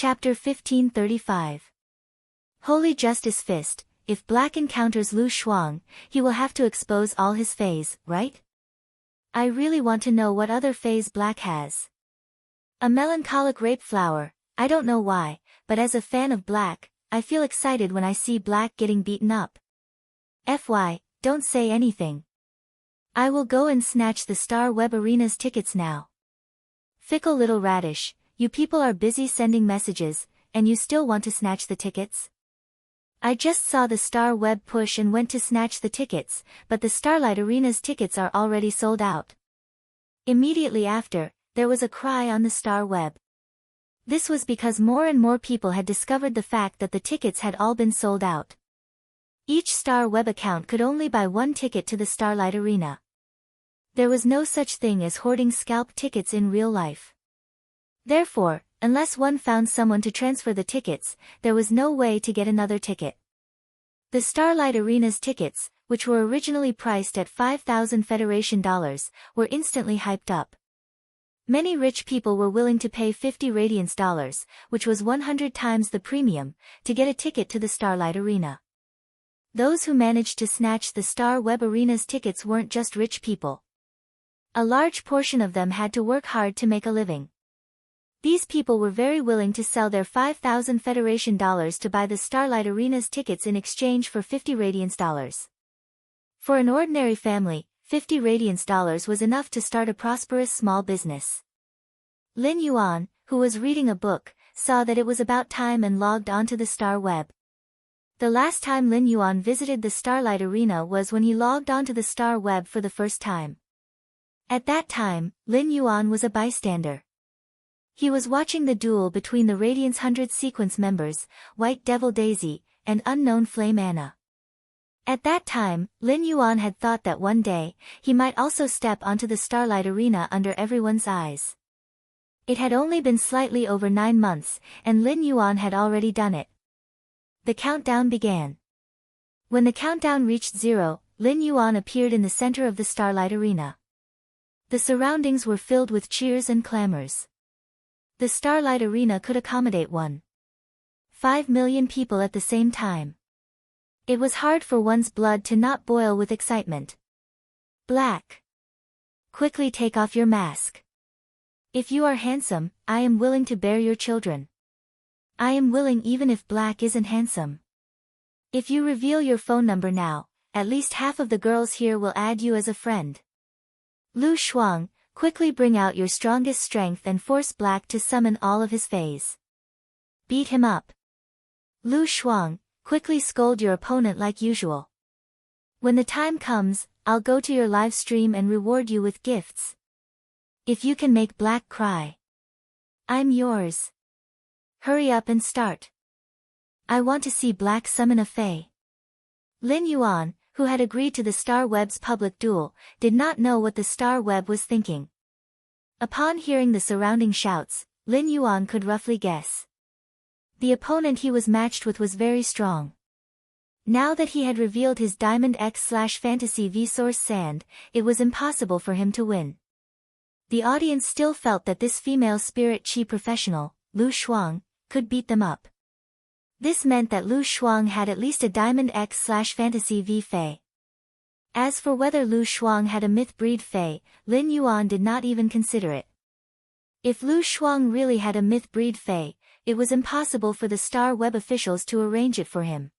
Chapter 1535. Holy Justice Fist. If Black encounters Lu Shuang, he will have to expose all his fays, right? I really want to know what other fays Black has. A melancholic rape flower. I don't know why, but as a fan of Black, I feel excited when I see Black getting beaten up. FY, don't say anything. I will go and snatch the Star Web Arena's tickets now. Fickle little radish, you people are busy sending messages, and you still want to snatch the tickets? I just saw the Star Web push and went to snatch the tickets, but the Starlight Arena's tickets are already sold out. Immediately after, there was a cry on the Star Web. This was because more and more people had discovered the fact that the tickets had all been sold out. Each Star Web account could only buy one ticket to the Starlight Arena. There was no such thing as hoarding scalp tickets in real life. Therefore, unless one found someone to transfer the tickets, there was no way to get another ticket. The Starlight Arena's tickets, which were originally priced at 5,000 Federation dollars, were instantly hyped up. Many rich people were willing to pay 50 Radiance dollars, which was 100 times the premium, to get a ticket to the Starlight Arena. Those who managed to snatch the Star Web Arena's tickets weren't just rich people. A large portion of them had to work hard to make a living. These people were very willing to sell their 5,000 Federation dollars to buy the Starlight Arena's tickets in exchange for 50 Radiance dollars. For an ordinary family, 50 Radiance dollars was enough to start a prosperous small business. Lin Yuan, who was reading a book, saw that it was about time and logged onto the Star Web. The last time Lin Yuan visited the Starlight Arena was when he logged onto the Star Web for the first time. At that time, Lin Yuan was a bystander. He was watching the duel between the Radiance 100 sequence members, White Devil Daisy, and Unknown Flame Anna. At that time, Lin Yuan had thought that one day, he might also step onto the Starlight Arena under everyone's eyes. It had only been slightly over 9 months, and Lin Yuan had already done it. The countdown began. When the countdown reached 0, Lin Yuan appeared in the center of the Starlight Arena. The surroundings were filled with cheers and clamors. The Starlight Arena could accommodate 1.5 million people at the same time. It was hard for one's blood to not boil with excitement. Black. Quickly take off your mask. If you are handsome, I am willing to bear your children. I am willing even if Black isn't handsome. If you reveal your phone number now, at least half of the girls here will add you as a friend. Lu Shuang, quickly bring out your strongest strength and force Black to summon all of his fays. Beat him up. Lu Shuang, quickly scold your opponent like usual. When the time comes, I'll go to your live stream and reward you with gifts. If you can make Black cry, I'm yours. Hurry up and start. I want to see Black summon a fae. Lin Yuan, who had agreed to the Star Web's public duel, did not know what the Star Web was thinking. Upon hearing the surrounding shouts, Lin Yuan could roughly guess. The opponent he was matched with was very strong. Now that he had revealed his Diamond X/Fantasy V-Source Sand, it was impossible for him to win. The audience still felt that this female spirit chi professional, Lu Shuang, could beat them up. This meant that Lu Shuang had at least a Diamond X/Fantasy V Fae. As for whether Lu Shuang had a myth breed Fae, Lin Yuan did not even consider it. If Lu Shuang really had a myth breed Fae, it was impossible for the Star Web officials to arrange it for him.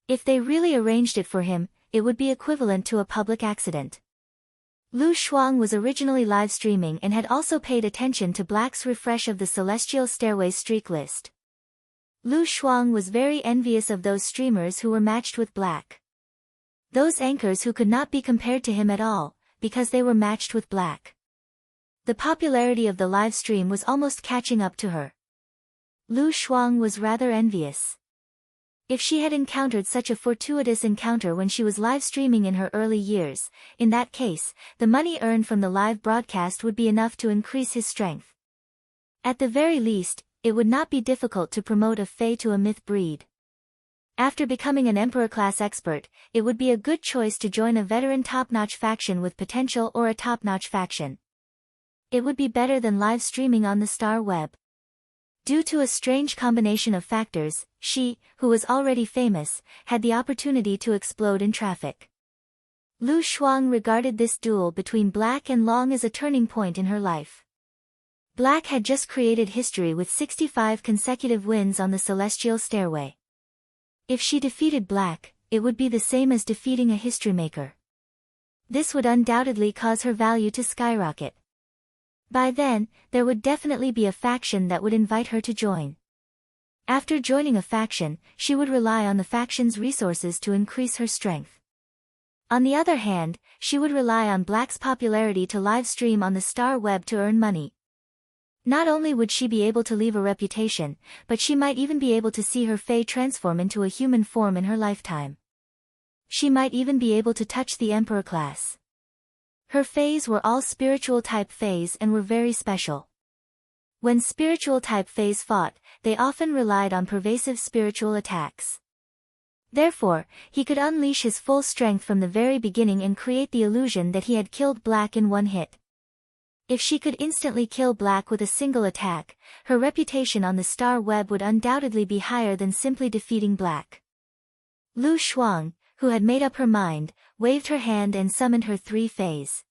If they really arranged it for him, it would be equivalent to a public accident. Lu Shuang was originally live streaming and had also paid attention to Black's refresh of the Celestial Stairways streak list. Lu Shuang was very envious of those streamers who were matched with Black. Those anchors who could not be compared to him at all, because they were matched with Black. The popularity of the live stream was almost catching up to her. Lu Shuang was rather envious. If she had encountered such a fortuitous encounter when she was live streaming in her early years, in that case, the money earned from the live broadcast would be enough to increase his strength. At the very least, it would not be difficult to promote a fae to a myth breed. After becoming an Emperor-class expert, it would be a good choice to join a veteran top-notch faction with potential or a top-notch faction. It would be better than live streaming on the Star Web. Due to a strange combination of factors, she, who was already famous, had the opportunity to explode in traffic. Lu Shuang regarded this duel between Black and Long as a turning point in her life. Black had just created history with 65 consecutive wins on the celestial stairway. If she defeated Black, it would be the same as defeating a history maker. This would undoubtedly cause her value to skyrocket. By then, there would definitely be a faction that would invite her to join. After joining a faction, she would rely on the faction's resources to increase her strength. On the other hand, she would rely on Black's popularity to live stream on the star web to earn money. Not only would she be able to leave a reputation, but she might even be able to see her Fae transform into a human form in her lifetime. She might even be able to touch the Emperor class. Her Faes were all spiritual type Faes and were very special. When spiritual type Faes fought, they often relied on pervasive spiritual attacks. Therefore, he could unleash his full strength from the very beginning and create the illusion that he had killed Black in one hit. If she could instantly kill Black with a single attack, her reputation on the star web would undoubtedly be higher than simply defeating Black. Lu Shuang, who had made up her mind, waved her hand and summoned her 3 Faes.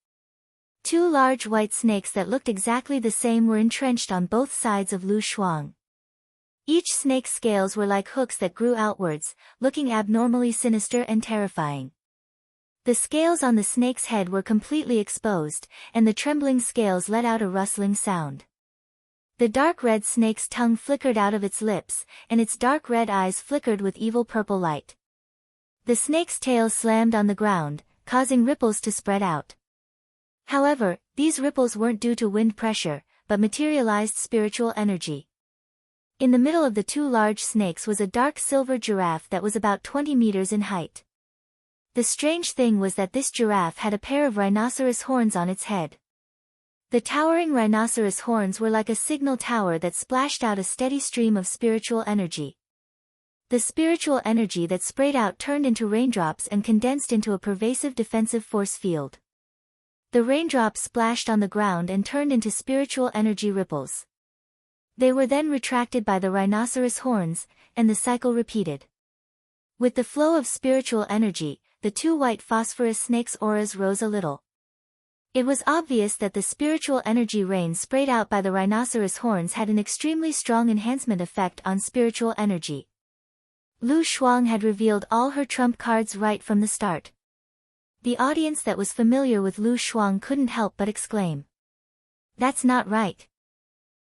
2 large white snakes that looked exactly the same were entrenched on both sides of Lu Shuang. Each snake's scales were like hooks that grew outwards, looking abnormally sinister and terrifying. The scales on the snake's head were completely exposed, and the trembling scales let out a rustling sound. The dark red snake's tongue flickered out of its lips, and its dark red eyes flickered with evil purple light. The snake's tail slammed on the ground, causing ripples to spread out. However, these ripples weren't due to wind pressure, but materialized spiritual energy. In the middle of the 2 large snakes was a dark silver giraffe that was about 20 meters in height. The strange thing was that this giraffe had a pair of rhinoceros horns on its head. The towering rhinoceros horns were like a signal tower that splashed out a steady stream of spiritual energy. The spiritual energy that sprayed out turned into raindrops and condensed into a pervasive defensive force field. The raindrops splashed on the ground and turned into spiritual energy ripples. They were then retracted by the rhinoceros horns, and the cycle repeated. With the flow of spiritual energy, the 2 white phosphorus snakes' auras rose a little. It was obvious that the spiritual energy rain sprayed out by the rhinoceros horns had an extremely strong enhancement effect on spiritual energy. Lu Shuang had revealed all her trump cards right from the start. The audience that was familiar with Lu Shuang couldn't help but exclaim. "That's not right.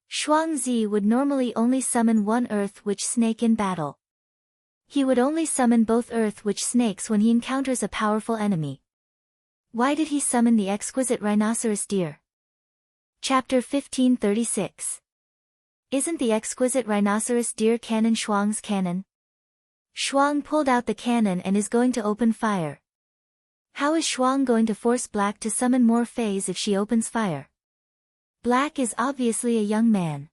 Shuang Zi would normally only summon 1 Earth Witch snake in battle. He would only summon both Earth Witch snakes when he encounters a powerful enemy. Why did he summon the exquisite rhinoceros deer?" Chapter 1536. Isn't the exquisite rhinoceros deer cannon Shuang's cannon? Shuang pulled out the cannon and is going to open fire. How is Shuang going to force Black to summon more Faes if she opens fire? Black is obviously a young man.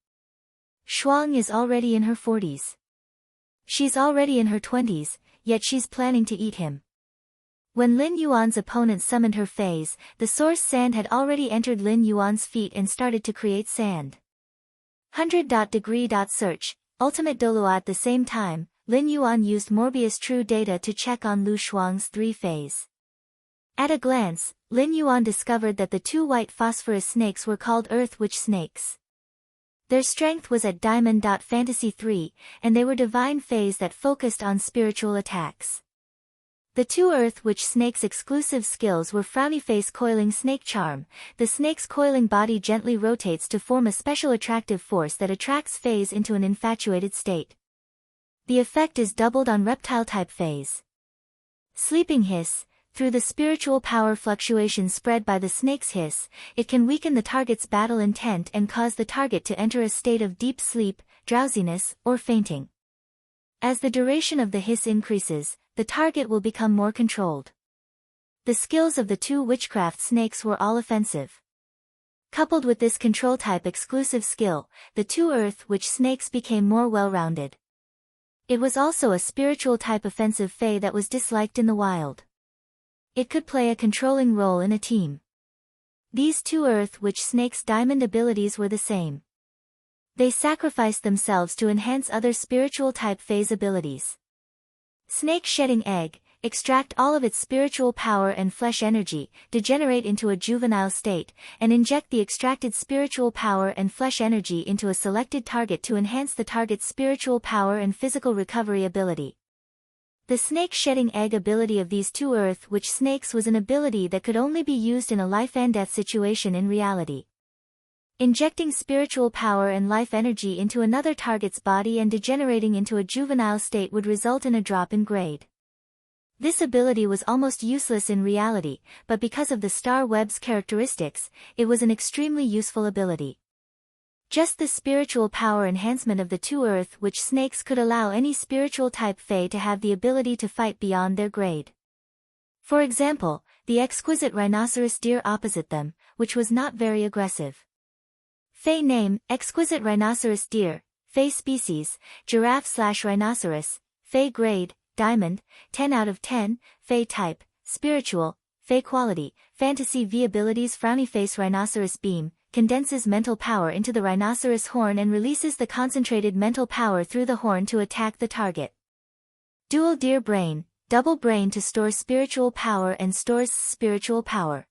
Shuang is already in her 40s. She's already in her 20s, yet she's planning to eat him. When Lin Yuan's opponent summoned her Faes, the source sand had already entered Lin Yuan's feet and started to create sand. 100.degree.search, ultimate Dolua. At the same time, Lin Yuan used Morbius True Data to check on Lu Shuang's 3 Faes. At a glance, Lin Yuan discovered that the 2 white phosphorus snakes were called Earth Witch snakes. Their strength was at Diamond.Fantasy 3, and they were divine Faes that focused on spiritual attacks. The 2 Earth Witch snakes' exclusive skills were Frowny Face Coiling Snake Charm. The snake's coiling body gently rotates to form a special attractive force that attracts Faes into an infatuated state. The effect is doubled on reptile-type Faes. Sleeping Hiss. Through the spiritual power fluctuation spread by the snake's hiss, it can weaken the target's battle intent and cause the target to enter a state of deep sleep, drowsiness, or fainting. As the duration of the hiss increases, the target will become more controlled. The skills of the 2 witchcraft snakes were all offensive. Coupled with this control-type exclusive skill, the 2 Earth Witch snakes became more well-rounded. It was also a spiritual-type offensive Fae that was disliked in the wild. It could play a controlling role in a team. These 2 Earth Witch snakes' diamond abilities were the same. They sacrificed themselves to enhance other spiritual type phase abilities. Snake shedding egg, extract all of its spiritual power and flesh energy, degenerate into a juvenile state, and inject the extracted spiritual power and flesh energy into a selected target to enhance the target's spiritual power and physical recovery ability. The snake shedding egg ability of these two earth witch snakes was an ability that could only be used in a life and death situation in reality. Injecting spiritual power and life energy into another target's body and degenerating into a juvenile state would result in a drop in grade. This ability was almost useless in reality, but because of the star web's characteristics, it was an extremely useful ability. Just the spiritual power enhancement of the two earth witch snakes could allow any spiritual type fae to have the ability to fight beyond their grade. For example, the exquisite rhinoceros deer opposite them, which was not very aggressive. Fae name, exquisite rhinoceros deer, Fae species, giraffe/rhinoceros, Fae grade, diamond, 10 out of 10, Fae type, spiritual, Fae quality, fantasy V abilities frowny face rhinoceros beam, condenses mental power into the rhinoceros horn and releases the concentrated mental power through the horn to attack the target. Dual deer brain, double brain to store spiritual power and stores spiritual power.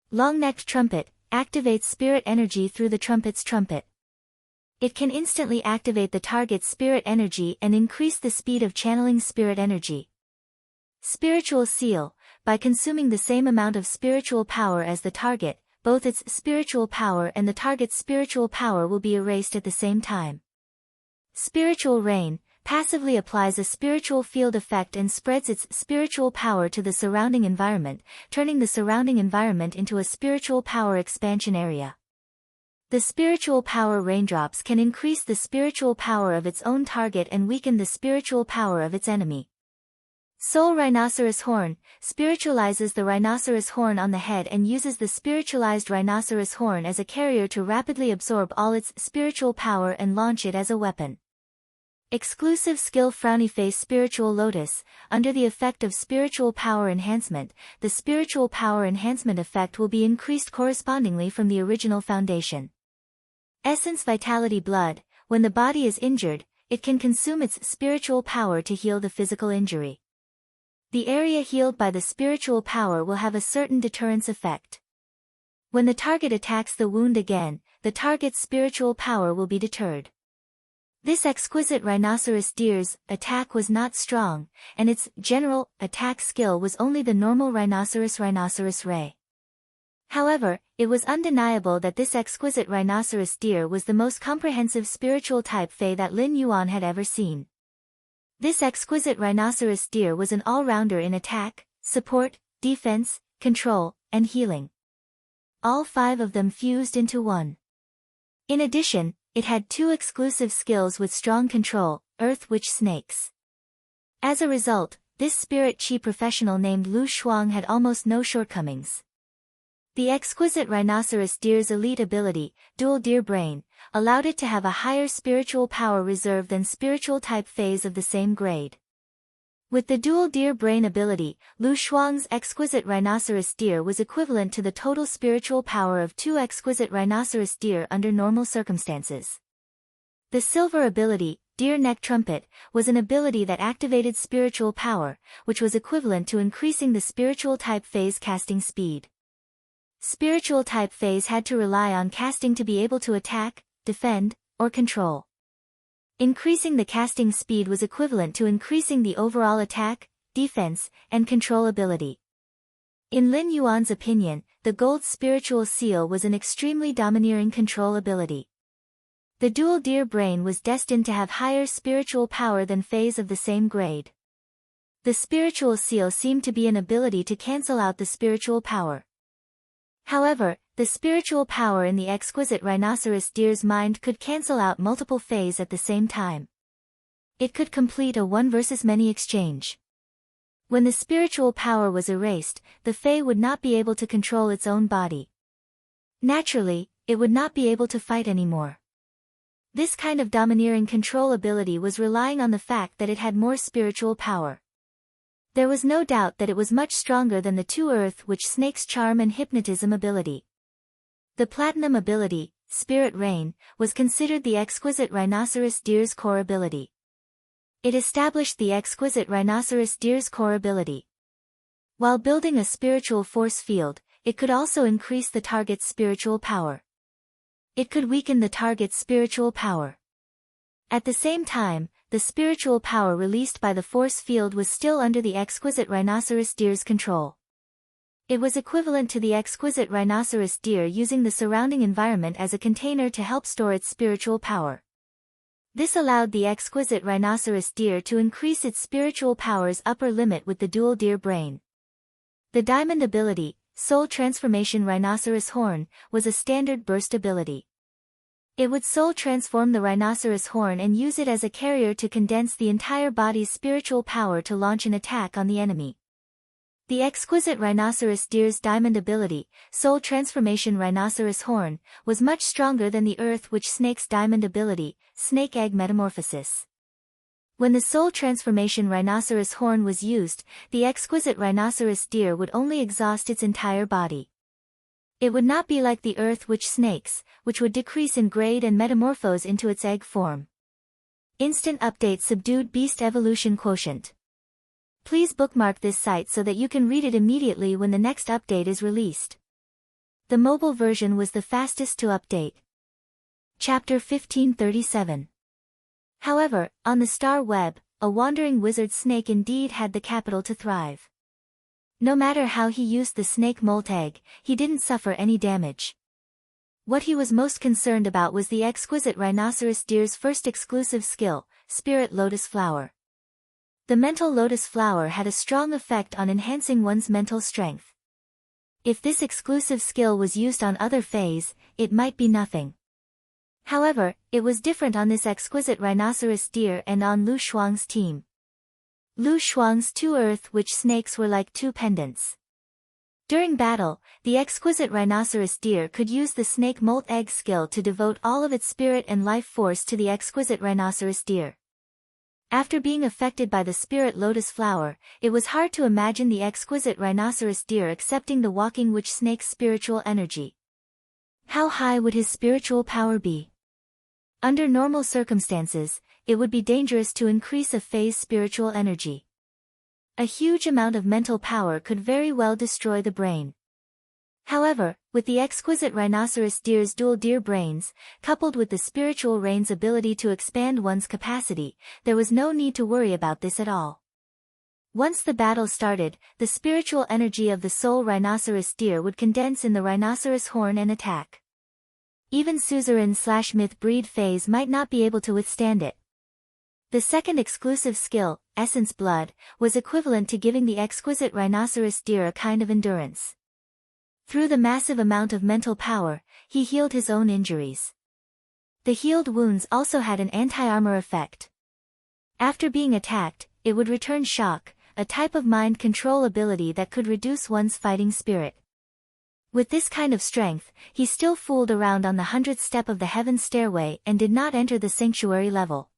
Long-necked trumpet, activates spirit energy through the trumpet's trumpet. It can instantly activate the target's spirit energy and increase the speed of channeling spirit energy. Spiritual seal, by consuming the same amount of spiritual power as the target, both its spiritual power and the target's spiritual power will be erased at the same time. Spiritual rain, passively applies a spiritual field effect and spreads its spiritual power to the surrounding environment, turning the surrounding environment into a spiritual power expansion area. The spiritual power raindrops can increase the spiritual power of its own target and weaken the spiritual power of its enemy. Soul rhinoceros horn, spiritualizes the rhinoceros horn on the head and uses the spiritualized rhinoceros horn as a carrier to rapidly absorb all its spiritual power and launch it as a weapon. Exclusive skill frowny face spiritual lotus, under the effect of spiritual power enhancement, the spiritual power enhancement effect will be increased correspondingly from the original foundation. Essence vitality blood, when the body is injured, it can consume its spiritual power to heal the physical injury. The area healed by the spiritual power will have a certain deterrence effect. When the target attacks the wound again, the target's spiritual power will be deterred. This exquisite rhinoceros deer's attack was not strong, and its general attack skill was only the normal rhinoceros ray. However, it was undeniable that this exquisite rhinoceros deer was the most comprehensive spiritual type fae that Lin Yuan had ever seen. This exquisite rhinoceros deer was an all-rounder in attack, support, defense, control, and healing. All 5 of them fused into one. In addition, it had 2 exclusive skills with strong control, earth witch snakes. As a result, this spirit chi professional named Lu Shuang had almost no shortcomings. The exquisite rhinoceros deer's elite ability, dual deer brain, allowed it to have a higher spiritual power reserve than spiritual type phase of the same grade. With the dual deer brain ability, Lu Shuang's exquisite rhinoceros deer was equivalent to the total spiritual power of 2 exquisite rhinoceros deer under normal circumstances. The silver ability, deer neck trumpet, was an ability that activated spiritual power, which was equivalent to increasing the spiritual type phase casting speed. Spiritual type phase had to rely on casting to be able to attack, defend, or control. Increasing the casting speed was equivalent to increasing the overall attack, defense, and control ability. In Lin Yuan's opinion, the gold spiritual seal was an extremely domineering control ability. The dual deer brain was destined to have higher spiritual power than phase of the same grade. The spiritual seal seemed to be an ability to cancel out the spiritual power. However, the spiritual power in the exquisite rhinoceros deer's mind could cancel out multiple phase at the same time. It could complete a one versus many exchange. When the spiritual power was erased, the fae would not be able to control its own body. Naturally, it would not be able to fight anymore. This kind of domineering control ability was relying on the fact that it had more spiritual power. There was no doubt that it was much stronger than the 2 earth witch snake's charm and hypnotism ability. The platinum ability, spirit reign, was considered the exquisite rhinoceros deer's core ability. It established the exquisite rhinoceros deer's core ability. While building a spiritual force field, it could also increase the target's spiritual power. It could weaken the target's spiritual power. At the same time, the spiritual power released by the force field was still under the exquisite rhinoceros deer's control. It was equivalent to the exquisite rhinoceros deer using the surrounding environment as a container to help store its spiritual power. This allowed the exquisite rhinoceros deer to increase its spiritual power's upper limit with the dual deer brain. The diamond ability, Soul Transformation Rhinoceros Horn, was a standard burst ability. It would soul transform the rhinoceros horn and use it as a carrier to condense the entire body's spiritual power to launch an attack on the enemy. The exquisite rhinoceros deer's diamond ability, Soul Transformation Rhinoceros Horn, was much stronger than the earth witch snake's diamond ability, Snake Egg Metamorphosis. When the Soul Transformation Rhinoceros Horn was used, the exquisite rhinoceros deer would only exhaust its entire body. It would not be like the earth witch snakes, which would decrease in grade and metamorphose into its egg form. Instant update Subdued Beast Evolution Quotient. Please bookmark this site so that you can read it immediately when the next update is released. The mobile version was the fastest to update. Chapter 1537. However, on the star web, a wandering wizard snake indeed had the capital to thrive. No matter how he used the snake molt egg, he didn't suffer any damage. What he was most concerned about was the exquisite rhinoceros deer's first exclusive skill, Spirit Lotus Flower. The mental lotus flower had a strong effect on enhancing one's mental strength. If this exclusive skill was used on other fays, it might be nothing. However, it was different on this exquisite rhinoceros deer and on Lu Shuang's team. Lu Shuang's two earth witch snakes were like two pendants. During battle, the exquisite rhinoceros deer could use the snake molt egg skill to devote all of its spirit and life force to the exquisite rhinoceros deer. After being affected by the spirit lotus flower, it was hard to imagine the exquisite rhinoceros deer accepting the walking witch snake's spiritual energy. How high would his spiritual power be? Under normal circumstances, it would be dangerous to increase a fae's spiritual energy. A huge amount of mental power could very well destroy the brain. However, with the exquisite rhinoceros deer's dual deer brains, coupled with the spiritual rain's ability to expand one's capacity, there was no need to worry about this at all. Once the battle started, the spiritual energy of the soul rhinoceros deer would condense in the rhinoceros horn and attack. Even suzerain/myth breed fays might not be able to withstand it. The second exclusive skill, Essence Blood, was equivalent to giving the exquisite rhinoceros deer a kind of endurance. Through the massive amount of mental power, he healed his own injuries. The healed wounds also had an anti-armor effect. After being attacked, it would return shock, a type of mind control ability that could reduce one's fighting spirit. With this kind of strength, he still fooled around on the 100th step of the heaven stairway and did not enter the sanctuary level.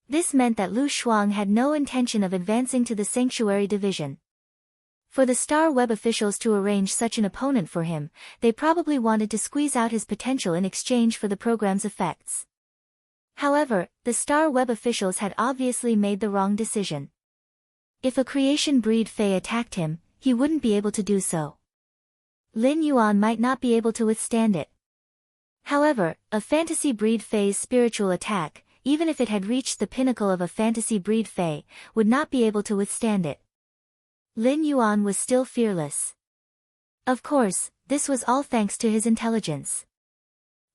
This meant that Lu Shuang had no intention of advancing to the sanctuary division. For the Star Web officials to arrange such an opponent for him, they probably wanted to squeeze out his potential in exchange for the program's effects. However, the Star Web officials had obviously made the wrong decision. If a creation breed fae attacked him, he wouldn't be able to do so. Lin Yuan might not be able to withstand it. However, a fantasy breed fae's spiritual attack, even if it had reached the pinnacle of a fantasy breed fae, would not be able to withstand it. Lin Yuan was still fearless. Of course, this was all thanks to his intelligence.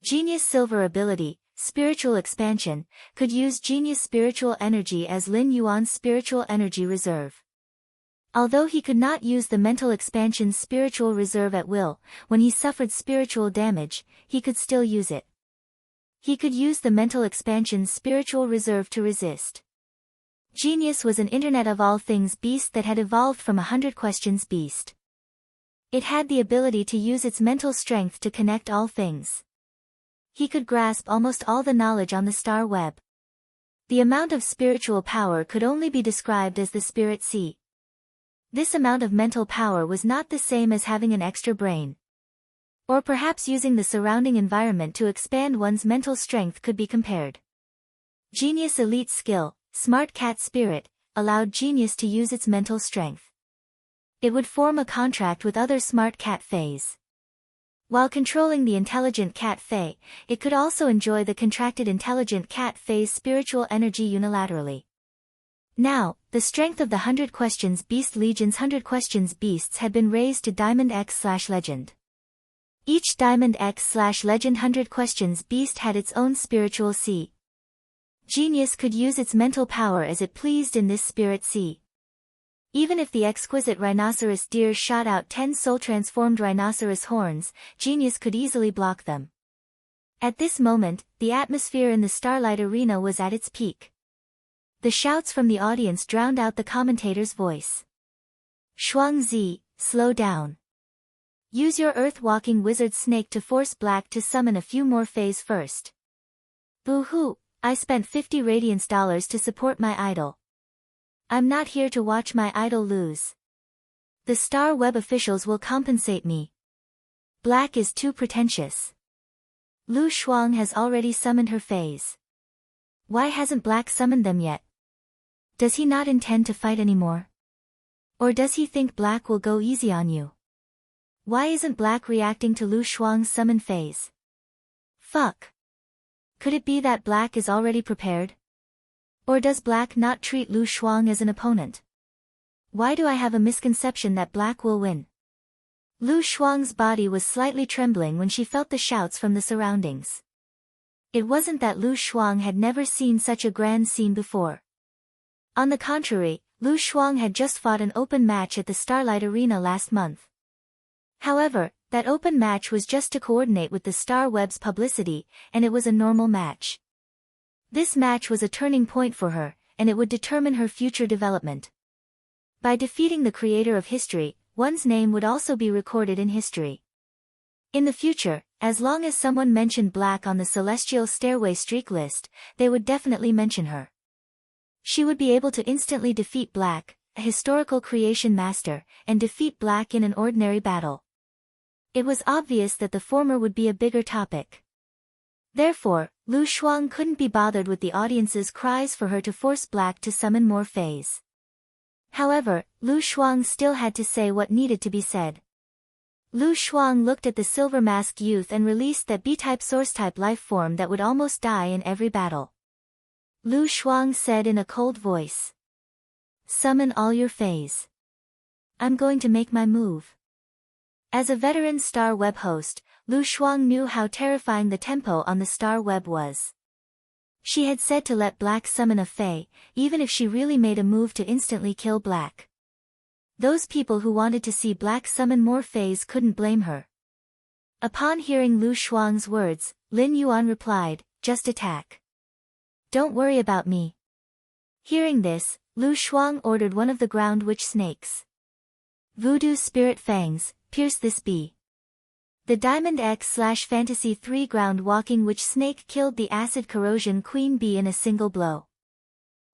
Genius Silver ability, Spiritual Expansion, could use Genius Spiritual Energy as Lin Yuan's spiritual energy reserve. Although he could not use the Mental Expansion's spiritual reserve at will, when he suffered spiritual damage, he could still use it. He could use the Mental Expansion's spiritual reserve to resist. Genius was an Internet of All Things beast that had evolved from 100 Questions beast. It had the ability to use its mental strength to connect all things. He could grasp almost all the knowledge on the star web. The amount of spiritual power could only be described as the spirit sea. This amount of mental power was not the same as having an extra brain. Or perhaps using the surrounding environment to expand one's mental strength could be compared. Genius elite skill, smart cat spirit, allowed genius to use its mental strength. It would form a contract with other smart cat fays. While controlling the intelligent cat fae, it could also enjoy the contracted intelligent cat fae's spiritual energy unilaterally. Now, the strength of the 100 Questions Beast Legion's 100 Questions Beasts had been raised to Diamond X/Legend. Each Diamond X/Legend 100 Questions Beast had its own spiritual sea. Genius could use its mental power as it pleased in this spirit sea. Even if the exquisite rhinoceros deer shot out 10 soul-transformed rhinoceros horns, Genius could easily block them. At this moment, the atmosphere in the Starlight Arena was at its peak. The shouts from the audience drowned out the commentator's voice. Shuangzi, slow down. Use your earth-walking wizard snake to force Black to summon a few more fays first. Boo-hoo, I spent 50 radiance dollars to support my idol. I'm not here to watch my idol lose. The Star Web officials will compensate me. Black is too pretentious. Lu Shuang has already summoned her fays. Why hasn't Black summoned them yet? Does he not intend to fight anymore? Or does he think Black will go easy on you? Why isn't Black reacting to Lu Shuang's summon phase? Fuck. Could it be that Black is already prepared? Or does Black not treat Lu Shuang as an opponent? Why do I have a misconception that Black will win? Lu Shuang's body was slightly trembling when she felt the shouts from the surroundings. It wasn't that Lu Shuang had never seen such a grand scene before. On the contrary, Lu Shuang had just fought an open match at the Starlight Arena last month. However, that open match was just to coordinate with the Star Web's publicity, and it was a normal match. This match was a turning point for her, and it would determine her future development. By defeating the creator of history, one's name would also be recorded in history. In the future, as long as someone mentioned Black on the Celestial Stairway streak list, they would definitely mention her. She would be able to instantly defeat Black, a historical creation master, and defeat Black in an ordinary battle. It was obvious that the former would be a bigger topic. Therefore, Lu Shuang couldn't be bothered with the audience's cries for her to force Black to summon more fays. However, Lu Shuang still had to say what needed to be said. Lu Shuang looked at the silver-masked youth and released that B-type source-type life form that would almost die in every battle. Lu Shuang said in a cold voice. Summon all your fays. I'm going to make my move. As a veteran Star Web host, Lu Shuang knew how terrifying the tempo on the Star Web was. She had said to let Black summon a fae, even if she really made a move to instantly kill Black. Those people who wanted to see Black summon more fays couldn't blame her. Upon hearing Lu Shuang's words, Lin Yuan replied, just attack. Don't worry about me. Hearing this, Lu Shuang ordered one of the ground witch snakes. Voodoo spirit fangs, pierce this bee. The Diamond X/Fantasy 3 ground walking witch snake killed the acid corrosion queen bee in a single blow.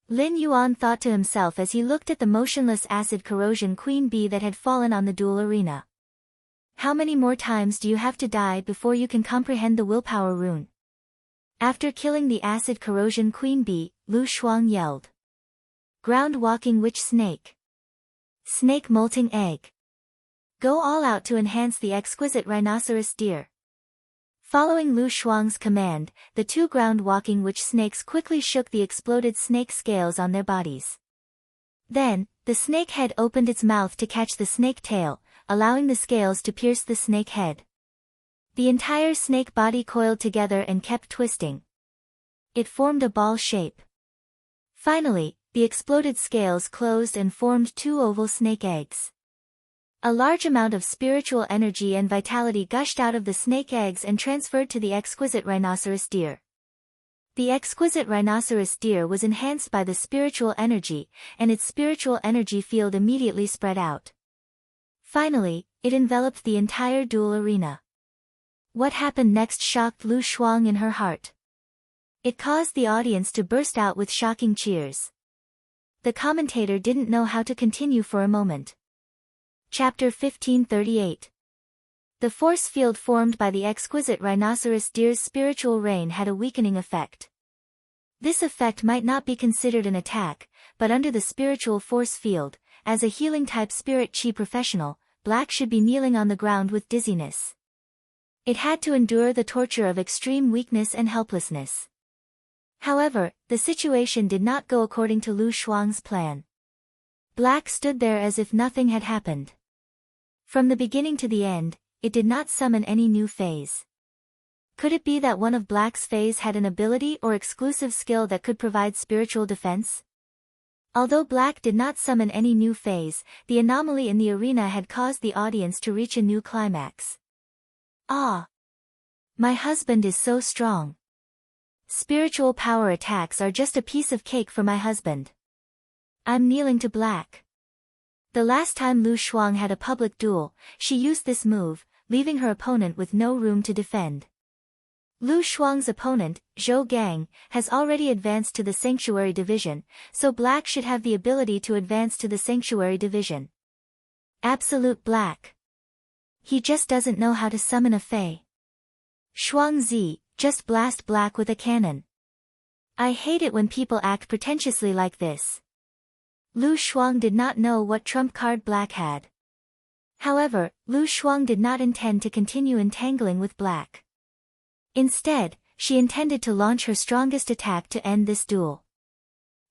Lin Yuan thought to himself as he looked at the motionless acid corrosion queen bee that had fallen on the duel arena. How many more times do you have to die before you can comprehend the willpower rune? After killing the acid corrosion queen bee, Lu Shuang yelled. Ground walking witch snake. Snake molting egg. Go all out to enhance the exquisite rhinoceros deer. Following Lu Shuang's command, the two ground-walking witch snakes quickly shook the exploded snake scales on their bodies. Then, the snake head opened its mouth to catch the snake tail, allowing the scales to pierce the snake head. The entire snake body coiled together and kept twisting. It formed a ball shape. Finally, the exploded scales closed and formed two oval snake eggs. A large amount of spiritual energy and vitality gushed out of the snake eggs and transferred to the exquisite rhinoceros deer. The exquisite rhinoceros deer was enhanced by the spiritual energy, and its spiritual energy field immediately spread out. Finally, it enveloped the entire duel arena. What happened next shocked Lu Shuang in her heart. It caused the audience to burst out with shocking cheers. The commentator didn't know how to continue for a moment. Chapter 1538. The force field formed by the exquisite rhinoceros deer's spiritual rain had a weakening effect. This effect might not be considered an attack, but under the spiritual force field, as a healing-type spirit chi professional, Black should be kneeling on the ground with dizziness. It had to endure the torture of extreme weakness and helplessness. However, the situation did not go according to Lu Shuang's plan. Black stood there as if nothing had happened. From the beginning to the end, it did not summon any new phase. Could it be that one of Black's phase had an ability or exclusive skill that could provide spiritual defense? Although Black did not summon any new phase, the anomaly in the arena had caused the audience to reach a new climax. Ah! My husband is so strong. Spiritual power attacks are just a piece of cake for my husband. I'm kneeling to Black. The last time Lu Shuang had a public duel, she used this move, leaving her opponent with no room to defend. Lu Shuang's opponent, Zhou Gang, has already advanced to the Sanctuary Division, so Black should have the ability to advance to the Sanctuary Division. Absolute Black. He just doesn't know how to summon a Fey. Shuangzi, just blast Black with a cannon. I hate it when people act pretentiously like this. Lu Shuang did not know what trump card Black had. However, Lu Shuang did not intend to continue entangling with Black. Instead, she intended to launch her strongest attack to end this duel.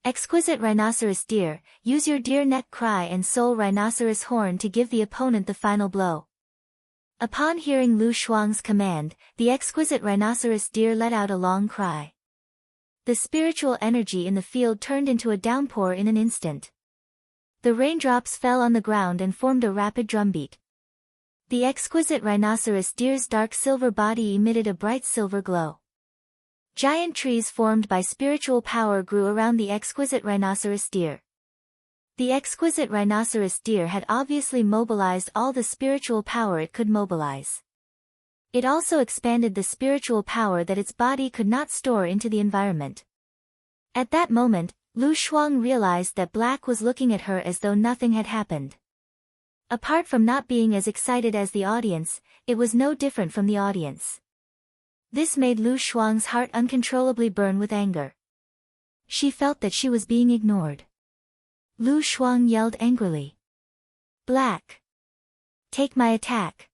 Exquisite rhinoceros deer, use your deer neck cry and soul rhinoceros horn to give the opponent the final blow. Upon hearing Lu Shuang's command, the exquisite rhinoceros deer let out a long cry. The spiritual energy in the field turned into a downpour in an instant. The raindrops fell on the ground and formed a rapid drumbeat. The exquisite rhinoceros deer's dark silver body emitted a bright silver glow. Giant trees formed by spiritual power grew around the exquisite rhinoceros deer. The exquisite rhinoceros deer had obviously mobilized all the spiritual power it could mobilize. It also expanded the spiritual power that its body could not store into the environment. At that moment, Lu Shuang realized that Black was looking at her as though nothing had happened. Apart from not being as excited as the audience, it was no different from the audience. This made Lu Shuang's heart uncontrollably burn with anger. She felt that she was being ignored. Lu Shuang yelled angrily. Black! Take my attack!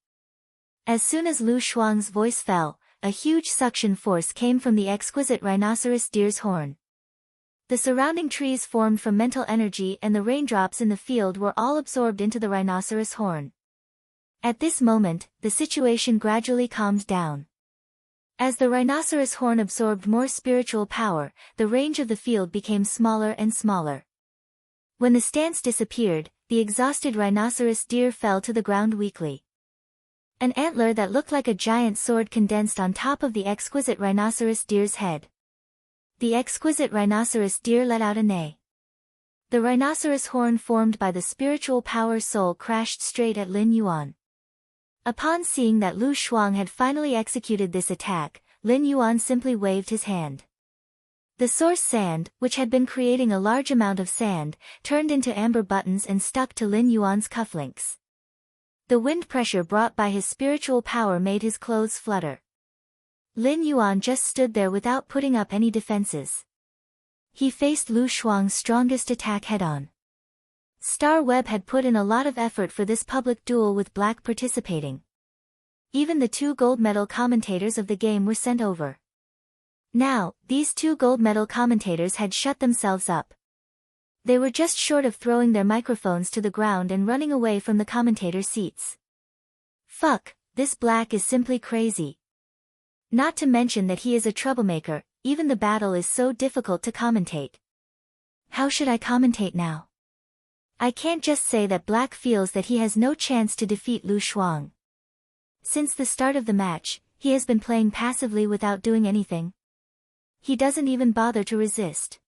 As soon as Lu Shuang's voice fell, a huge suction force came from the exquisite rhinoceros deer's horn. The surrounding trees formed from mental energy and the raindrops in the field were all absorbed into the rhinoceros horn. At this moment, the situation gradually calmed down. As the rhinoceros horn absorbed more spiritual power, the range of the field became smaller and smaller. When the stance disappeared, the exhausted rhinoceros deer fell to the ground weakly. An antler that looked like a giant sword condensed on top of the exquisite rhinoceros deer's head. The exquisite rhinoceros deer let out a neigh. The rhinoceros horn formed by the spiritual power soul crashed straight at Lin Yuan. Upon seeing that Lu Shuang had finally executed this attack, Lin Yuan simply waved his hand. The source sand, which had been creating a large amount of sand, turned into amber buttons and stuck to Lin Yuan's cufflinks. The wind pressure brought by his spiritual power made his clothes flutter. Lin Yuan just stood there without putting up any defenses. He faced Lu Shuang's strongest attack head-on. Star Web had put in a lot of effort for this public duel with Black participating. Even the 2 gold medal commentators of the game were sent over. Now, these 2 gold medal commentators had shut themselves up. They were just short of throwing their microphones to the ground and running away from the commentator seats. Fuck, this Black is simply crazy. Not to mention that he is a troublemaker, even the battle is so difficult to commentate. How should I commentate now? I can't just say that Black feels that he has no chance to defeat Lu Shuang. Since the start of the match, he has been playing passively without doing anything. He doesn't even bother to resist.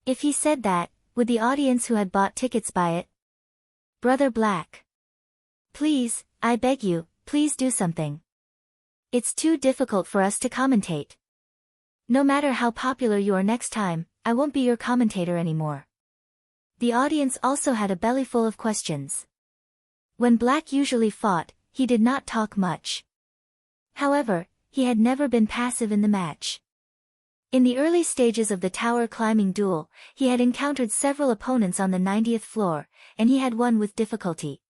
If he said that, would the audience who had bought tickets buy it? Brother Black. Please, I beg you, please do something. It's too difficult for us to commentate. No matter how popular you are next time, I won't be your commentator anymore. The audience also had a bellyful of questions. When Black usually fought, he did not talk much. However, he had never been passive in the match. In the early stages of the tower climbing duel, he had encountered several opponents on the 90th floor, and he had won with difficulty.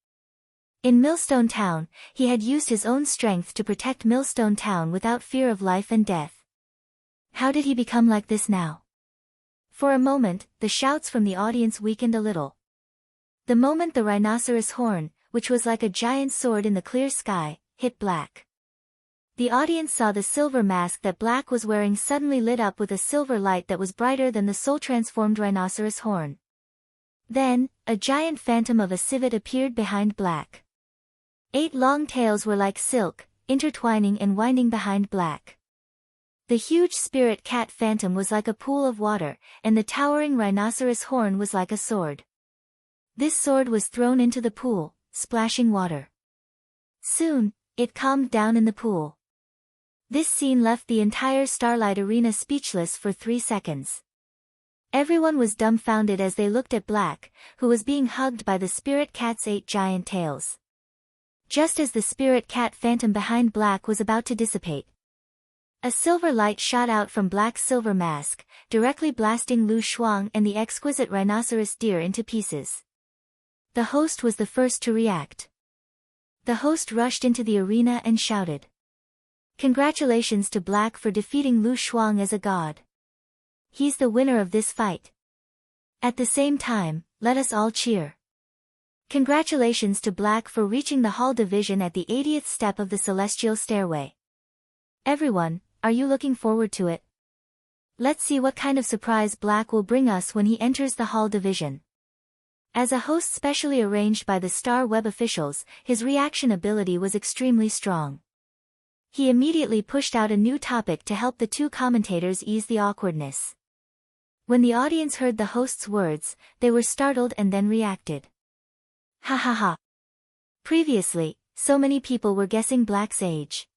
In Millstone Town, he had used his own strength to protect Millstone Town without fear of life and death. How did he become like this now? For a moment, the shouts from the audience weakened a little. The moment the rhinoceros horn, which was like a giant sword in the clear sky, hit Black. The audience saw the silver mask that Black was wearing suddenly lit up with a silver light that was brighter than the soul-transformed rhinoceros horn. Then, a giant phantom of a civet appeared behind Black. 8 long tails were like silk, intertwining and winding behind Black. The huge spirit cat phantom was like a pool of water, and the towering rhinoceros horn was like a sword. This sword was thrown into the pool, splashing water. Soon, it calmed down in the pool. This scene left the entire Starlight Arena speechless for 3 seconds. Everyone was dumbfounded as they looked at Black, who was being hugged by the spirit cat's 8 giant tails. Just as the spirit cat phantom behind Black was about to dissipate, a silver light shot out from Black's silver mask, directly blasting Lu Shuang and the exquisite rhinoceros deer into pieces. The host was the first to react. The host rushed into the arena and shouted, "Congratulations to Black for defeating Lu Shuang as a god. He's the winner of this fight. At the same time, let us all cheer. Congratulations to Black for reaching the Hall Division at the 80th step of the Celestial Stairway. Everyone, are you looking forward to it? Let's see what kind of surprise Black will bring us when he enters the Hall Division." As a host specially arranged by the Star Web officials, his reaction ability was extremely strong. He immediately pushed out a new topic to help the 2 commentators ease the awkwardness. When the audience heard the host's words, they were startled and then reacted. Ha ha ha. Previously, so many people were guessing Black's age.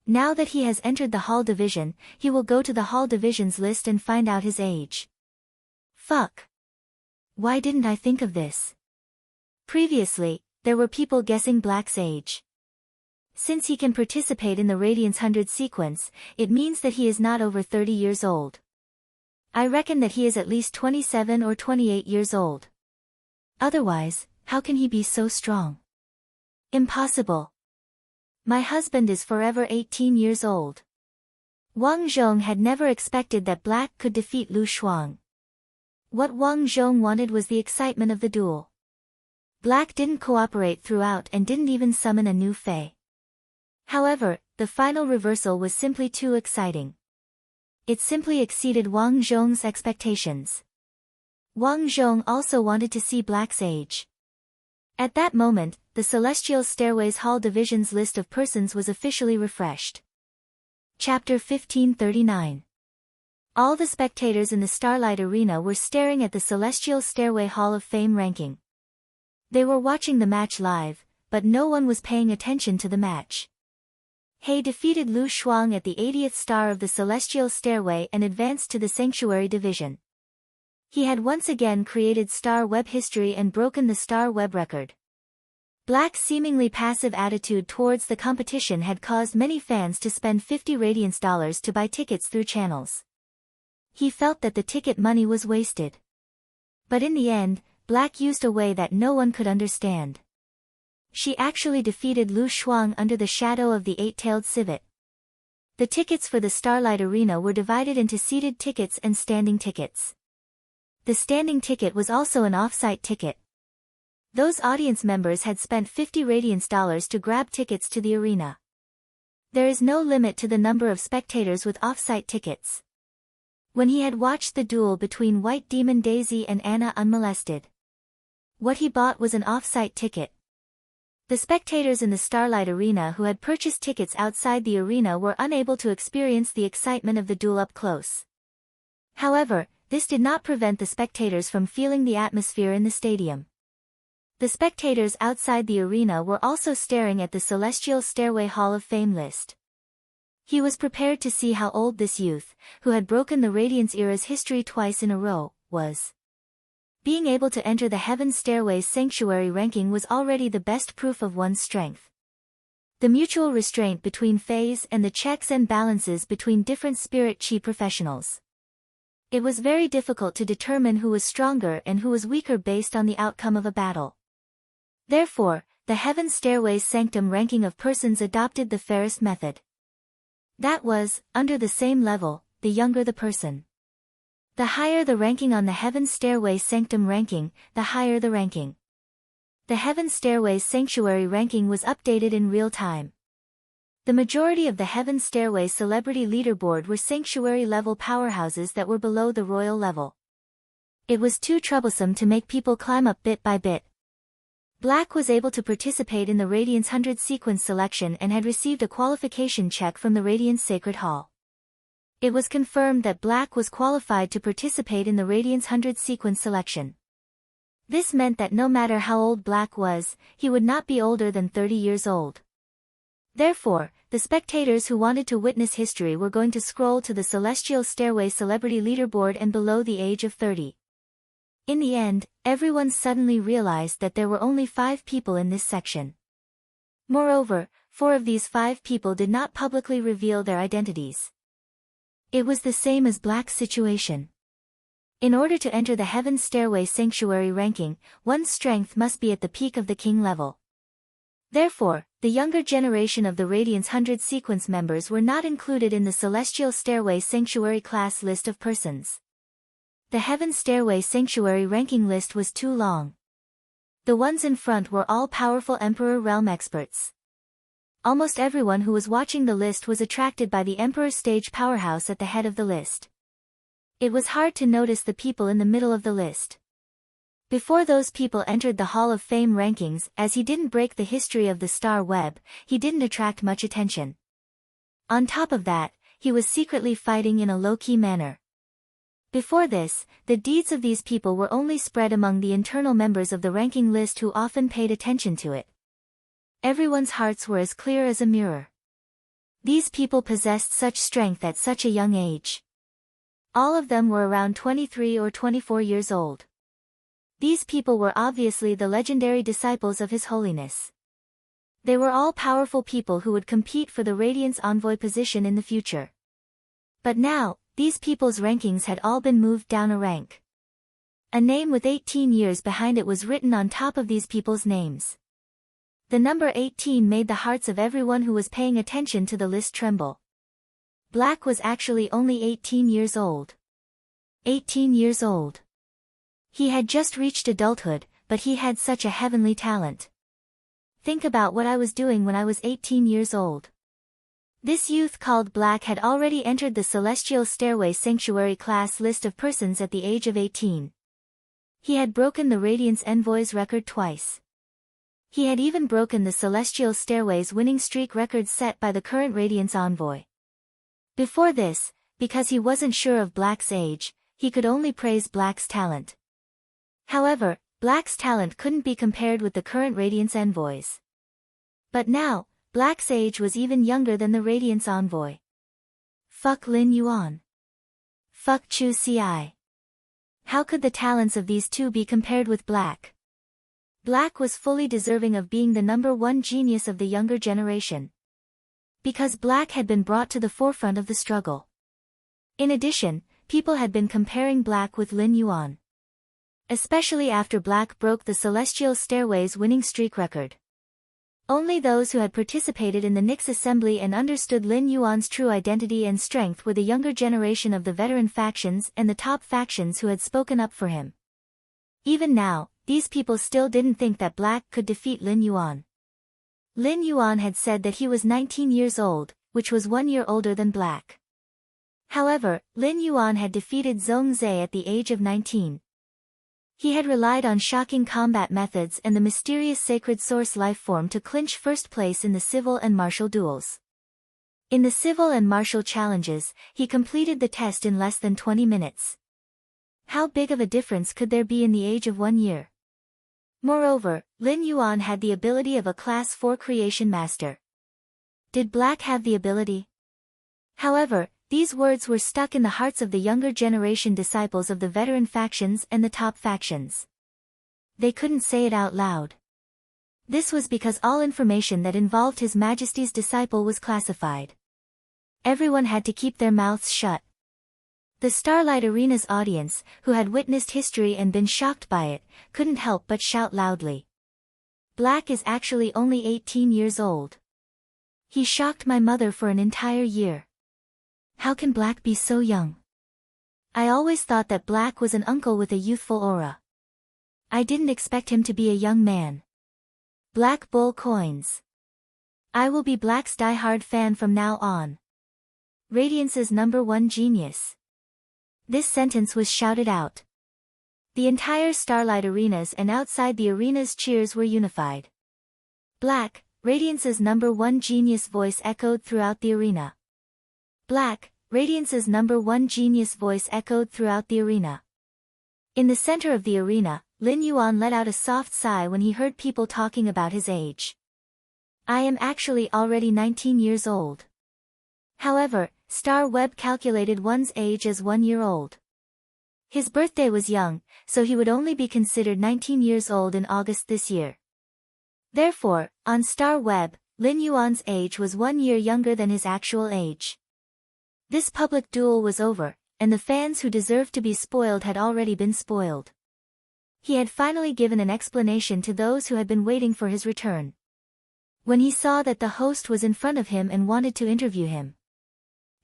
Now that he has entered the Hall Division, he will go to the Hall Division's list and find out his age. Fuck. Why didn't I think of this? Previously, there were people guessing Black's age. Since he can participate in the Radiance 100 sequence, it means that he is not over 30 years old. I reckon that he is at least 27 or 28 years old. Otherwise, how can he be so strong? Impossible. My husband is forever 18 years old. Wang Zhong had never expected that Black could defeat Lu Shuang. What Wang Zhong wanted was the excitement of the duel. Black didn't cooperate throughout and didn't even summon a new Fei. However, the final reversal was simply too exciting. It simply exceeded Wang Zhong's expectations. Wang Zhong also wanted to see Black's age. At that moment, the Celestial Stairways Hall Division's list of persons was officially refreshed. Chapter 1539. All the spectators in the Starlight Arena were staring at the Celestial Stairway Hall of Fame ranking. They were watching the match live, but no one was paying attention to the match. He defeated Lu Shuang at the 80th star of the Celestial Stairway and advanced to the Sanctuary Division. He had once again created Star Web history and broken the Star Web record. Black's seemingly passive attitude towards the competition had caused many fans to spend $50 Radiance to buy tickets through channels. He felt that the ticket money was wasted. But in the end, Black used a way that no one could understand. She actually defeated Lu Shuang under the shadow of the 8-tailed civet. The tickets for the Starlight Arena were divided into seated tickets and standing tickets. The standing ticket was also an off-site ticket. Those audience members had spent $50 Radiance to grab tickets to the arena. There is no limit to the number of spectators with off-site tickets. When he had watched the duel between White Demon Daisy and Anna unmolested, what he bought was an off-site ticket. The spectators in the Starlight Arena who had purchased tickets outside the arena were unable to experience the excitement of the duel up close. However, this did not prevent the spectators from feeling the atmosphere in the stadium. The spectators outside the arena were also staring at the Celestial Stairway Hall of Fame list. He was prepared to see how old this youth, who had broken the Radiance era's history twice in a row, was. Being able to enter the Heaven Stairway's Sanctuary ranking was already the best proof of one's strength. the mutual restraint between fays and the checks and balances between different spirit chi professionals. It was very difficult to determine who was stronger and who was weaker based on the outcome of a battle. Therefore, the Heaven Stairway's sanctum ranking of persons adopted the fairest method. That was, under the same level, the younger the person. The higher the ranking on the Heaven Stairway sanctum ranking, the higher the ranking. The Heaven Stairway's sanctuary ranking was updated in real time. The majority of the Heaven Stairway celebrity leaderboard were sanctuary-level powerhouses that were below the royal level. It was too troublesome to make people climb up bit by bit. Black was able to participate in the Radiance 100 sequence selection and had received a qualification check from the Radiance Sacred Hall. It was confirmed that Black was qualified to participate in the Radiance 100 sequence selection. This meant that no matter how old Black was, he would not be older than 30 years old. Therefore, the spectators who wanted to witness history were going to scroll to the Celestial Stairway Celebrity Leaderboard and below the age of 30. In the end, everyone suddenly realized that there were only 5 people in this section. Moreover, 4 of these 5 people did not publicly reveal their identities. It was the same as Black's situation. In order to enter the Heaven Stairway Sanctuary ranking, one's strength must be at the peak of the king level. Therefore, the younger generation of the Radiance 100 sequence members were not included in the Celestial Stairway Sanctuary class list of persons. The Heaven Stairway Sanctuary ranking list was too long. The ones in front were all powerful Emperor Realm experts. Almost everyone who was watching the list was attracted by the Emperor Stage powerhouse at the head of the list. It was hard to notice the people in the middle of the list. Before those people entered the Hall of Fame rankings, as he didn't break the history of the star web, he didn't attract much attention. On top of that, he was secretly fighting in a low-key manner. Before this, the deeds of these people were only spread among the internal members of the ranking list who often paid attention to it. Everyone's hearts were as clear as a mirror. These people possessed such strength at such a young age. All of them were around 23 or 24 years old. These people were obviously the legendary disciples of His Holiness. They were all powerful people who would compete for the Radiance Envoy position in the future. But now, these people's rankings had all been moved down a rank. A name with 18 years behind it was written on top of these people's names. The number 18 made the hearts of everyone who was paying attention to the list tremble. Black was actually only 18 years old. 18 years old. He had just reached adulthood, but he had such a heavenly talent. Think about what I was doing when I was 18 years old. This youth called Black had already entered the Celestial Stairway Sanctuary class list of persons at the age of 18. He had broken the Radiance Envoy's record twice. He had even broken the Celestial Stairway's winning streak record set by the current Radiance Envoy. Before this, because he wasn't sure of Black's age, he could only praise Black's talent. However, Black's talent couldn't be compared with the current Radiance Envoys. But now, Black's age was even younger than the Radiance Envoy. Fuck Lin Yuan. Fuck Chu Ci. How could the talents of these two be compared with Black? Black was fully deserving of being the number 1 genius of the younger generation. Because Black had been brought to the forefront of the struggle. In addition, people had been comparing Black with Lin Yuan. Especially after Black broke the Celestial Stairway's winning streak record. Only those who had participated in the Nyx Assembly and understood Lin Yuan's true identity and strength were the younger generation of the veteran factions and the top factions who had spoken up for him. Even now, these people still didn't think that Black could defeat Lin Yuan. Lin Yuan had said that he was 19 years old, which was 1 year older than Black. However, Lin Yuan had defeated Zhong Zhe at the age of 19. He had relied on shocking combat methods and the mysterious sacred source life form to clinch first place in the civil and martial duels. In the civil and martial challenges, he completed the test in less than 20 minutes. How big of a difference could there be in the age of 1 year? Moreover, Lin Yuan had the ability of a Class 4 Creation Master. Did Black have the ability? However, these words were stuck in the hearts of the younger generation disciples of the veteran factions and the top factions. They couldn't say it out loud. This was because all information that involved His Majesty's disciple was classified. Everyone had to keep their mouths shut. The Starlight Arena's audience, who had witnessed history and been shocked by it, couldn't help but shout loudly. Black is actually only 18 years old. He shocked my mother for an entire year. How can Black be so young? I always thought that Black was an uncle with a youthful aura. I didn't expect him to be a young man. Black Bull coins. I will be Black's die-hard fan from now on. Radiance's #1 genius. This sentence was shouted out. The entire Starlight Arenas and outside the arenas cheers were unified. Black, Radiance's #1 genius voice echoed throughout the arena. Black, Radiance's #1 genius voice echoed throughout the arena. In the center of the arena, Lin Yuan let out a soft sigh when he heard people talking about his age. I am actually already 19 years old. However, Star Web calculated one's age as 1 year old. His birthday was young, so he would only be considered 19 years old in August this year. Therefore, on Star Web, Lin Yuan's age was 1 year younger than his actual age. This public duel was over, and the fans who deserved to be spoiled had already been spoiled. He had finally given an explanation to those who had been waiting for his return. When he saw that the host was in front of him and wanted to interview him,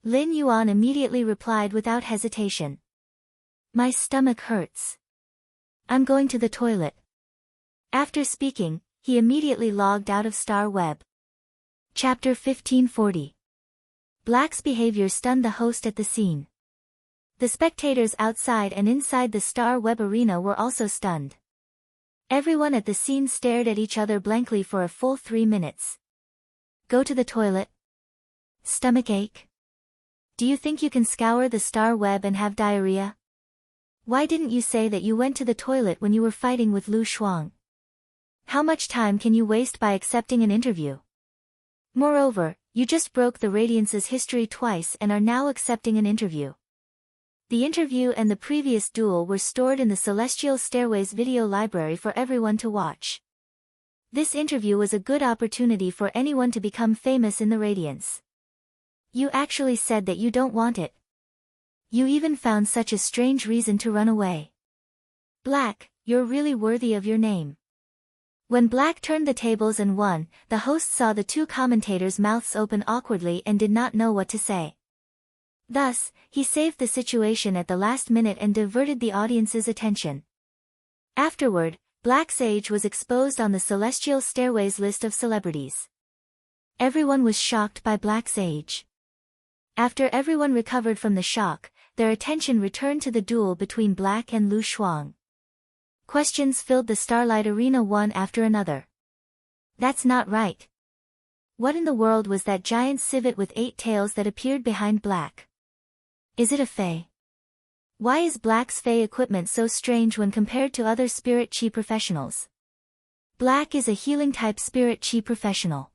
Lin Yuan immediately replied without hesitation. My stomach hurts. I'm going to the toilet. After speaking, he immediately logged out of Star Web. Chapter 1540. Black's behavior stunned the host at the scene. The spectators outside and inside the Star Web arena were also stunned. Everyone at the scene stared at each other blankly for a full 3 minutes. Go to the toilet? Stomach ache? Do you think you can scour the Star Web and have diarrhea? Why didn't you say that you went to the toilet when you were fighting with Lu Shuang? How much time can you waste by accepting an interview? Moreover, you just broke the Radiance's history twice and are now accepting an interview. The interview and the previous duel were stored in the Celestial Stairways video library for everyone to watch. This interview was a good opportunity for anyone to become famous in the Radiance. You actually said that you don't want it. You even found such a strange reason to run away. Black, you're really worthy of your name. When Black turned the tables and won, the host saw the two commentators' mouths open awkwardly and did not know what to say. Thus, he saved the situation at the last minute and diverted the audience's attention. Afterward, Black's age was exposed on the Celestial Stairways list of celebrities. Everyone was shocked by Black's age. After everyone recovered from the shock, their attention returned to the duel between Black and Lu Shuang. Questions filled the Starlight Arena one after another. That's not right. What in the world was that giant civet with 8 tails that appeared behind Black? Is it a fae? Why is Black's fae equipment so strange when compared to other spirit chi professionals? Black is a healing type spirit chi professional.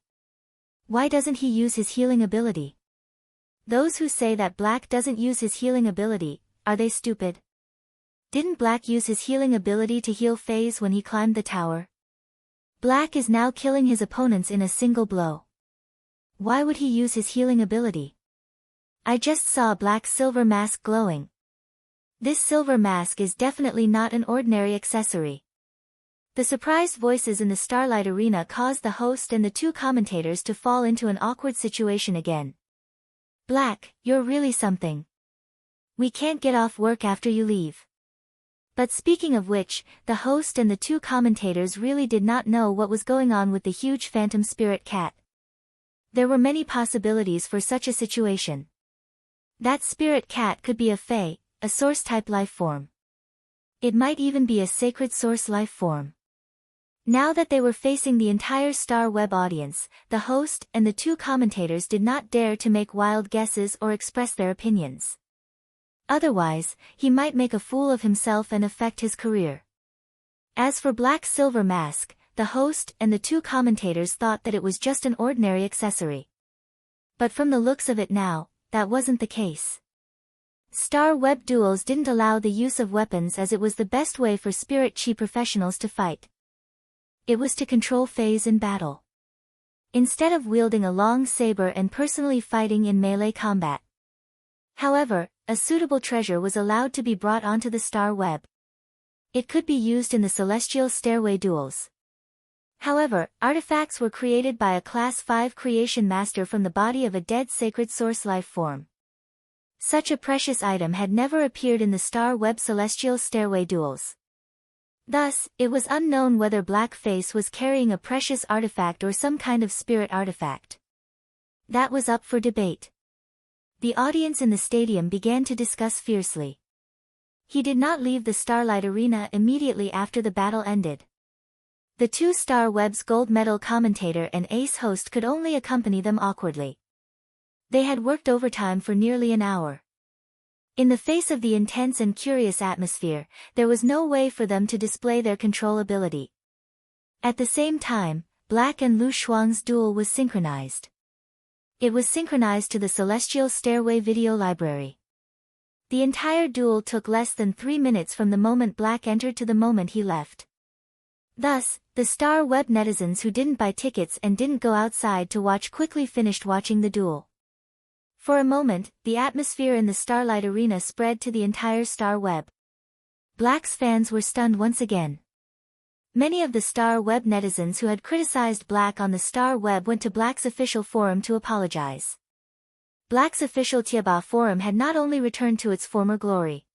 Why doesn't he use his healing ability? Those who say that Black doesn't use his healing ability, are they stupid? Didn't Black use his healing ability to heal faes when he climbed the tower? Black is now killing his opponents in a single blow. Why would he use his healing ability? I just saw Black's silver mask glowing. This silver mask is definitely not an ordinary accessory. The surprised voices in the Starlight Arena caused the host and the two commentators to fall into an awkward situation again. Black, you're really something. We can't get off work after you leave. But speaking of which, the host and the two commentators really did not know what was going on with the huge phantom spirit cat. There were many possibilities for such a situation. That spirit cat could be a fae, a source-type life form. It might even be a sacred source life form. Now that they were facing the entire Star Web audience, the host and the two commentators did not dare to make wild guesses or express their opinions. Otherwise, he might make a fool of himself and affect his career. As for Black's silver mask, the host and the two commentators thought that it was just an ordinary accessory. But from the looks of it now, that wasn't the case. Star Web duels didn't allow the use of weapons as it was the best way for spirit chi professionals to fight. It was to control Fays in battle. Instead of wielding a long saber and personally fighting in melee combat. However, a suitable treasure was allowed to be brought onto the star web. It could be used in the celestial stairway duels. However, artifacts were created by a Class 5 creation master from the body of a dead sacred source life form. Such a precious item had never appeared in the star web celestial stairway duels. Thus, it was unknown whether Blackface was carrying a precious artifact or some kind of spirit artifact. That was up for debate. The audience in the stadium began to discuss fiercely. He did not leave the Starlight Arena immediately after the battle ended. The two Star Web's gold medal commentator and ace host could only accompany them awkwardly. They had worked overtime for nearly an hour. In the face of the intense and curious atmosphere, there was no way for them to display their control ability. At the same time, Black and Lu Shuang's duel was synchronized. It was synchronized to the Celestial Stairway video library. The entire duel took less than 3 minutes from the moment Black entered to the moment he left. Thus, the Star Web netizens who didn't buy tickets and didn't go outside to watch quickly finished watching the duel. For a moment, the atmosphere in the Starlight Arena spread to the entire Star Web. Black's fans were stunned once again. Many of the Star Web netizens who had criticized Black on the Star Web went to Black's official forum to apologize. Black's official Tiaba forum had not only returned to its former glory.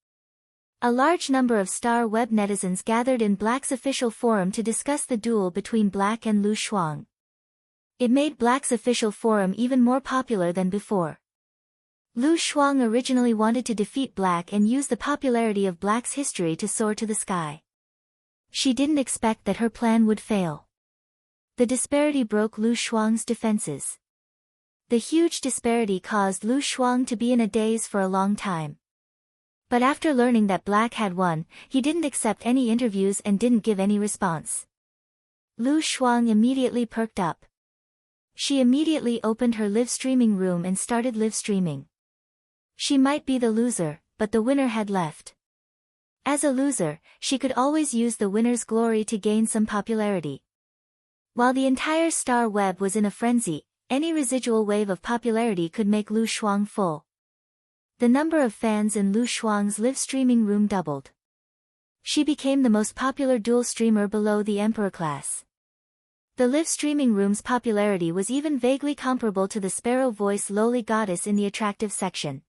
A large number of Star Web netizens gathered in Black's official forum to discuss the duel between Black and Lu Shuang. It made Black's official forum even more popular than before. Lu Shuang originally wanted to defeat Black and use the popularity of Black's history to soar to the sky. She didn't expect that her plan would fail. The disparity broke Lu Shuang's defenses. The huge disparity caused Lu Shuang to be in a daze for a long time. But after learning that Black had won, he didn't accept any interviews and didn't give any response. Lu Shuang immediately perked up. She immediately opened her live streaming room and started live streaming. She might be the loser, but the winner had left. As a loser, she could always use the winner's glory to gain some popularity. While the entire Star Web was in a frenzy, any residual wave of popularity could make Lu Shuang full. The number of fans in Lu Shuang's live streaming room doubled. She became the most popular dual streamer below the Emperor class. The live streaming room's popularity was even vaguely comparable to the Sparrow Voice lowly goddess in the attractive section.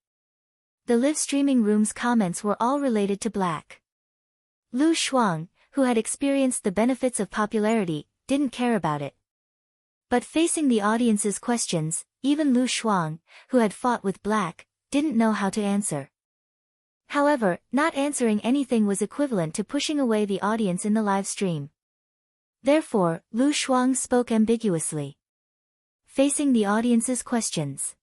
The live streaming room's comments were all related to Black. Lu Shuang, who had experienced the benefits of popularity, didn't care about it. But facing the audience's questions, even Lu Shuang, who had fought with Black, didn't know how to answer. However, not answering anything was equivalent to pushing away the audience in the live stream. Therefore, Lu Shuang spoke ambiguously. Facing the audience's questions.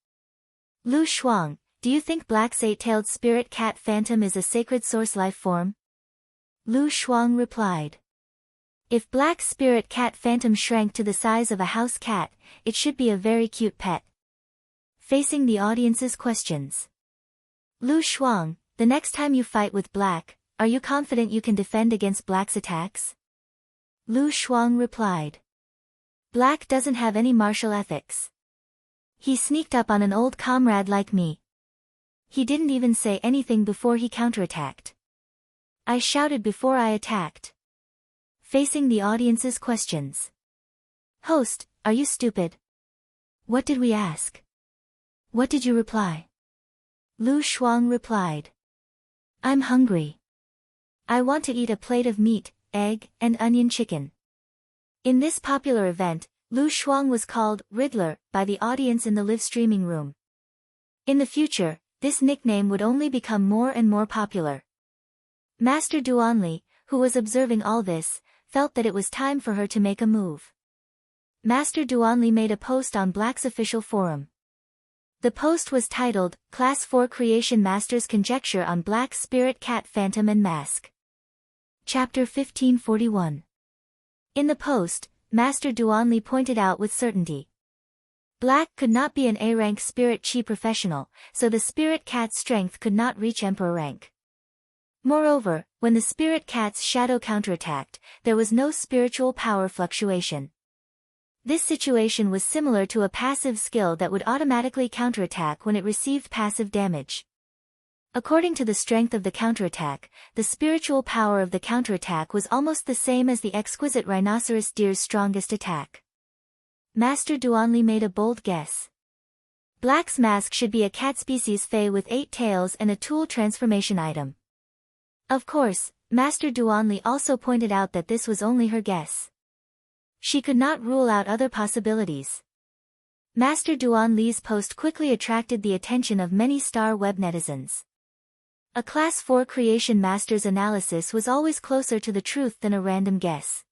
Lu Shuang, do you think Black's eight-tailed spirit cat phantom is a sacred source life form? Lu Shuang replied. If Black's spirit cat phantom shrank to the size of a house cat, it should be a very cute pet. Facing the audience's questions. Lu Shuang, the next time you fight with Black, are you confident you can defend against Black's attacks? Lu Shuang replied. Black doesn't have any martial ethics. He sneaked up on an old comrade like me. He didn't even say anything before he counterattacked. I shouted before I attacked. Facing the audience's questions. Host, are you stupid? What did we ask? What did you reply? Lu Shuang replied. I'm hungry. I want to eat a plate of meat, egg, and onion chicken. In this popular event, Lu Shuang was called Riddler by the audience in the live streaming room. In the future, this nickname would only become more and more popular. Master Duanli, who was observing all this, felt that it was time for her to make a move. Master Duanli made a post on Black's official forum. The post was titled, Class 4 Creation Master's Conjecture on Black's Spirit Cat Phantom and Mask. Chapter 1541. In the post, Master Duanli pointed out with certainty. Black could not be an A-rank spirit chi professional, so the spirit cat's strength could not reach emperor rank. Moreover, when the spirit cat's shadow counterattacked, there was no spiritual power fluctuation. This situation was similar to a passive skill that would automatically counterattack when it received passive damage. According to the strength of the counterattack, the spiritual power of the counterattack was almost the same as the exquisite rhinoceros deer's strongest attack. Master Duanli made a bold guess. Black's mask should be a cat species Fey with 8 tails and a tool transformation item. Of course, Master Duanli also pointed out that this was only her guess. She could not rule out other possibilities. Master Duanli's post quickly attracted the attention of many Star Web netizens. A Class 4 Creation Master's analysis was always closer to the truth than a random guess.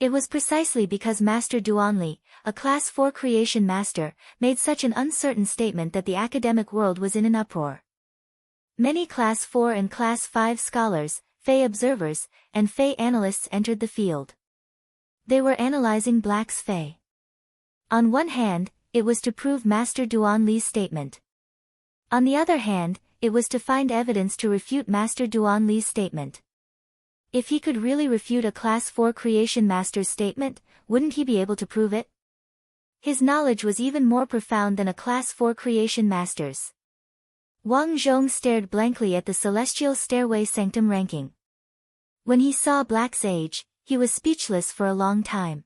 It was precisely because Master Duanli, a Class 4 Creation Master, made such an uncertain statement that the academic world was in an uproar. Many Class 4 and Class 5 scholars, Fey observers, and Fey analysts entered the field. They were analyzing Black's Fey. On one hand, it was to prove Master Duanli's statement. On the other hand, it was to find evidence to refute Master Duanli's statement. If he could really refute a Class 4 Creation Master's statement, wouldn't he be able to prove it? His knowledge was even more profound than a Class 4 Creation Master's. Wang Zhong stared blankly at the Celestial Stairway Sanctum ranking. When he saw Black's age, he was speechless for a long time.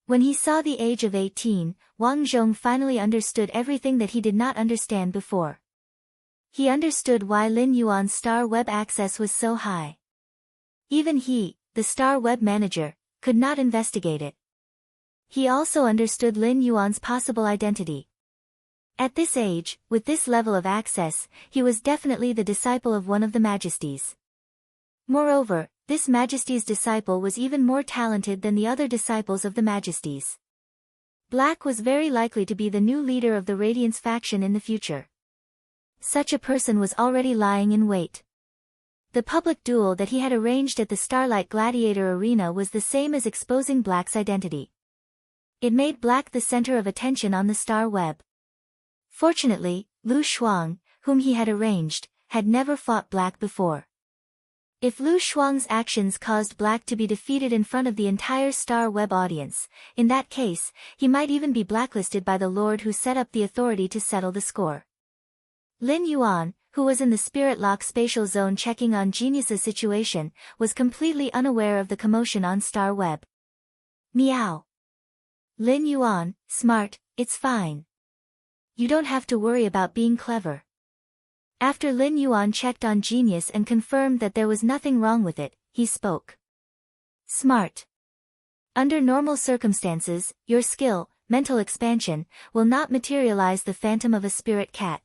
When he saw the age of 18, Wang Zhong finally understood everything that he did not understand before. He understood why Lin Yuan's Star Web access was so high. Even he, the Star Web manager, could not investigate it. He also understood Lin Yuan's possible identity. At this age, with this level of access, he was definitely the disciple of one of the Majesties. Moreover, this Majesty's disciple was even more talented than the other disciples of the Majesties. Black was very likely to be the new leader of the Radiance faction in the future. Such a person was already lying in wait. The public duel that he had arranged at the Starlight Gladiator Arena was the same as exposing Black's identity. It made Black the center of attention on the Star Web. Fortunately, Lu Shuang, whom he had arranged, had never fought Black before. If Lu Shuang's actions caused Black to be defeated in front of the entire Star Web audience, in that case, he might even be blacklisted by the Lord who set up the authority to settle the score. Lin Yuan, who was in the Spirit Lock spatial zone checking on Genius's situation, was completely unaware of the commotion on Star Web. Meow. Lin Yuan, smart, it's fine. You don't have to worry about being clever. After Lin Yuan checked on Genius and confirmed that there was nothing wrong with it, he spoke. Smart. Under normal circumstances, your skill, mental expansion, will not materialize the phantom of a spirit cat.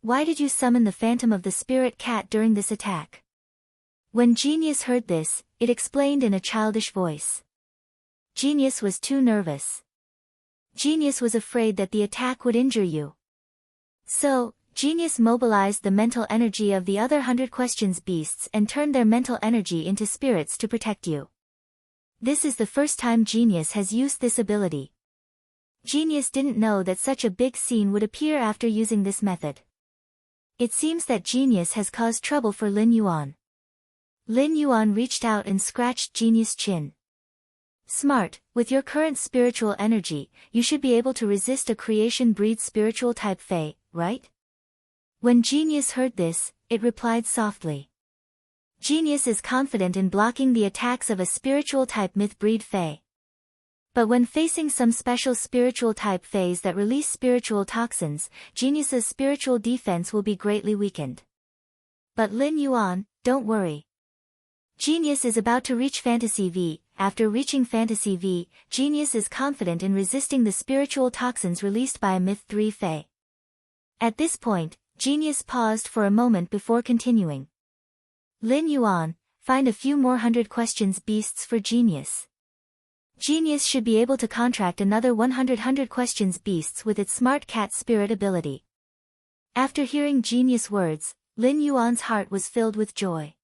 Why did you summon the phantom of the spirit cat during this attack? When Genius heard this, it explained in a childish voice. Genius was too nervous. Genius was afraid that the attack would injure you. So, Genius mobilized the mental energy of the other 100 questions beasts and turned their mental energy into spirits to protect you. This is the first time Genius has used this ability. Genius didn't know that such a big scene would appear after using this method. It seems that Genius has caused trouble for Lin Yuan. Lin Yuan reached out and scratched Genius' chin. Smart, with your current spiritual energy, you should be able to resist a creation breed spiritual type Fey, right? When Genius heard this, it replied softly. Genius is confident in blocking the attacks of a spiritual type myth breed Fey. But when facing some special spiritual type Feys that release spiritual toxins, Genius's spiritual defense will be greatly weakened. But Lin Yuan, don't worry. Genius is about to reach Fantasy V. After reaching Fantasy V, Genius is confident in resisting the spiritual toxins released by a Myth 3 Fey. At this point, Genius paused for a moment before continuing. Lin Yuan, find a few more 100 questions beasts for Genius. Genius should be able to contract another 100 questions beasts with its smart cat spirit ability. After hearing Genius' words, Lin Yuan's heart was filled with joy.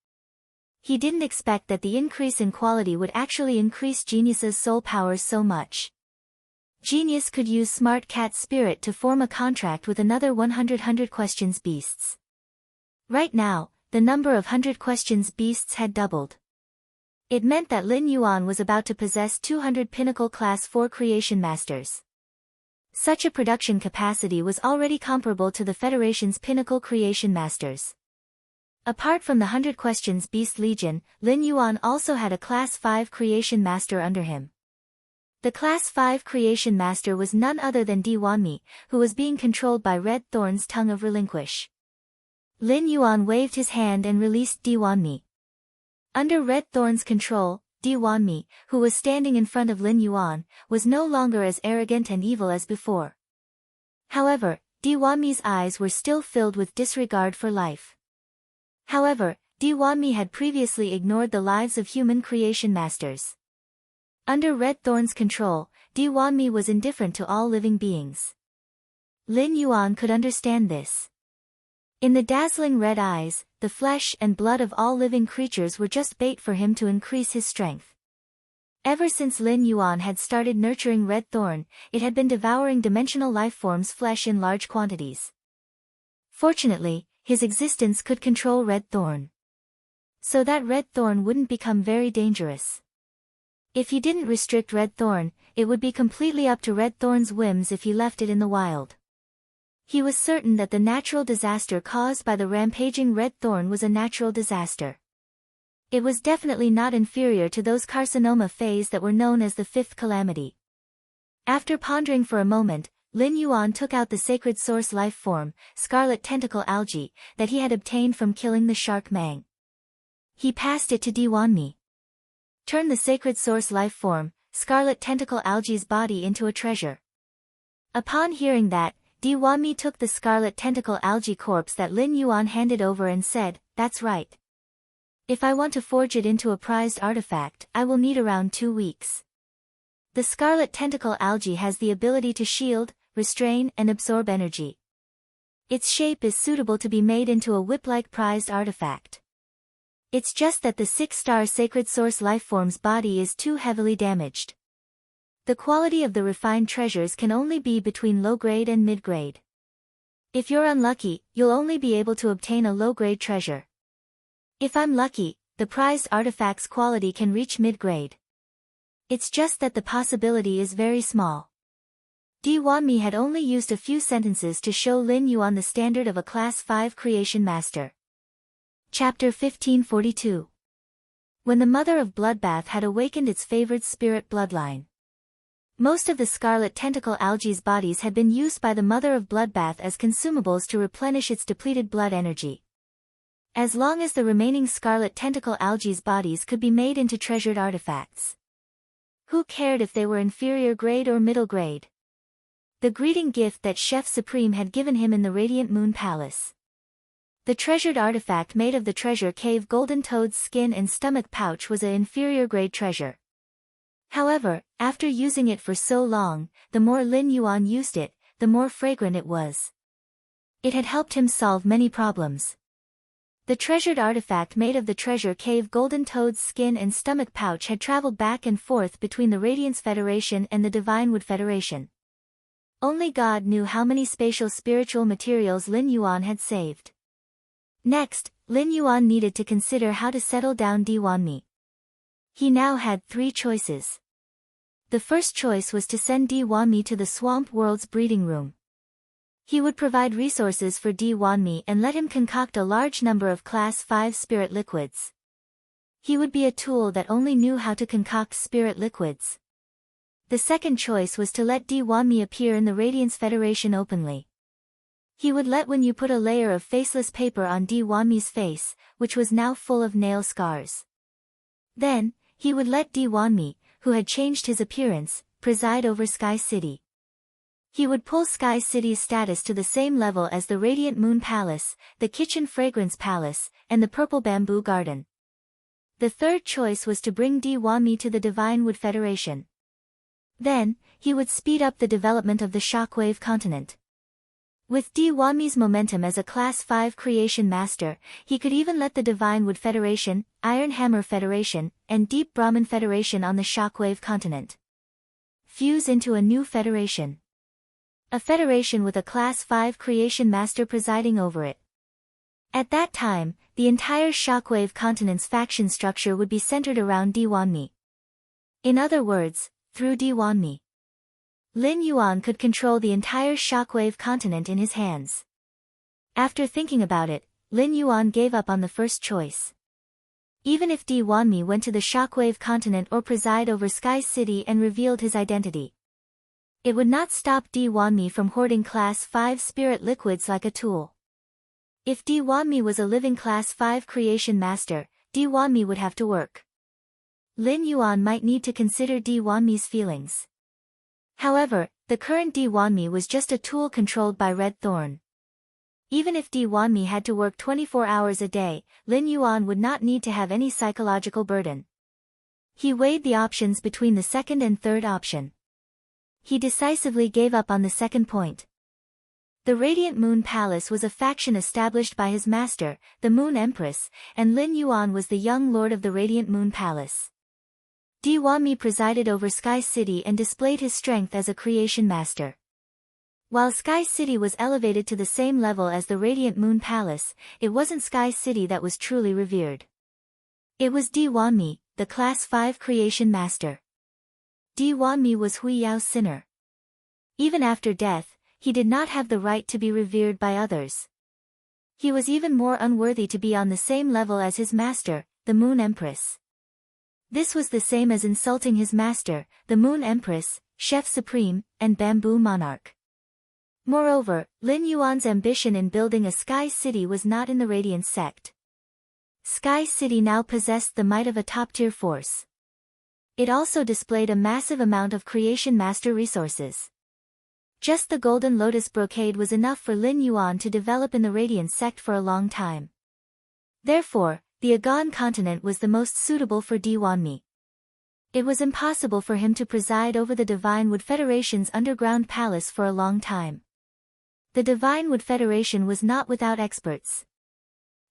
He didn't expect that the increase in quality would actually increase Genius's soul powers so much. Genius could use smart cat spirit to form a contract with another 100 questions beasts. Right now, the number of 100 questions beasts had doubled. It meant that Lin Yuan was about to possess 200 pinnacle class 4 creation masters. Such a production capacity was already comparable to the Federation's pinnacle creation masters. Apart from the 100 questions Beast Legion, Lin Yuan also had a Class 5 Creation Master under him. The Class 5 Creation Master was none other than Di Wanmi, who was being controlled by Red Thorn's tongue of relinquish. Lin Yuan waved his hand and released Di Wanmi. Under Red Thorn's control, Di Wanmi, who was standing in front of Lin Yuan, was no longer as arrogant and evil as before. However, Di Wanmi's eyes were still filled with disregard for life. However, Di Wanmi had previously ignored the lives of human creation masters. Under Red Thorn's control, Di Wanmi was indifferent to all living beings. Lin Yuan could understand this. In the dazzling red eyes, the flesh and blood of all living creatures were just bait for him to increase his strength. Ever since Lin Yuan had started nurturing Red Thorn, it had been devouring dimensional lifeforms' flesh in large quantities. Fortunately, his existence could control Red Thorn. So that Red Thorn wouldn't become very dangerous. If he didn't restrict Red Thorn, it would be completely up to Red Thorn's whims if he left it in the wild. He was certain that the natural disaster caused by the rampaging Red Thorn was a natural disaster. It was definitely not inferior to those carcinoma phase that were known as the fifth calamity. After pondering for a moment, Lin Yuan took out the sacred source life form, scarlet tentacle algae, that he had obtained from killing the shark Mang. He passed it to Di Wanmi. Turn the sacred source life form, scarlet tentacle algae's body into a treasure. Upon hearing that, Di Wanmi took the scarlet tentacle algae corpse that Lin Yuan handed over and said, "That's right. If I want to forge it into a prized artifact, I will need around 2 weeks. The scarlet tentacle algae has the ability to shield, restrain and absorb energy. Its shape is suitable to be made into a whip-like prized artifact. It's just that the 6-star sacred source lifeform's body is too heavily damaged. The quality of the refined treasures can only be between low-grade and mid-grade. If you're unlucky, you'll only be able to obtain a low-grade treasure. If I'm lucky, the prized artifact's quality can reach mid-grade. It's just that the possibility is very small." Di Wanmi had only used a few sentences to show Lin Yuan the standard of a Class 5 Creation Master. Chapter 1542. When the Mother of Bloodbath had awakened its favored spirit bloodline. Most of the scarlet tentacle algae's bodies had been used by the Mother of Bloodbath as consumables to replenish its depleted blood energy. As long as the remaining scarlet tentacle algae's bodies could be made into treasured artifacts. Who cared if they were inferior grade or middle grade? The greeting gift that Chef Supreme had given him in the Radiant Moon Palace. The treasured artifact made of the treasure cave golden toad's skin and stomach pouch was an inferior grade treasure. However, after using it for so long, the more Lin Yuan used it, the more fragrant it was. It had helped him solve many problems. The treasured artifact made of the treasure cave golden toad's skin and stomach pouch had traveled back and forth between the Radiance Federation and the Divinewood Federation. Only God knew how many spatial spiritual materials Lin Yuan had saved. Next, Lin Yuan needed to consider how to settle down Di Wanmi. He now had 3 choices. The first choice was to send Di Wanmi to the Swamp World's breeding room. He would provide resources for Di Wanmi and let him concoct a large number of Class 5 spirit liquids. He would be a tool that only knew how to concoct spirit liquids. The second choice was to let Di Wanmi appear in the Radiance Federation openly. He would let when you put a layer of faceless paper on Di Wanmi's face, which was now full of nail scars. Then, he would let Di Wanmi, who had changed his appearance, preside over Sky City. He would pull Sky City's status to the same level as the Radiant Moon Palace, the Kitchen Fragrance Palace, and the Purple Bamboo Garden. The third choice was to bring Di Wanmi to the Divinewood Federation. Then, he would speed up the development of the Shockwave Continent. With Di Wanmi's momentum as a Class 5 Creation Master, he could even let the Divinewood Federation, Iron Hammer Federation, and Deep Brahmin Federation on the Shockwave Continent fuse into a new federation. A federation with a Class 5 Creation Master presiding over it. At that time, the entire Shockwave Continent's faction structure would be centered around Diwanmi. In other words, through Diwanmi, Lin Yuan could control the entire Shockwave Continent in his hands. After thinking about it, Lin Yuan gave up on the first choice. Even if Diwanmi went to the Shockwave Continent or preside over Sky City and revealed his identity, it would not stop Diwanmi from hoarding Class 5 spirit liquids like a tool. If Diwanmi was a living Class 5 creation master, Diwanmi would have to work. Lin Yuan might need to consider Diwanmi's feelings. However, the current Diwanmi was just a tool controlled by Red Thorn. Even if Diwanmi had to work 24 hours a day, Lin Yuan would not need to have any psychological burden. He weighed the options between the second and third option. He decisively gave up on the second point. The Radiant Moon Palace was a faction established by his master, the Moon Empress, and Lin Yuan was the young lord of the Radiant Moon Palace. Diwanmi presided over Sky City and displayed his strength as a creation master. While Sky City was elevated to the same level as the Radiant Moon Palace, it wasn't Sky City that was truly revered. It was Diwanmi, the Class 5 creation master. Diwanmi was Huiyao's sinner. Even after death, he did not have the right to be revered by others. He was even more unworthy to be on the same level as his master, the Moon Empress. This was the same as insulting his master, the Moon Empress, Chef Supreme, and Bamboo Monarch. Moreover, Lin Yuan's ambition in building a Sky City was not in the Radiance sect. Sky City now possessed the might of a top-tier force. It also displayed a massive amount of creation master resources. Just the Golden Lotus brocade was enough for Lin Yuan to develop in the Radiance sect for a long time. Therefore, the Agon continent was the most suitable for Diwanmi. It was impossible for him to preside over the Divine Wood Federation's underground palace for a long time. The Divine Wood Federation was not without experts.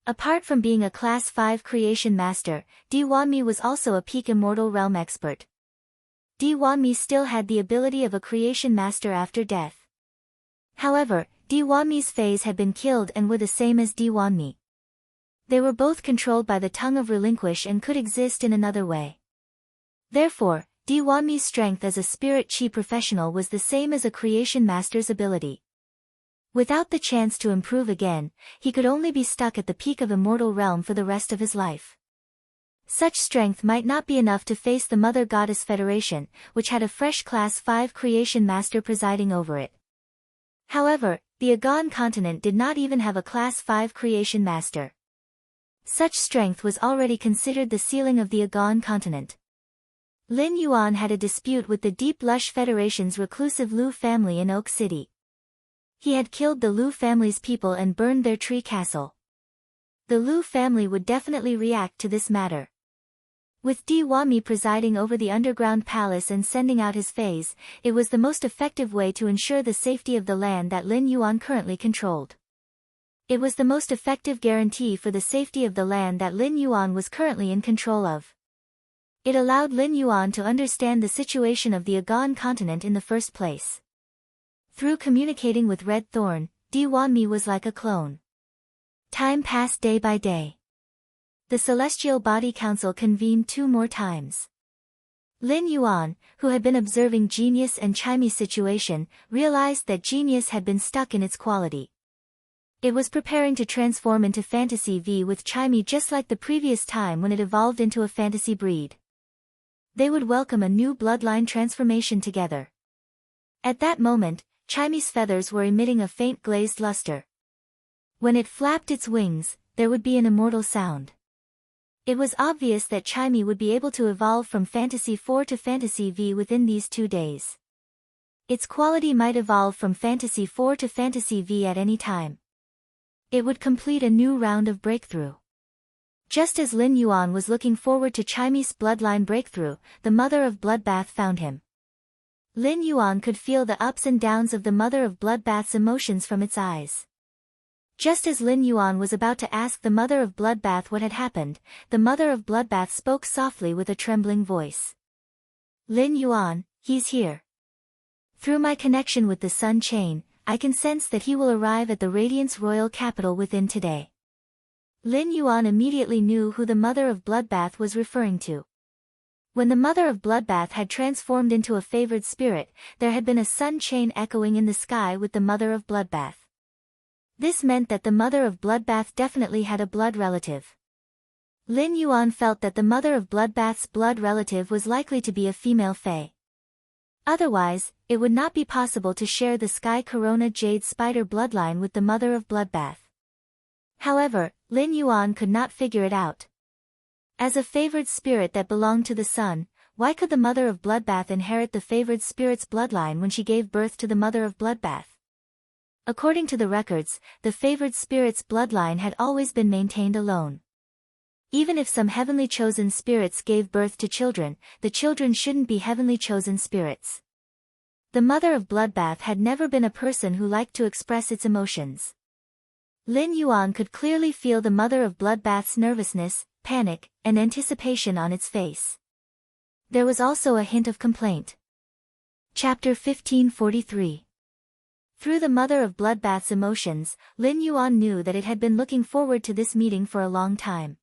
Apart from being a Class 5 creation master, Diwanmi was also a peak immortal realm expert. Diwanmi still had the ability of a creation master after death. However, Diwanmi's phase had been killed and were the same as Diwanmi. They were both controlled by the tongue of relinquish and could exist in another way. Therefore, Diwanmi's strength as a spirit chi professional was the same as a creation master's ability. Without the chance to improve again, he could only be stuck at the peak of immortal realm for the rest of his life. Such strength might not be enough to face the Mother Goddess Federation, which had a fresh Class 5 creation master presiding over it. However, the Agon continent did not even have a Class 5 creation master. Such strength was already considered the ceiling of the Agon continent. Lin Yuan had a dispute with the Deep Lush Federation's reclusive Lu family in Oak City. He had killed the Lu family's people and burned their tree castle. The Lu family would definitely react to this matter. With Diwanmi presiding over the underground palace and sending out his phase, it was the most effective way to ensure the safety of the land that Lin Yuan currently controlled. It was the most effective guarantee for the safety of the land that Lin Yuan was currently in control of. It allowed Lin Yuan to understand the situation of the Agon continent in the first place. Through communicating with Red Thorn, Diwanmi was like a clone. Time passed day by day. The Celestial Body Council convened 2 more times. Lin Yuan, who had been observing Genius and Chimy's situation, realized that Genius had been stuck in its quality. It was preparing to transform into Fantasy V with Chimy just like the previous time when it evolved into a fantasy breed. They would welcome a new bloodline transformation together. At that moment, Chimy's feathers were emitting a faint glazed luster. When it flapped its wings, there would be an immortal sound. It was obvious that Chimy would be able to evolve from Fantasy 4 to Fantasy V within these 2 days. Its quality might evolve from Fantasy 4 to Fantasy V at any time. It would complete a new round of breakthrough. Just as Lin Yuan was looking forward to Chimy's bloodline breakthrough, the Mother of Bloodbath found him. Lin Yuan could feel the ups and downs of the Mother of Bloodbath's emotions from its eyes. Just as Lin Yuan was about to ask the Mother of Bloodbath what had happened, the Mother of Bloodbath spoke softly with a trembling voice. Lin Yuan, he's here. Through my connection with the Sun Chain, I can sense that he will arrive at the Radiance Royal Capital within today. Lin Yuan immediately knew who the mother of Bloodbath was referring to. When the mother of Bloodbath had transformed into a favored spirit, there had been a sun chain echoing in the sky with the mother of Bloodbath. This meant that the mother of Bloodbath definitely had a blood relative. Lin Yuan felt that the mother of Bloodbath's blood relative was likely to be a female fae. Otherwise, it would not be possible to share the Sky Corona Jade Spider bloodline with the mother of Bloodbath. However, Lin Yuan could not figure it out. As a favored spirit that belonged to the sun, why could the mother of Bloodbath inherit the favored spirit's bloodline when she gave birth to the mother of Bloodbath? According to the records, the favored spirit's bloodline had always been maintained alone. Even if some heavenly chosen spirits gave birth to children, the children shouldn't be heavenly chosen spirits. The mother of Bloodbath had never been a person who liked to express its emotions. Lin Yuan could clearly feel the mother of Bloodbath's nervousness, panic, and anticipation on its face. There was also a hint of complaint. Chapter 1543. Through the mother of Bloodbath's emotions, Lin Yuan knew that it had been looking forward to this meeting for a long time.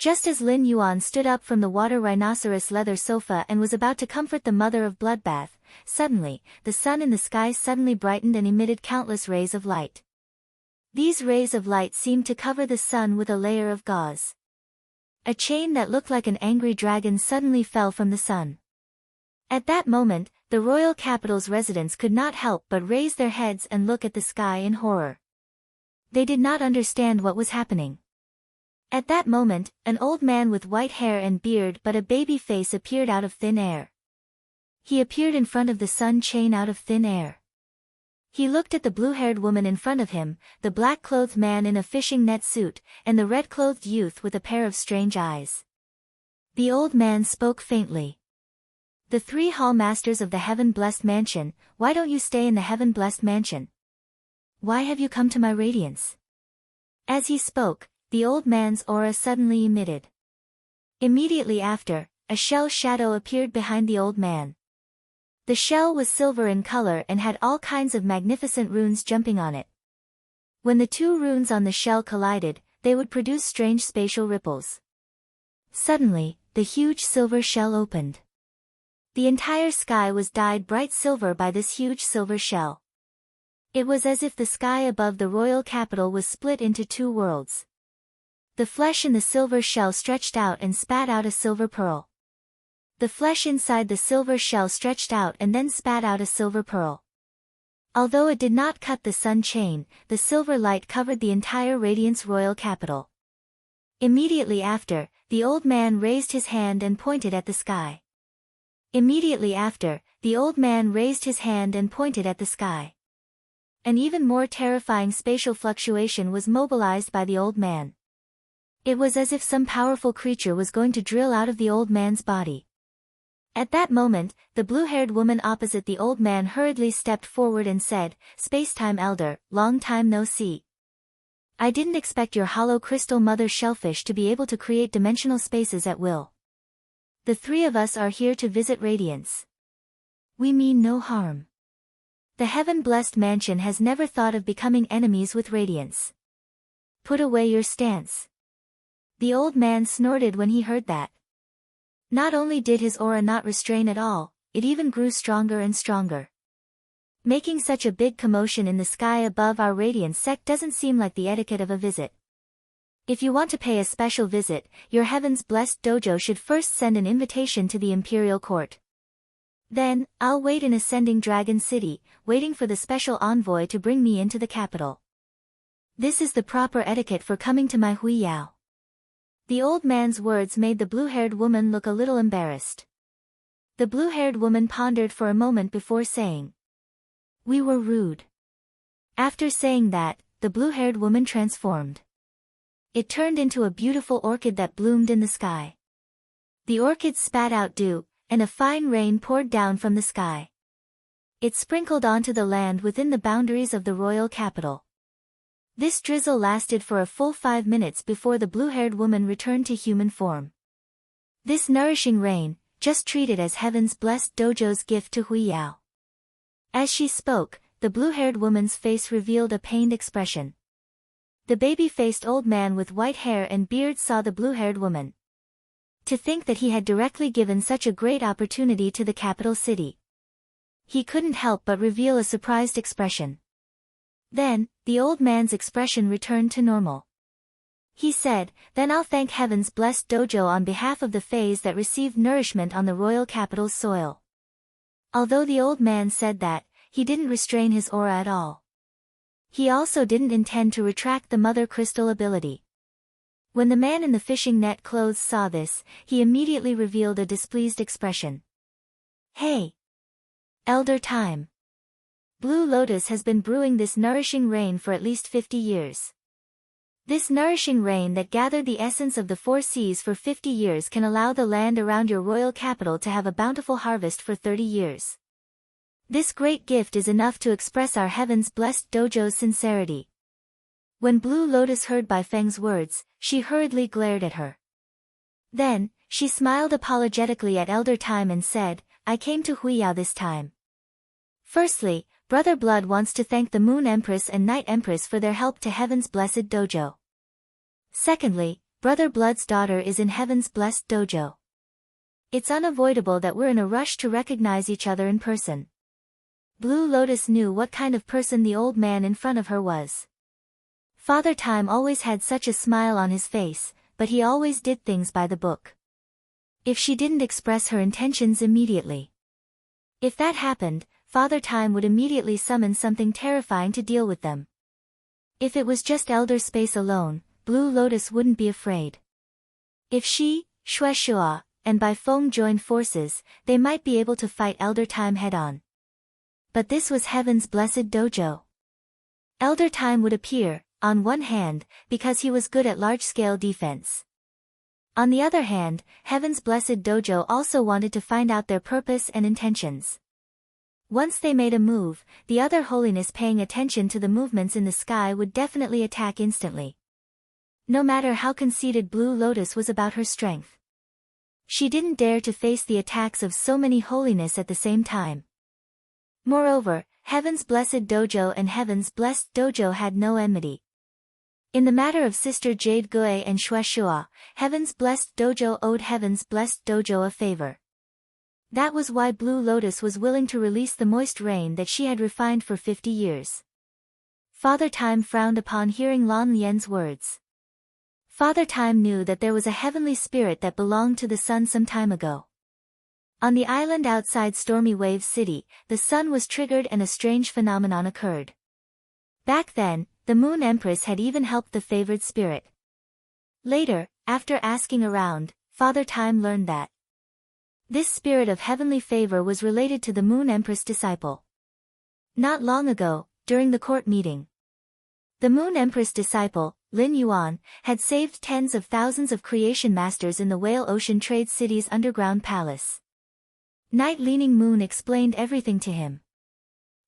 Just as Lin Yuan stood up from the water rhinoceros leather sofa and was about to comfort the mother of Bloodbath, suddenly, the sun in the sky suddenly brightened and emitted countless rays of light. These rays of light seemed to cover the sun with a layer of gauze. A chain that looked like an angry dragon suddenly fell from the sun. At that moment, the royal capital's residents could not help but raise their heads and look at the sky in horror. They did not understand what was happening. At that moment, an old man with white hair and beard but a baby face appeared out of thin air. He appeared in front of the sun chain out of thin air. He looked at the blue-haired woman in front of him, the black-clothed man in a fishing net suit, and the red-clothed youth with a pair of strange eyes. The old man spoke faintly. "The 3 hall masters of the heaven-blessed mansion, why don't you stay in the heaven-blessed mansion? Why have you come to my radiance?" As he spoke, the old man's aura suddenly emitted. Immediately after, a shell shadow appeared behind the old man. The shell was silver in color and had all kinds of magnificent runes jumping on it. When the 2 runes on the shell collided, they would produce strange spatial ripples. Suddenly, the huge silver shell opened. The entire sky was dyed bright silver by this huge silver shell. It was as if the sky above the royal capital was split into 2 worlds. The flesh in the silver shell stretched out and spat out a silver pearl. The flesh inside the silver shell stretched out and then spat out a silver pearl. Although it did not cut the sun chain, the silver light covered the entire Radiance royal capital. Immediately after, the old man raised his hand and pointed at the sky. Immediately after, the old man raised his hand and pointed at the sky. An even more terrifying spatial fluctuation was mobilized by the old man. It was as if some powerful creature was going to drill out of the old man's body. At that moment, the blue-haired woman opposite the old man hurriedly stepped forward and said, "Spacetime Elder, long time no see. I didn't expect your hollow crystal mother shellfish to be able to create dimensional spaces at will. The 3 of us are here to visit Radiance. We mean no harm. The heaven-blessed mansion has never thought of becoming enemies with Radiance. Put away your stance." The old man snorted when he heard that. Not only did his aura not restrain at all, it even grew stronger and stronger. Making such a big commotion in the sky above our Radiance sect doesn't seem like the etiquette of a visit. If you want to pay a special visit, your heaven's blessed dojo should first send an invitation to the imperial court. Then, I'll wait in Ascending Dragon City, waiting for the special envoy to bring me into the capital. This is the proper etiquette for coming to my Huiyao. The old man's words made the blue-haired woman look a little embarrassed. The blue-haired woman pondered for a moment before saying, "We were rude." After saying that, the blue-haired woman transformed. It turned into a beautiful orchid that bloomed in the sky. The orchid spat out dew, and a fine rain poured down from the sky. It sprinkled onto the land within the boundaries of the royal capital. This drizzle lasted for a full 5 minutes before the blue-haired woman returned to human form. This nourishing rain, just treated as heaven's blessed dojo's gift to Huiyao. As she spoke, the blue-haired woman's face revealed a pained expression. The baby-faced old man with white hair and beard saw the blue-haired woman. To think that he had directly given such a great opportunity to the capital city. He couldn't help but reveal a surprised expression. Then, the old man's expression returned to normal. He said, "Then I'll thank heaven's blessed dojo on behalf of the fays that received nourishment on the royal capital's soil." Although the old man said that, he didn't restrain his aura at all. He also didn't intend to retract the mother crystal ability. When the man in the fishing net clothes saw this, he immediately revealed a displeased expression. "Hey! Elder Time. Blue Lotus has been brewing this nourishing rain for at least 50 years. This nourishing rain that gathered the essence of the 4 seas for 50 years can allow the land around your royal capital to have a bountiful harvest for 30 years. This great gift is enough to express our heaven's blessed dojo's sincerity." When Blue Lotus heard Bai Feng's words, she hurriedly glared at her. Then, she smiled apologetically at Elder Time and said, "I came to Huiyao this time. Firstly, Brother Blood wants to thank the Moon Empress and Night Empress for their help to Heaven's blessed dojo. Secondly, Brother Blood's daughter is in Heaven's blessed dojo. It's unavoidable that we're in a rush to recognize each other in person." Blue Lotus knew what kind of person the old man in front of her was. Father Time always had such a smile on his face, but he always did things by the book. If she didn't express her intentions immediately. If that happened, Father Time would immediately summon something terrifying to deal with them. If it was just Elder Space alone, Blue Lotus wouldn't be afraid. If she, Shueshua, and Bai Feng joined forces, they might be able to fight Elder Time head-on. But this was Heaven's blessed dojo. Elder Time would appear, on one hand, because he was good at large-scale defense. On the other hand, Heaven's blessed dojo also wanted to find out their purpose and intentions. Once they made a move, the other holiness paying attention to the movements in the sky would definitely attack instantly. No matter how conceited Blue Lotus was about her strength. She didn't dare to face the attacks of so many holiness at the same time. Moreover, Heaven's blessed dojo and Heaven's blessed dojo had no enmity. In the matter of Sister Jade Gui and Shueshua, Heaven's blessed dojo owed Heaven's blessed dojo a favor. That was why Blue Lotus was willing to release the moist rain that she had refined for 50 years. Father Time frowned upon hearing Lan Lian's words. Father Time knew that there was a heavenly spirit that belonged to the sun some time ago. On the island outside Stormy Wave City, the sun was triggered and a strange phenomenon occurred. Back then, the Moon Empress had even helped the favored spirit. Later, after asking around, Father Time learned that this spirit of heavenly favor was related to the Moon Empress disciple. Not long ago, during the court meeting, the Moon Empress disciple, Lin Yuan, had saved tens of thousands of creation masters in the Whale Ocean Trade City's underground palace. Night Leaning Moon explained everything to him.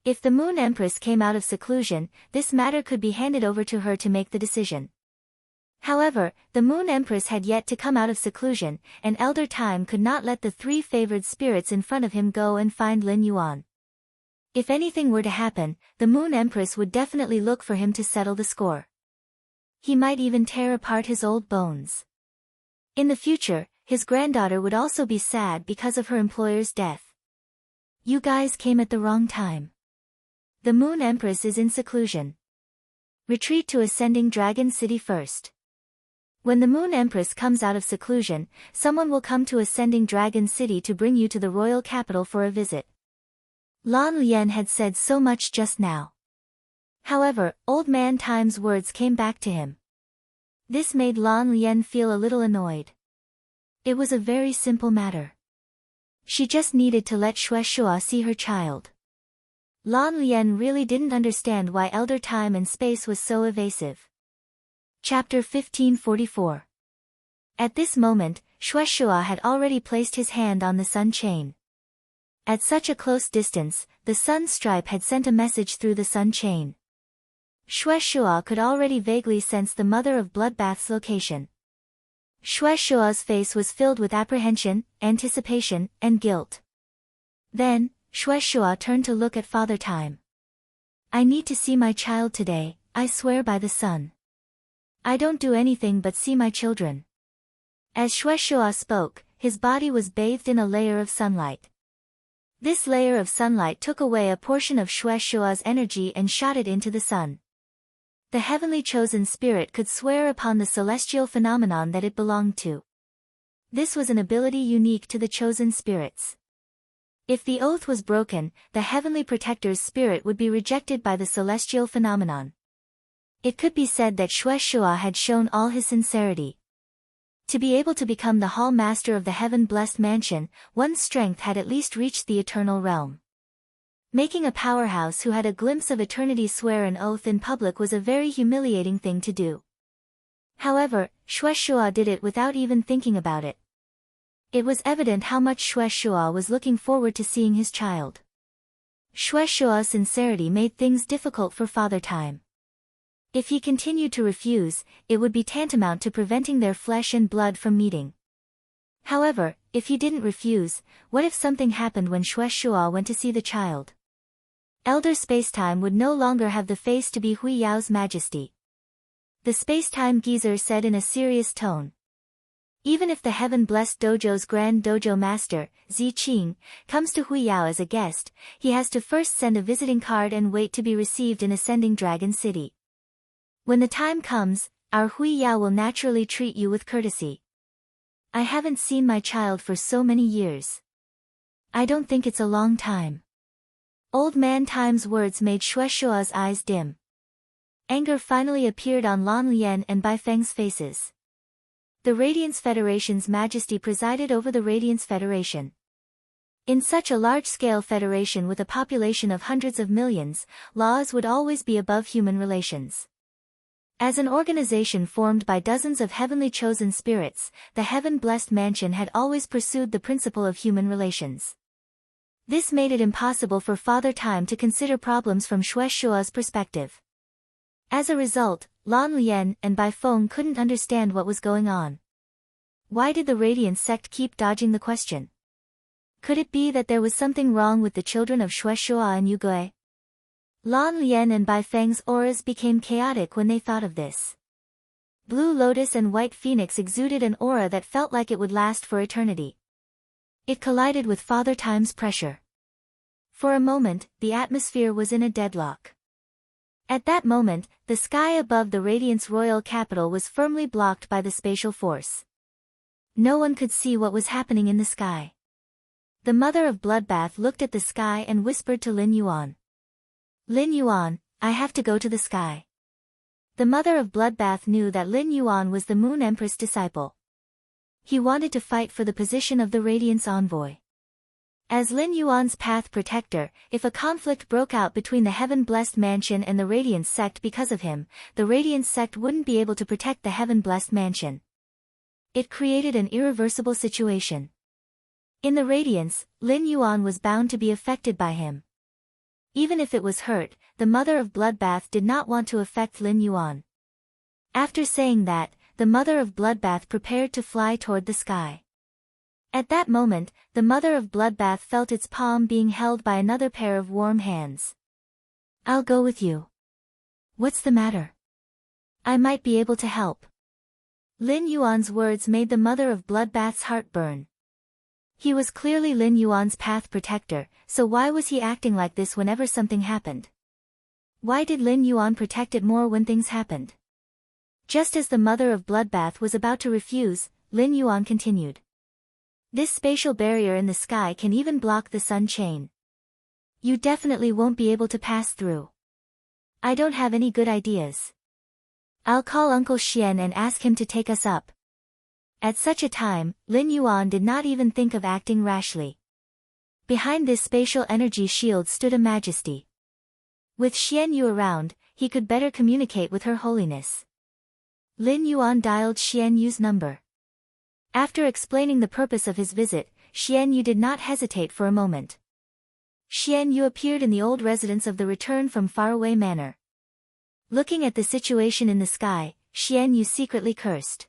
If the Moon Empress came out of seclusion, this matter could be handed over to her to make the decision. However, the Moon Empress had yet to come out of seclusion, and Elder Time could not let the 3 favored spirits in front of him go and find Lin Yuan. If anything were to happen, the Moon Empress would definitely look for him to settle the score. He might even tear apart his old bones. In the future, his granddaughter would also be sad because of her employer's death. You guys came at the wrong time. The Moon Empress is in seclusion. Retreat to Ascending Dragon City first. When the Moon Empress comes out of seclusion, someone will come to Ascending Dragon City to bring you to the royal capital for a visit. Lan Lian had said so much just now. However, Old Man Time's words came back to him. This made Lan Lian feel a little annoyed. It was a very simple matter. She just needed to let Shueshua see her child. Lan Lian really didn't understand why Elder Time and Space was so evasive. Chapter 1544. At this moment, Shueshua had already placed his hand on the sun chain. At such a close distance, the sun stripe had sent a message through the sun chain. Shueshua could already vaguely sense the Mother of Bloodbath's location. Shueshua's face was filled with apprehension, anticipation, and guilt. Then, Shueshua turned to look at Father Time. I need to see my child today, I swear by the sun. I don't do anything but see my children. As Shueshua spoke, his body was bathed in a layer of sunlight. This layer of sunlight took away a portion of Shueshua's energy and shot it into the sun. The heavenly chosen spirit could swear upon the celestial phenomenon that it belonged to. This was an ability unique to the chosen spirits. If the oath was broken, the heavenly protector's spirit would be rejected by the celestial phenomenon. It could be said that Shueshua had shown all his sincerity. To be able to become the hall master of the heaven-blessed mansion, one's strength had at least reached the eternal realm. Making a powerhouse who had a glimpse of eternity swear an oath in public was a very humiliating thing to do. However, Shueshua did it without even thinking about it. It was evident how much Shueshua was looking forward to seeing his child. Shueshua's sincerity made things difficult for Father Time. If he continued to refuse, it would be tantamount to preventing their flesh and blood from meeting. However, if he didn't refuse, what if something happened when Shueshua went to see the child? Elder Spacetime would no longer have the face to be Hui Yao's majesty. The Spacetime geezer said in a serious tone. Even if the heaven-blessed dojo's grand dojo master, Zi Qing, comes to Hui Yao as a guest, he has to first send a visiting card and wait to be received in Ascending Dragon City. When the time comes, our Hui Yao will naturally treat you with courtesy. I haven't seen my child for so many years. I don't think it's a long time. Old Man Time's words made Shueshua's eyes dim. Anger finally appeared on Lan Lian and Bai Feng's faces. The Radiance Federation's majesty presided over the Radiance Federation. In such a large-scale federation with a population of hundreds of millions, laws would always be above human relations. As an organization formed by dozens of heavenly chosen spirits, the heaven-blessed mansion had always pursued the principle of human relations. This made it impossible for Father Time to consider problems from Shueshua's perspective. As a result, Lan Lian and Bai Feng couldn't understand what was going on. Why did the Radiance sect keep dodging the question? Could it be that there was something wrong with the children of Shueshua and Yugui? Lan Lian and Bai Feng's auras became chaotic when they thought of this. Blue Lotus and White Phoenix exuded an aura that felt like it would last for eternity. It collided with Father Time's pressure. For a moment, the atmosphere was in a deadlock. At that moment, the sky above the Radiance Royal Capital was firmly blocked by the spatial force. No one could see what was happening in the sky. The mother of Bloodbath looked at the sky and whispered to Lin Yuan. Lin Yuan, I have to go to the sky. The mother of Bloodbath knew that Lin Yuan was the Moon Empress disciple. He wanted to fight for the position of the Radiance Envoy. As Lin Yuan's path protector, if a conflict broke out between the Heaven-Blessed Mansion and the Radiance sect because of him, the Radiance sect wouldn't be able to protect the Heaven-Blessed Mansion. It created an irreversible situation. In the Radiance, Lin Yuan was bound to be affected by him. Even if it was hurt, the mother of Bloodbath did not want to affect Lin Yuan. After saying that, the mother of Bloodbath prepared to fly toward the sky. At that moment, the mother of Bloodbath felt its palm being held by another pair of warm hands. I'll go with you. What's the matter? I might be able to help. Lin Yuan's words made the mother of Bloodbath's heart burn. He was clearly Lin Yuan's path protector, so why was he acting like this whenever something happened? Why did Lin Yuan protect it more when things happened? Just as the mother of Bloodbath was about to refuse, Lin Yuan continued. This spatial barrier in the sky can even block the sun chain. You definitely won't be able to pass through. I don't have any good ideas. I'll call Uncle Xian and ask him to take us up. At such a time, Lin Yuan did not even think of acting rashly. Behind this spatial energy shield stood a majesty. With Xian Yu around, he could better communicate with Her Holiness. Lin Yuan dialed Xian Yu's number. After explaining the purpose of his visit, Xian Yu did not hesitate for a moment. Xian Yu appeared in the old residence of the Return from Faraway Manor. Looking at the situation in the sky, Xian Yu secretly cursed.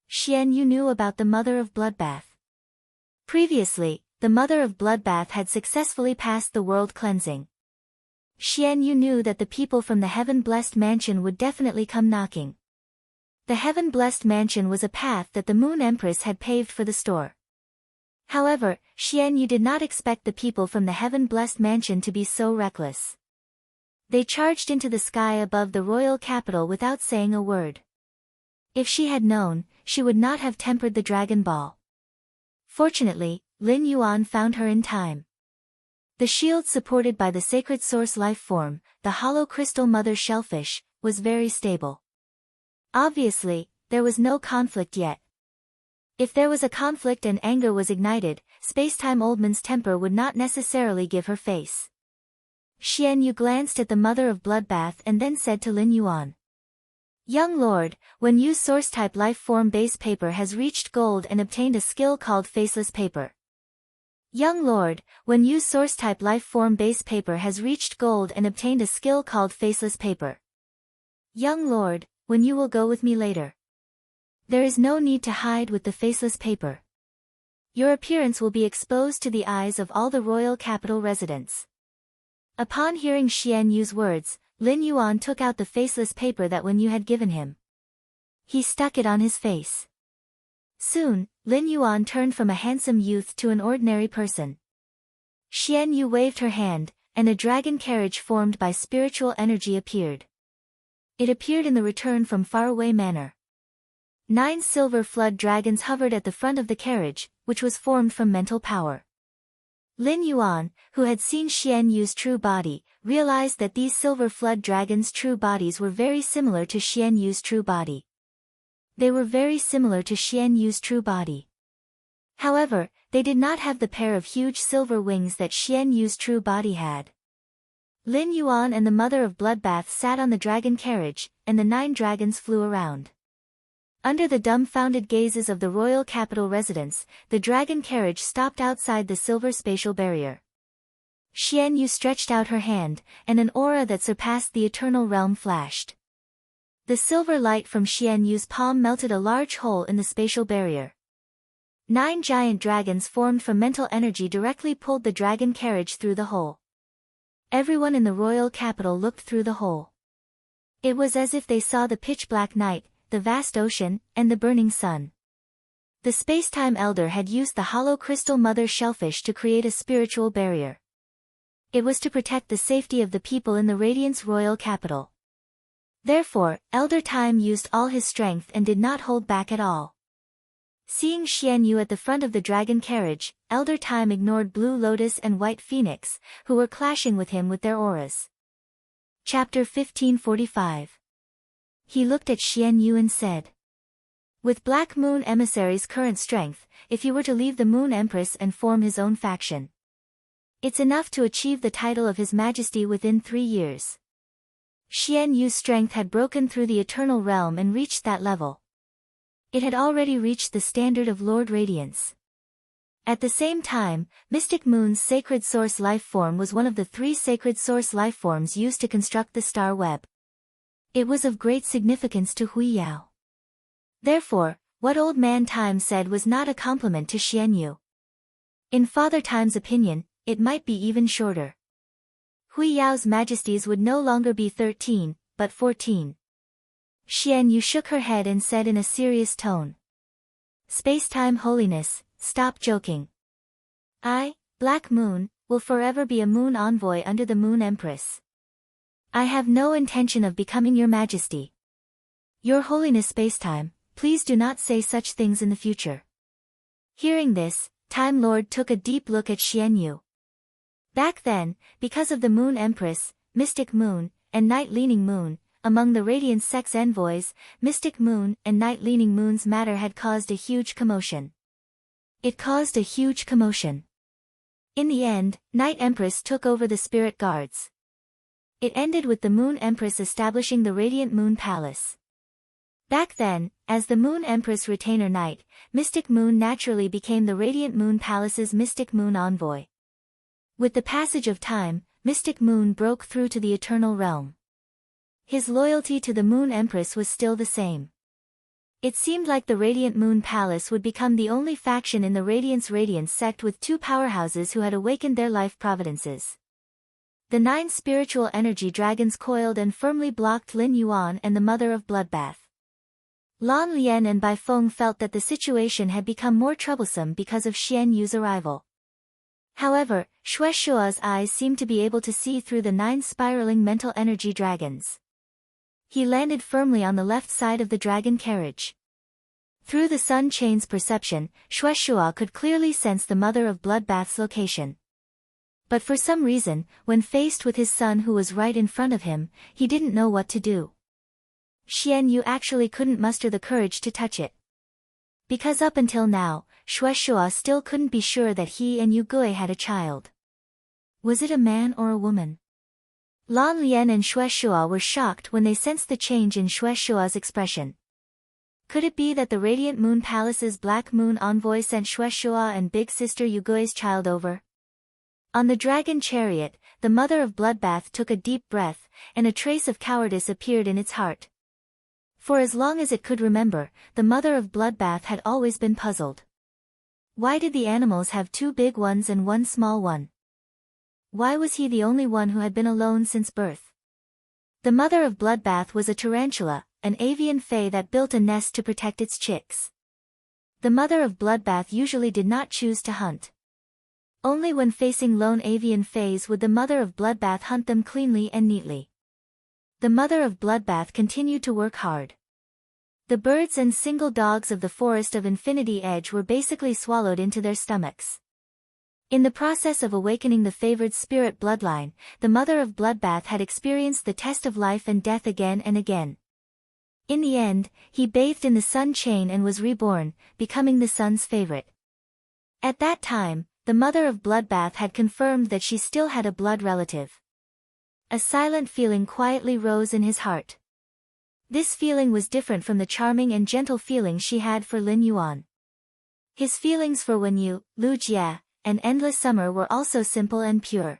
Xian Yu knew about the mother of Bloodbath. Previously, the mother of Bloodbath had successfully passed the world cleansing. Xian Yu knew that the people from the Heaven-Blessed Mansion would definitely come knocking. The heaven-blessed mansion was a path that the Moon Empress had paved for the store. However, Xian Yu did not expect the people from the heaven-blessed mansion to be so reckless. They charged into the sky above the royal capital without saying a word. If she had known, she would not have tempered the Dragon Ball. Fortunately, Lin Yuan found her in time. The shield supported by the sacred source life form, the hollow crystal mother shellfish, was very stable. Obviously, there was no conflict yet. If there was a conflict and anger was ignited, Spacetime Oldman's temper would not necessarily give her face. Xian Yu glanced at the mother of Bloodbath and then said to Lin Yuan. Young lord, when Yu's source-type life-form base paper has reached gold and obtained a skill called Faceless Paper. Young lord, when Yu's source-type life-form base paper has reached gold and obtained a skill called Faceless Paper. Young lord, when you will go with me later. There is no need to hide with the Faceless Paper. Your appearance will be exposed to the eyes of all the royal capital residents. Upon hearing Xian Yu's words, Lin Yuan took out the faceless paper that Wen Yu had given him. He stuck it on his face. Soon, Lin Yuan turned from a handsome youth to an ordinary person. Xian Yu waved her hand, and a dragon carriage formed by spiritual energy appeared. It appeared in the return from faraway manor. 9 silver flood dragons hovered at the front of the carriage, which was formed from mental power. Lin Yuan, who had seen Xian Yu's true body, realized that these silver flood dragons' true bodies were very similar to Xian Yu's true body. They were very similar to Xian Yu's true body. However, they did not have the pair of huge silver wings that Xian Yu's true body had. Lin Yuan and the mother of Bloodbath sat on the dragon carriage, and the 9 dragons flew around. Under the dumbfounded gazes of the royal capital residents, the dragon carriage stopped outside the silver spatial barrier. Xian Yu stretched out her hand, and an aura that surpassed the eternal realm flashed. The silver light from Xian Yu's palm melted a large hole in the spatial barrier. 9 giant dragons formed from mental energy directly pulled the dragon carriage through the hole. Everyone in the royal capital looked through the hole. It was as if they saw the pitch-black night, the vast ocean, and the burning sun. The Spacetime Elder had used the hollow crystal mother shellfish to create a spiritual barrier. It was to protect the safety of the people in the Radiance royal capital. Therefore, Elder Time used all his strength and did not hold back at all. Seeing Xian Yu at the front of the dragon carriage, Elder Time ignored Blue Lotus and White Phoenix, who were clashing with him with their auras. Chapter 1545. He looked at Xian Yu and said. With Black Moon Emissary's current strength, if he were to leave the Moon Empress and form his own faction, it's enough to achieve the title of His Majesty within 3 years. Xian Yu's strength had broken through the eternal realm and reached that level. It had already reached the standard of Lord Radiance. At the same time, Mystic Moon's sacred source life form was one of the 3 sacred source life forms used to construct the star web. It was of great significance to Hui Yao. Therefore, what Old Man Time said was not a compliment to Xian Yu. In Father Time's opinion, it might be even shorter. Hui Yao's majesties would no longer be 13, but 14. Xian Yu shook her head and said in a serious tone. Spacetime Holiness, stop joking. I, Black Moon, will forever be a moon envoy under the Moon Empress. I have no intention of becoming your majesty. Your Holiness Spacetime, please do not say such things in the future. Hearing this, Time Lord took a deep look at Xian Yu. Back then, because of the Moon Empress, Mystic Moon, and Night Leaning Moon, among the Radiant sex envoys, Mystic Moon and Night Leaning Moon's matter had caused a huge commotion. It caused a huge commotion. In the end, Night Empress took over the Spirit Guards. It ended with the Moon Empress establishing the Radiant Moon Palace. Back then, as the Moon Empress retainer knight, Mystic Moon naturally became the Radiant Moon Palace's Mystic Moon envoy. With the passage of time, Mystic Moon broke through to the Eternal Realm. His loyalty to the Moon Empress was still the same. It seemed like the Radiant Moon Palace would become the only faction in the Radiance sect with 2 powerhouses who had awakened their life providences. The 9 spiritual energy dragons coiled and firmly blocked Lin Yuan and the Mother of Bloodbath. Lan Lian and Bai Feng felt that the situation had become more troublesome because of Xian Yu's arrival. However, Xue Shua's eyes seemed to be able to see through the 9 spiraling mental energy dragons. He landed firmly on the left side of the dragon carriage. Through the sun chain's perception, Xue Shua could clearly sense the mother of Bloodbath's location. But for some reason, when faced with his son who was right in front of him, he didn't know what to do. Xian Yu actually couldn't muster the courage to touch it. Because up until now, Xue Shua still couldn't be sure that he and Yu Gui had a child. Was it a man or a woman? Lan Lian and Xue Shua were shocked when they sensed the change in Xue Shua's expression. Could it be that the Radiant Moon Palace's Black Moon envoy sent Xue Shua and big sister Yu Gui's child over? On the dragon chariot, the mother of Bloodbath took a deep breath, and a trace of cowardice appeared in its heart. For as long as it could remember, the mother of Bloodbath had always been puzzled. Why did the animals have 2 big ones and 1 small one? Why was he the only one who had been alone since birth? The mother of Bloodbath was a tarantula, an avian fae that built a nest to protect its chicks. The mother of Bloodbath usually did not choose to hunt. Only when facing lone avian fays would the mother of Bloodbath hunt them cleanly and neatly. The mother of Bloodbath continued to work hard. The birds and single dogs of the Forest of Infinity Edge were basically swallowed into their stomachs. In the process of awakening the favored spirit bloodline, the mother of Bloodbath had experienced the test of life and death again and again. In the end, he bathed in the sun chain and was reborn, becoming the sun's favorite. At that time, the mother of Bloodbath had confirmed that she still had a blood relative. A silent feeling quietly rose in his heart. This feeling was different from the charming and gentle feeling she had for Lin Yuan. His feelings for Wenyu, Lu Jia, and Endless Summer were also simple and pure.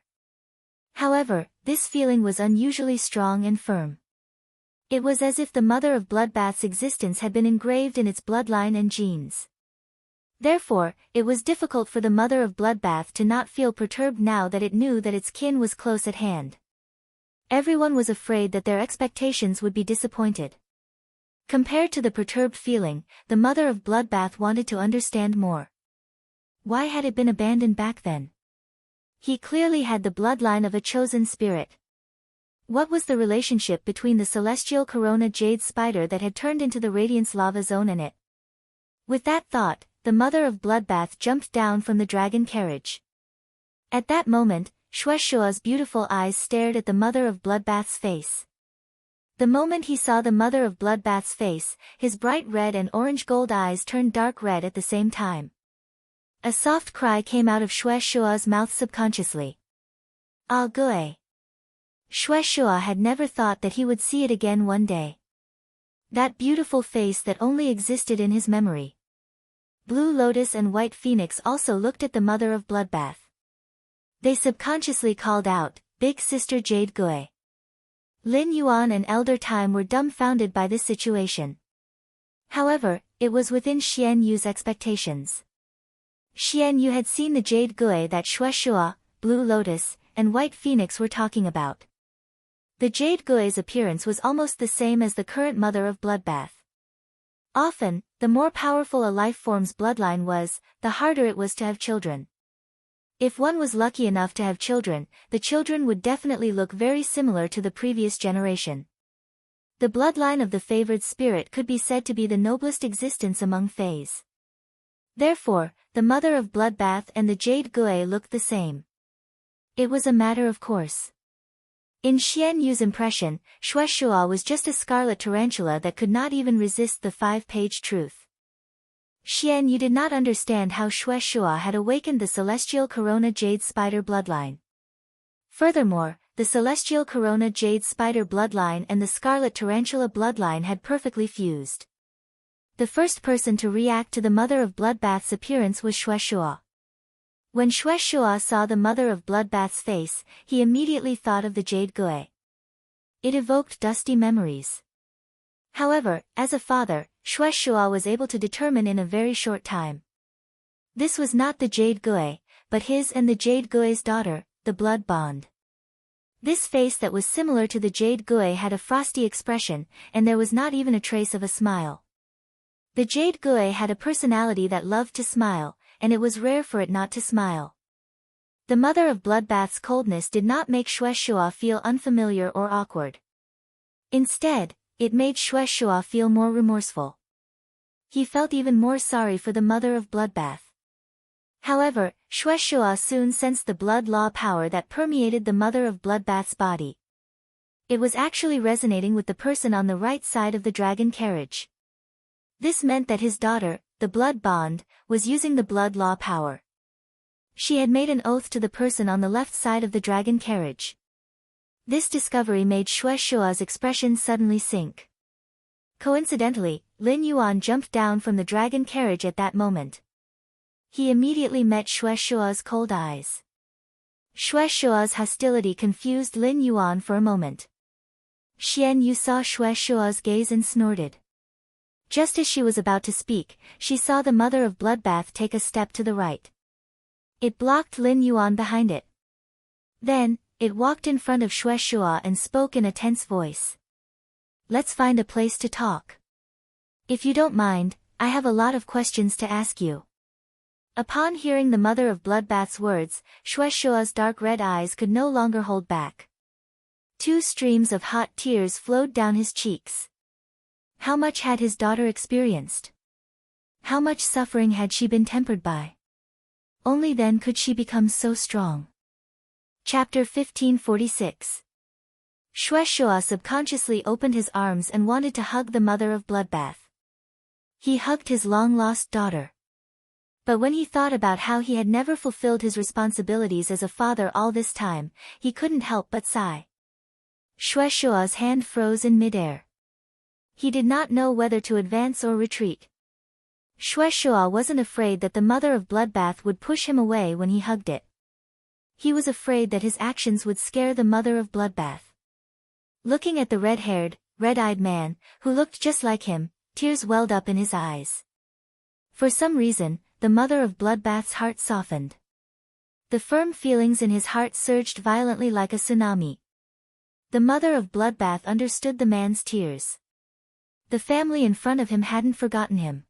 However, this feeling was unusually strong and firm. It was as if the mother of Bloodbath's existence had been engraved in its bloodline and genes. Therefore, it was difficult for the mother of Bloodbath to not feel perturbed now that it knew that its kin was close at hand. Everyone was afraid that their expectations would be disappointed. Compared to the perturbed feeling, the mother of Bloodbath wanted to understand more. Why had it been abandoned back then? He clearly had the bloodline of a chosen spirit. What was the relationship between the celestial corona jade spider that had turned into the Radiance lava zone and it? With that thought, the mother of Bloodbath jumped down from the dragon carriage. At that moment, Xue Shua's beautiful eyes stared at the mother of Bloodbath's face. The moment he saw the mother of Bloodbath's face, his bright red and orange gold eyes turned dark red at the same time. A soft cry came out of Xue Shua's mouth subconsciously. Ah Gui. Xue Shua had never thought that he would see it again one day. That beautiful face that only existed in his memory. Blue Lotus and White Phoenix also looked at the mother of Bloodbath. They subconsciously called out, Big Sister Jade Gui. Lin Yuan and Elder Time were dumbfounded by this situation. However, it was within Xian Yu's expectations. Xian Yu had seen the Jade Gui that Xue Shua, Blue Lotus, and White Phoenix were talking about. The Jade Gui's appearance was almost the same as the current mother of Bloodbath. Often, the more powerful a life form's bloodline was, the harder it was to have children. If one was lucky enough to have children, the children would definitely look very similar to the previous generation. The bloodline of the favored spirit could be said to be the noblest existence among fays. Therefore, the mother of Bloodbath and the Jade Gui looked the same. It was a matter of course. In Xian Yu's impression, Xue Shua was just a scarlet tarantula that could not even resist the 5-page truth. Xian Yu did not understand how Xue Shua had awakened the celestial corona jade spider bloodline. Furthermore, the celestial corona jade spider bloodline and the scarlet tarantula bloodline had perfectly fused. The first person to react to the mother of Bloodbath's appearance was Xue Shua. When Xue Shua saw the mother of Bloodbath's face, he immediately thought of the Jade Gui. It evoked dusty memories. However, as a father, Xue Shua was able to determine in a very short time. This was not the Jade Gui, but his and the Jade Gui's daughter, the blood bond. This face that was similar to the Jade Gui had a frosty expression, and there was not even a trace of a smile. The Jade Gui had a personality that loved to smile, and it was rare for it not to smile. The mother of Bloodbath's coldness did not make Shueishua feel unfamiliar or awkward. Instead, it made Shueishua feel more remorseful. He felt even more sorry for the mother of Bloodbath. However, Shueishua soon sensed the blood law power that permeated the mother of Bloodbath's body. It was actually resonating with the person on the right side of the dragon carriage. This meant that his daughter, the blood bond, was using the blood law power. She had made an oath to the person on the left side of the dragon carriage. This discovery made Shueishua's expression suddenly sink. Coincidentally, Lin Yuan jumped down from the dragon carriage at that moment. He immediately met Shueishua's cold eyes. Shueishua's hostility confused Lin Yuan for a moment. Xian Yu saw Shueishua's gaze and snorted. Just as she was about to speak, she saw the mother of Bloodbath take a step to the right. It blocked Lin Yuan behind it. Then, it walked in front of Shueishua and spoke in a tense voice. "Let's find a place to talk. If you don't mind, I have a lot of questions to ask you." Upon hearing the mother of Bloodbath's words, Shueishua's dark red eyes could no longer hold back. 2 streams of hot tears flowed down his cheeks. How much had his daughter experienced? How much suffering had she been tempered by? Only then could she become so strong. Chapter 1546. Shueishua subconsciously opened his arms and wanted to hug the mother of Bloodbath. He hugged his long-lost daughter. But when he thought about how he had never fulfilled his responsibilities as a father all this time, he couldn't help but sigh. Shueishua's hand froze in midair. He did not know whether to advance or retreat. Shueishua wasn't afraid that the mother of Bloodbath would push him away when he hugged it. He was afraid that his actions would scare the mother of Bloodbath. Looking at the red-haired, red-eyed man, who looked just like him, tears welled up in his eyes. For some reason, the mother of Bloodbath's heart softened. The firm feelings in his heart surged violently like a tsunami. The mother of Bloodbath understood the man's tears. The family in front of him hadn't forgotten him.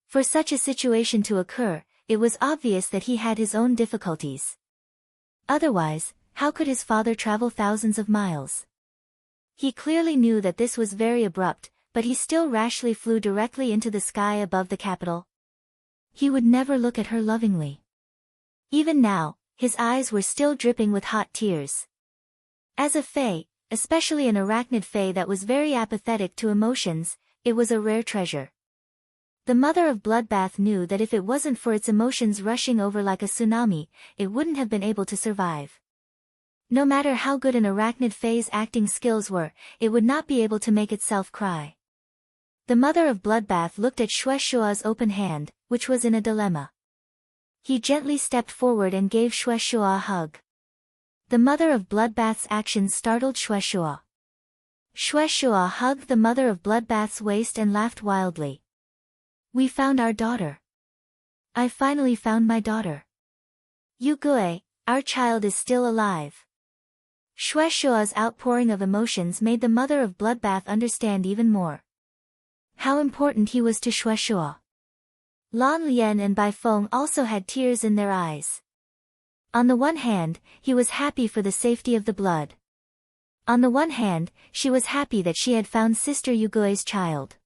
For such a situation to occur, it was obvious that he had his own difficulties. Otherwise, how could his father travel thousands of miles? He clearly knew that this was very abrupt, but he still rashly flew directly into the sky above the capital. He would never look at her lovingly. Even now, his eyes were still dripping with hot tears. As a fae, especially an arachnid fae that was very apathetic to emotions, it was a rare treasure. The mother of Bloodbath knew that if it wasn't for its emotions rushing over like a tsunami, it wouldn't have been able to survive. No matter how good an arachnid fae's acting skills were, it would not be able to make itself cry. The mother of Bloodbath looked at Shueishua's open hand, which was in a dilemma. He gently stepped forward and gave Shueishua a hug. The mother of Bloodbath's actions startled Shueishua. Shueishua hugged the mother of Bloodbath's waist and laughed wildly. "We found our daughter. I finally found my daughter. Yu-Gue, our child is still alive." Shueishua's outpouring of emotions made the mother of Bloodbath understand even more how important he was to Shueishua. Lan Lian and Bai Feng also had tears in their eyes. On the one hand, he was happy for the safety of the blood. On the one hand, she was happy that she had found Sister Yu-Gue's child.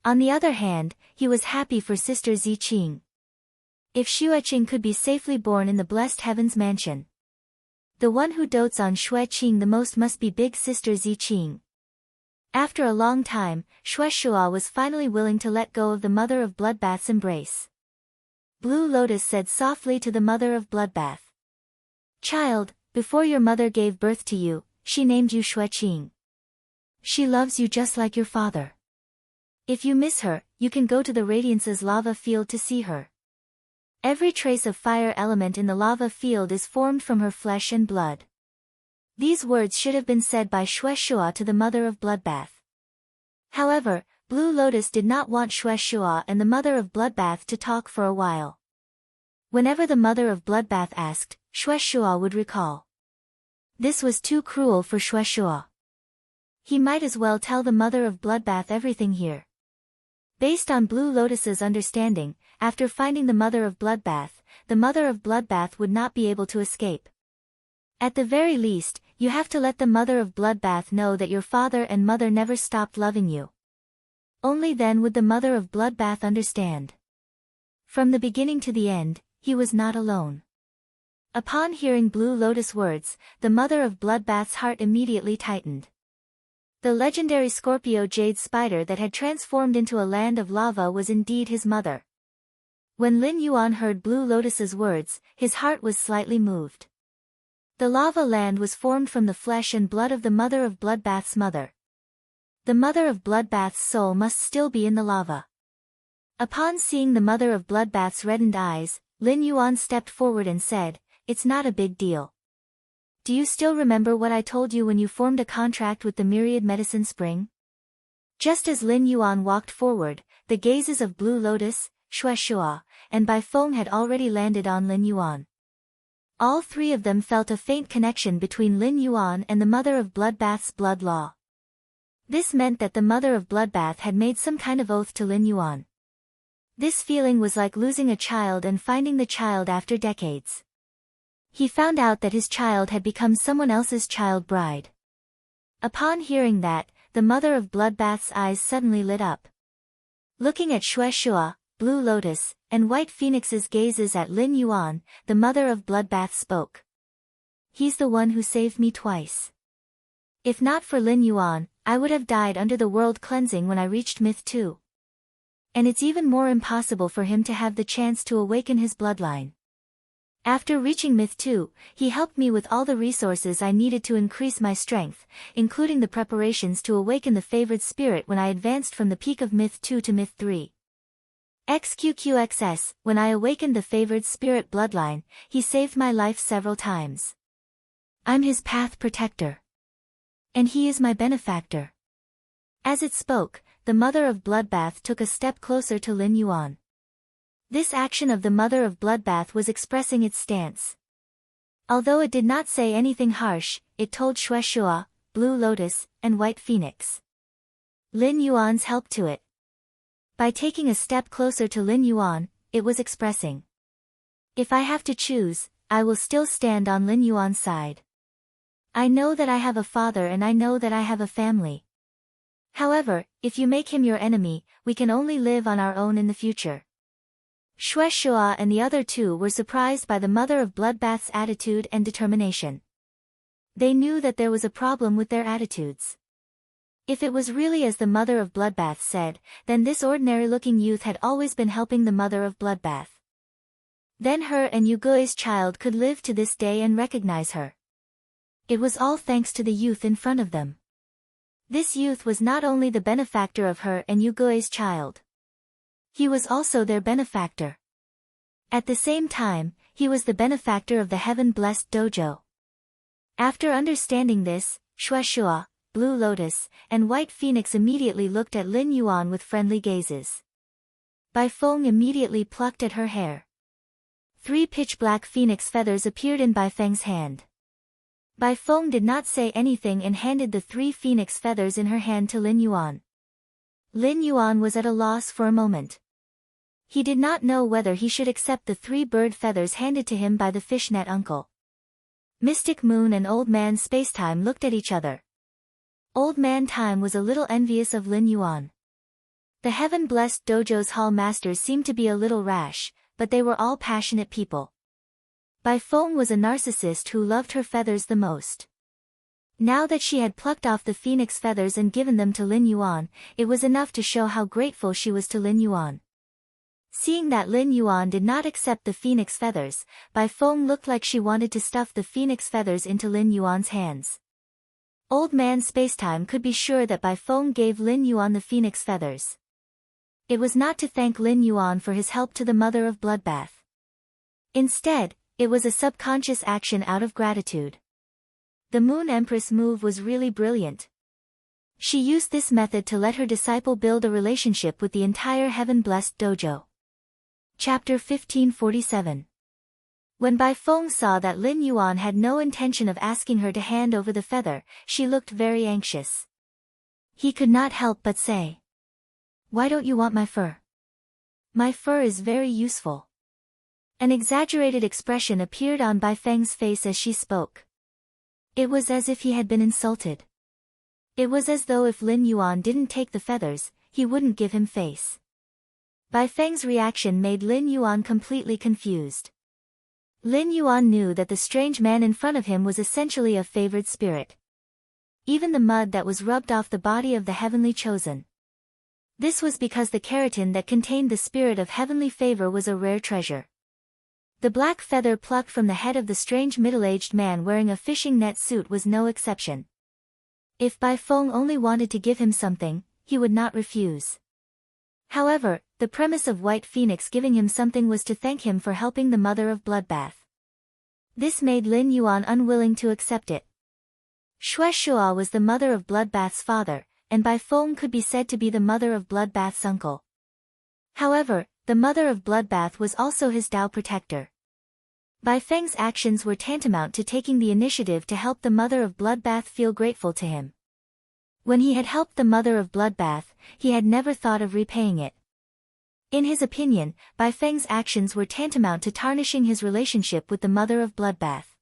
On the other hand, he was happy for Sister Ziqing. If Xueqing could be safely born in the blessed heavens mansion. The one who dotes on Xueqing the most must be big Sister Ziqing. After a long time, Shueishua was finally willing to let go of the mother of Bloodbath's embrace. Blue Lotus said softly to the mother of Bloodbath. "Child, before your mother gave birth to you, she named you Xueqing. She loves you just like your father. If you miss her, you can go to the Radiance's lava field to see her. Every trace of fire element in the lava field is formed from her flesh and blood." These words should have been said by Shueishua to the mother of Bloodbath. However, Blue Lotus did not want Shueishua and the mother of Bloodbath to talk for a while. Whenever the mother of Bloodbath asked, Shueishua would recall. This was too cruel for Shueishua. He might as well tell the mother of Bloodbath everything here. Based on Blue Lotus's understanding, after finding the Mother of Bloodbath, the Mother of Bloodbath would not be able to escape. At the very least, you have to let the Mother of Bloodbath know that your father and mother never stopped loving you. Only then would the Mother of Bloodbath understand. From the beginning to the end, he was not alone. Upon hearing Blue Lotus words, the Mother of Bloodbath's heart immediately tightened. The legendary Scorpio jade spider that had transformed into a land of lava was indeed his mother. When Lin Yuan heard Blue Lotus's words, his heart was slightly moved. The lava land was formed from the flesh and blood of the Mother of Bloodbath's mother. The Mother of Bloodbath's soul must still be in the lava. Upon seeing the Mother of Bloodbath's reddened eyes, Lin Yuan stepped forward and said, "It's not a big deal. Do you still remember what I told you when you formed a contract with the Myriad Medicine Spring?" Just as Lin Yuan walked forward, the gazes of Blue Lotus, Shueshua, and Bai Feng had already landed on Lin Yuan. All three of them felt a faint connection between Lin Yuan and the Mother of Bloodbath's blood law. This meant that the Mother of Bloodbath had made some kind of oath to Lin Yuan. This feeling was like losing a child and finding the child after decades. He found out that his child had become someone else's child bride. Upon hearing that, the Mother of Bloodbath's eyes suddenly lit up. Looking at Shueshua, Blue Lotus, and White Phoenix's gazes at Lin Yuan, the Mother of Bloodbath spoke. "He's the one who saved me twice. If not for Lin Yuan, I would have died under the world cleansing when I reached Myth 2. And it's even more impossible for him to have the chance to awaken his bloodline. After reaching Myth 2, he helped me with all the resources I needed to increase my strength, including the preparations to awaken the favored spirit when I advanced from the peak of Myth 2 to Myth 3. XQQXS, when I awakened the favored spirit bloodline, he saved my life several times. I'm his path protector. And he is my benefactor." As it spoke, the Mother of Bloodbath took a step closer to Lin Yuan. This action of the Mother of Bloodbath was expressing its stance. Although it did not say anything harsh, it told Shueshua, Blue Lotus, and White Phoenix. Lin Yuan's help to it. By taking a step closer to Lin Yuan, it was expressing. If I have to choose, I will still stand on Lin Yuan's side. I know that I have a father and I know that I have a family. However, if you make him your enemy, we can only live on our own in the future. Shueshua and the other two were surprised by the Mother of Bloodbath's attitude and determination. They knew that there was a problem with their attitudes. If it was really as the Mother of Bloodbath said, then this ordinary-looking youth had always been helping the Mother of Bloodbath. Then her and Yugui's child could live to this day and recognize her. It was all thanks to the youth in front of them. This youth was not only the benefactor of her and Yugui's child. He was also their benefactor. At the same time, he was the benefactor of the heaven-blessed dojo. After understanding this, Shueshua, Blue Lotus, and White Phoenix immediately looked at Lin Yuan with friendly gazes. Bai Feng immediately plucked at her hair. 3 pitch-black phoenix feathers appeared in Bai Feng's hand. Bai Feng did not say anything and handed the 3 phoenix feathers in her hand to Lin Yuan. Lin Yuan was at a loss for a moment. He did not know whether he should accept the 3 bird feathers handed to him by the fishnet uncle. Mystic Moon and Old Man Spacetime looked at each other. Old Man Time was a little envious of Lin Yuan. The heaven-blessed dojo's hall masters seemed to be a little rash, but they were all passionate people. Bai Feng was a narcissist who loved her feathers the most. Now that she had plucked off the phoenix feathers and given them to Lin Yuan, it was enough to show how grateful she was to Lin Yuan. Seeing that Lin Yuan did not accept the phoenix feathers, Bai Feng looked like she wanted to stuff the phoenix feathers into Lin Yuan's hands. Old Man Spacetime could be sure that Bai Feng gave Lin Yuan the phoenix feathers. It was not to thank Lin Yuan for his help to the Mother of Bloodbath. Instead, it was a subconscious action out of gratitude. The Moon Empress move was really brilliant. She used this method to let her disciple build a relationship with the entire heaven-blessed dojo. Chapter 1547. When Bai Feng saw that Lin Yuan had no intention of asking her to hand over the feather, she looked very anxious. He could not help but say, Why don't you want my fur? My fur is very useful. An exaggerated expression appeared on Bai Feng's face as she spoke. It was as if he had been insulted. It was as though if Lin Yuan didn't take the feathers, he wouldn't give him face. Bai Feng's reaction made Lin Yuan completely confused. Lin Yuan knew that the strange man in front of him was essentially a favored spirit. Even the mud that was rubbed off the body of the heavenly chosen. This was because the keratin that contained the spirit of heavenly favor was a rare treasure. The black feather plucked from the head of the strange middle-aged man wearing a fishing net suit was no exception. If Bai Feng only wanted to give him something, he would not refuse. However, the premise of White Phoenix giving him something was to thank him for helping the mother of Bloodbath. This made Lin Yuan unwilling to accept it. Xue Shua was the mother of Bloodbath's father, and Bai Feng could be said to be the mother of Bloodbath's uncle. However, the mother of Bloodbath was also his Dao protector. Bai Feng's actions were tantamount to taking the initiative to help the mother of Bloodbath feel grateful to him. When he had helped the mother of Bloodbath, he had never thought of repaying it. In his opinion, Bai Feng's actions were tantamount to tarnishing his relationship with the mother of Bloodbath.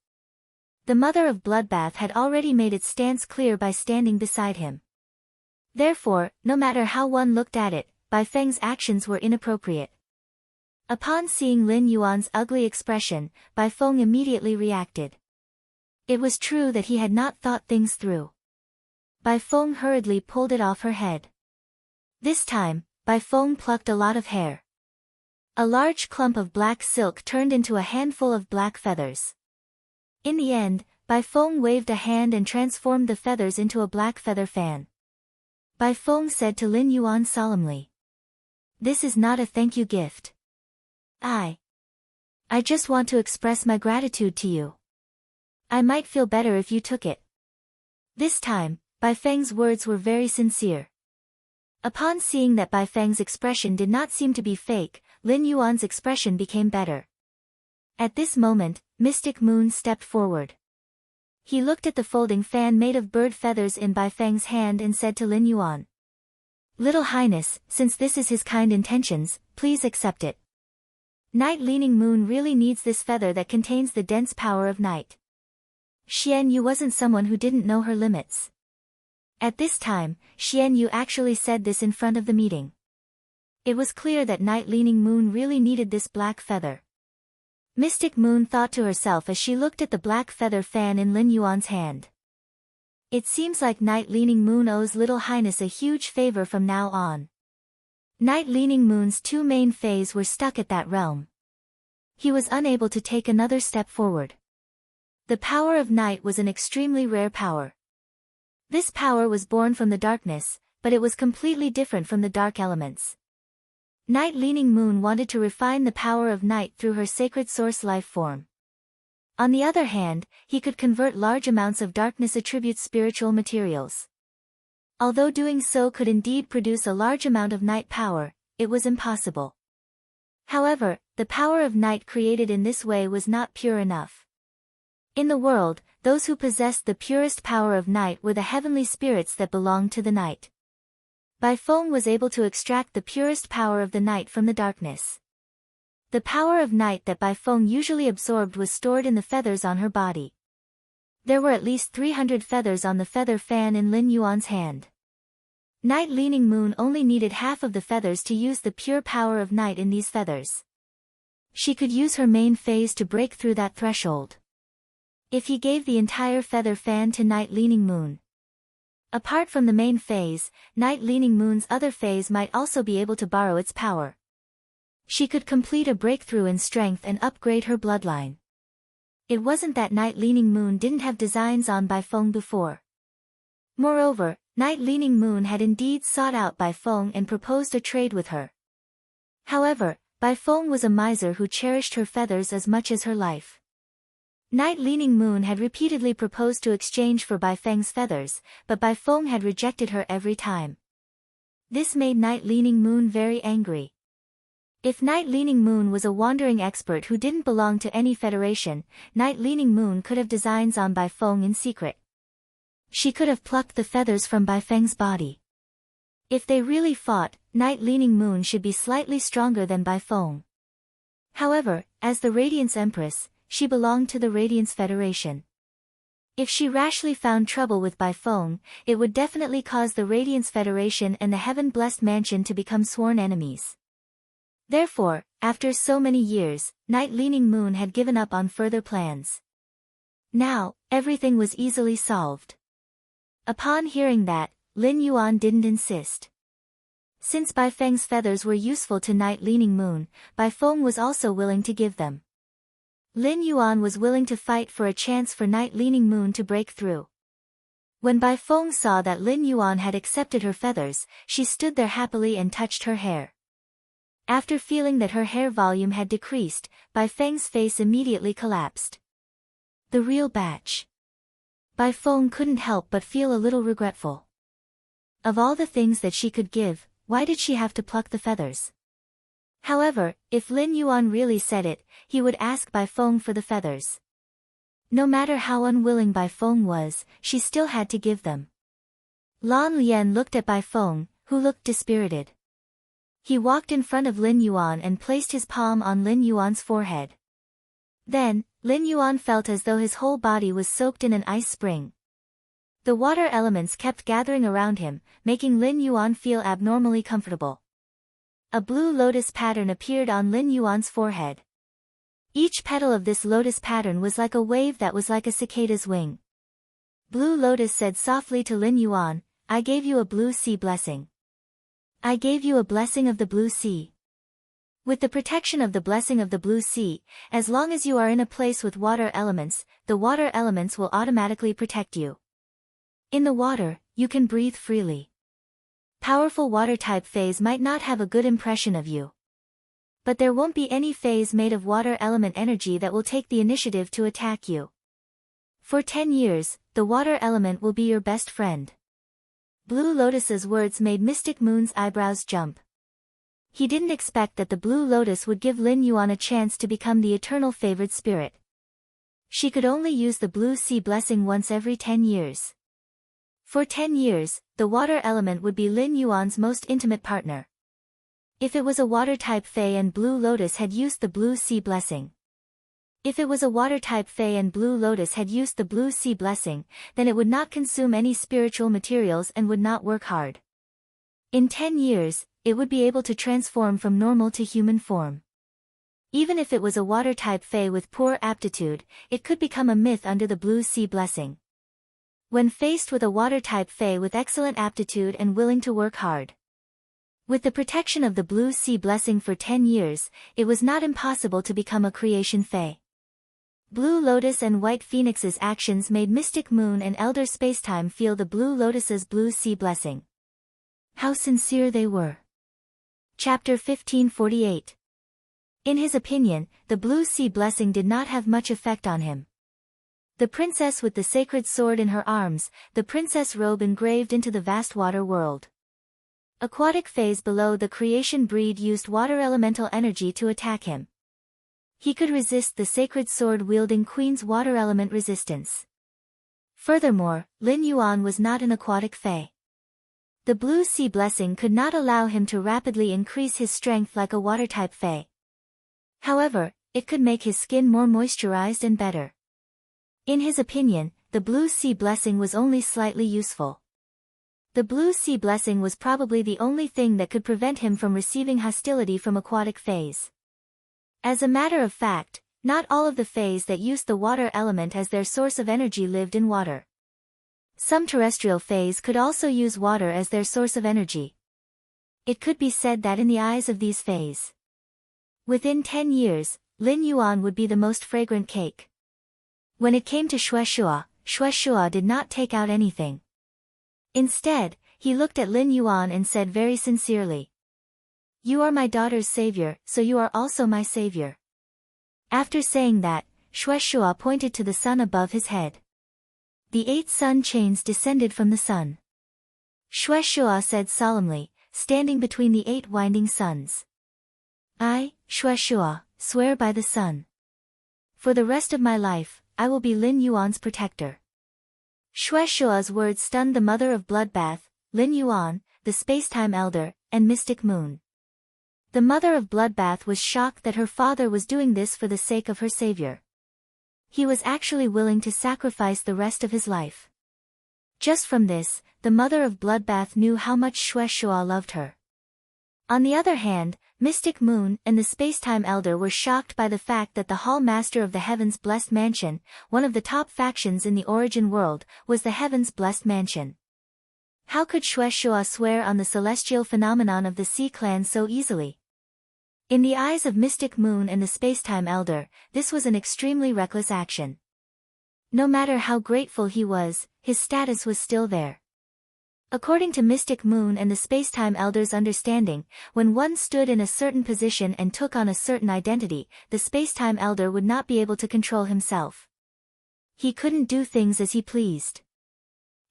The mother of Bloodbath had already made its stance clear by standing beside him. Therefore, no matter how one looked at it, Bai Feng's actions were inappropriate. Upon seeing Lin Yuan's ugly expression, Bai Feng immediately reacted. It was true that he had not thought things through. Bai Feng hurriedly pulled it off her head. This time, Bai Feng plucked a lot of hair. A large clump of black silk turned into a handful of black feathers. In the end, Bai Feng waved a hand and transformed the feathers into a black feather fan. Bai Feng said to Lin Yuan solemnly, "This is not a thank you gift. I just want to express my gratitude to you. I might feel better if you took it." This time, Bai Feng's words were very sincere. Upon seeing that Bai Feng's expression did not seem to be fake, Lin Yuan's expression became better. At this moment, Mystic Moon stepped forward. He looked at the folding fan made of bird feathers in Bai Feng's hand and said to Lin Yuan, "Little Highness, since this is his kind intentions, please accept it. Night-leaning moon really needs this feather that contains the dense power of night." Xian Yu wasn't someone who didn't know her limits. At this time, Xian Yu actually said this in front of the meeting. It was clear that Night-leaning moon really needed this black feather. Mystic Moon thought to herself as she looked at the black feather fan in Lin Yuan's hand. It seems like Night-leaning moon owes Little Highness a huge favor from now on. Night-leaning moon's two main fays were stuck at that realm. He was unable to take another step forward. The power of night was an extremely rare power. This power was born from the darkness, but it was completely different from the dark elements. Night-leaning moon wanted to refine the power of night through her sacred source life form. On the other hand, he could convert large amounts of darkness attributes spiritual materials. Although doing so could indeed produce a large amount of night power, it was impossible. However, the power of night created in this way was not pure enough. In the world, those who possessed the purest power of night were the heavenly spirits that belonged to the night. Bai Feng was able to extract the purest power of the night from the darkness. The power of night that Bai Feng usually absorbed was stored in the feathers on her body. There were at least 300 feathers on the feather fan in Lin Yuan's hand. Night-leaning moon only needed half of the feathers to use the pure power of night in these feathers. She could use her main phase to break through that threshold. If he gave the entire feather fan to Night-leaning moon. Apart from the main phase, Night-leaning moon's other phase might also be able to borrow its power. She could complete a breakthrough in strength and upgrade her bloodline. It wasn't that Night-leaning moon didn't have designs on Bai Feng before. Moreover, Night-leaning moon had indeed sought out Bai Feng and proposed a trade with her. However, Bai Feng was a miser who cherished her feathers as much as her life. Night-leaning moon had repeatedly proposed to exchange for Bai Feng's feathers, but Bai Feng had rejected her every time. This made Night-leaning moon very angry. If Night-leaning moon was a wandering expert who didn't belong to any federation, Night-leaning moon could have designs on Bai Feng in secret. She could have plucked the feathers from Bai Feng's body. If they really fought, Night Leaning Moon should be slightly stronger than Bai Feng. However, as the Radiance Empress, she belonged to the Radiance Federation. If she rashly found trouble with Bai Feng, it would definitely cause the Radiance Federation and the Heaven-Blessed Mansion to become sworn enemies. Therefore, after so many years, Night Leaning Moon had given up on further plans. Now, everything was easily solved. Upon hearing that, Lin Yuan didn't insist. Since Bai Feng's feathers were useful to Night Leaning Moon, Bai Feng was also willing to give them. Lin Yuan was willing to fight for a chance for Night Leaning Moon to break through. When Bai Feng saw that Lin Yuan had accepted her feathers, she stood there happily and touched her hair. After feeling that her hair volume had decreased, Bai Feng's face immediately collapsed. The real batch. Bai Feng couldn't help but feel a little regretful. Of all the things that she could give, why did she have to pluck the feathers? However, if Lin Yuan really said it, he would ask Bai Feng for the feathers. No matter how unwilling Bai Feng was, she still had to give them. Lan Lian looked at Bai Feng, who looked dispirited. He walked in front of Lin Yuan and placed his palm on Lin Yuan's forehead. Then, Lin Yuan felt as though his whole body was soaked in an ice spring. The water elements kept gathering around him, making Lin Yuan feel abnormally comfortable. A blue lotus pattern appeared on Lin Yuan's forehead. Each petal of this lotus pattern was like a wave that was like a cicada's wing. Blue Lotus said softly to Lin Yuan, "I gave you a blue sea blessing. I gave you a blessing of the blue sea. With the protection of the blessing of the blue sea, as long as you are in a place with water elements, the water elements will automatically protect you. In the water, you can breathe freely. Powerful water-type phase might not have a good impression of you. But there won't be any phase made of water element energy that will take the initiative to attack you. For 10 years, the water element will be your best friend." Blue Lotus's words made Mystic Moon's eyebrows jump. He didn't expect that the Blue Lotus would give Lin Yuan a chance to become the eternal favored spirit. She could only use the blue sea blessing once every 10 years. For 10 years, the water element would be Lin Yuan's most intimate partner. If it was a water-type Fae and Blue Lotus had used the Blue Sea Blessing. If it was a water-type Fae and Blue Lotus had used the Blue Sea Blessing, then it would not consume any spiritual materials and would not work hard. In 10 years, it would be able to transform from normal to human form. Even if it was a water-type Fae with poor aptitude, it could become a myth under the Blue Sea Blessing. When faced with a water-type Fae with excellent aptitude and willing to work hard. With the protection of the Blue Sea Blessing for 10 years, it was not impossible to become a creation Fae. Blue Lotus and White Phoenix's actions made Mystic Moon and Elder Spacetime feel the Blue Lotus's Blue Sea Blessing. How sincere they were. Chapter 1548. In his opinion, the Blue Sea Blessing did not have much effect on him. The princess with the sacred sword in her arms, the princess robe engraved into the vast water world. Aquatic phase below the creation breed used water elemental energy to attack him. He could resist the sacred sword-wielding queen's water element resistance. Furthermore, Lin Yuan was not an aquatic fae. The Blue Sea Blessing could not allow him to rapidly increase his strength like a water-type fae. However, it could make his skin more moisturized and better. In his opinion, the Blue Sea Blessing was only slightly useful. The Blue Sea Blessing was probably the only thing that could prevent him from receiving hostility from aquatic phase. As a matter of fact, not all of the phase that used the water element as their source of energy lived in water. Some terrestrial phase could also use water as their source of energy. It could be said that in the eyes of these phase, within 10 years, Lin Yuan would be the most fragrant cake. When it came to Shueshua did not take out anything. Instead, he looked at Lin Yuan and said very sincerely, "You are my daughter's savior, so you are also my savior." After saying that, Shueshua pointed to the sun above his head. The 8 sun chains descended from the sun. Shueshua said solemnly, standing between the 8 winding suns. "I, Shueshua, swear by the sun. For the rest of my life, I will be Lin Yuan's protector." Shueshua's words stunned the mother of Bloodbath, Lin Yuan, the Spacetime Elder, and Mystic Moon. The mother of Bloodbath was shocked that her father was doing this for the sake of her savior. He was actually willing to sacrifice the rest of his life. Just from this, the mother of Bloodbath knew how much Shueshua loved her. On the other hand, Mystic Moon and the Spacetime Elder were shocked by the fact that the Hall Master of the Heaven's Blessed Mansion, one of the top factions in the Origin world, was the Heaven's Blessed Mansion. How could Shueshua swear on the celestial phenomenon of the Sea Clan so easily? In the eyes of Mystic Moon and the Spacetime Elder, this was an extremely reckless action. No matter how grateful he was, his status was still there. According to Mystic Moon and the Spacetime Elder's understanding, when one stood in a certain position and took on a certain identity, the Spacetime Elder would not be able to control himself. He couldn't do things as he pleased.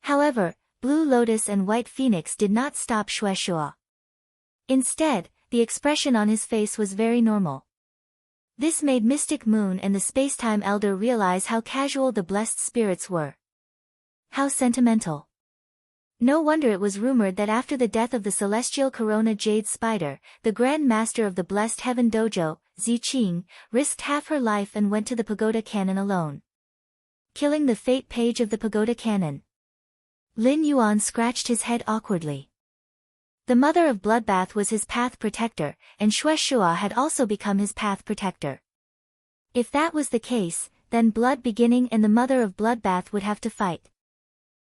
However, Blue Lotus and White Phoenix did not stop Shueshua. Instead, the expression on his face was very normal. This made Mystic Moon and the Spacetime Elder realize how casual the blessed spirits were. How sentimental. No wonder it was rumored that after the death of the celestial Corona Jade Spider, the Grand Master of the Blessed Heaven Dojo, Ziqing, risked half her life and went to the Pagoda Cannon alone, killing the fate page of the Pagoda Cannon. Lin Yuan scratched his head awkwardly. The mother of Bloodbath was his path protector, and Shueshua had also become his path protector. If that was the case, then Blood Beginning and the mother of Bloodbath would have to fight.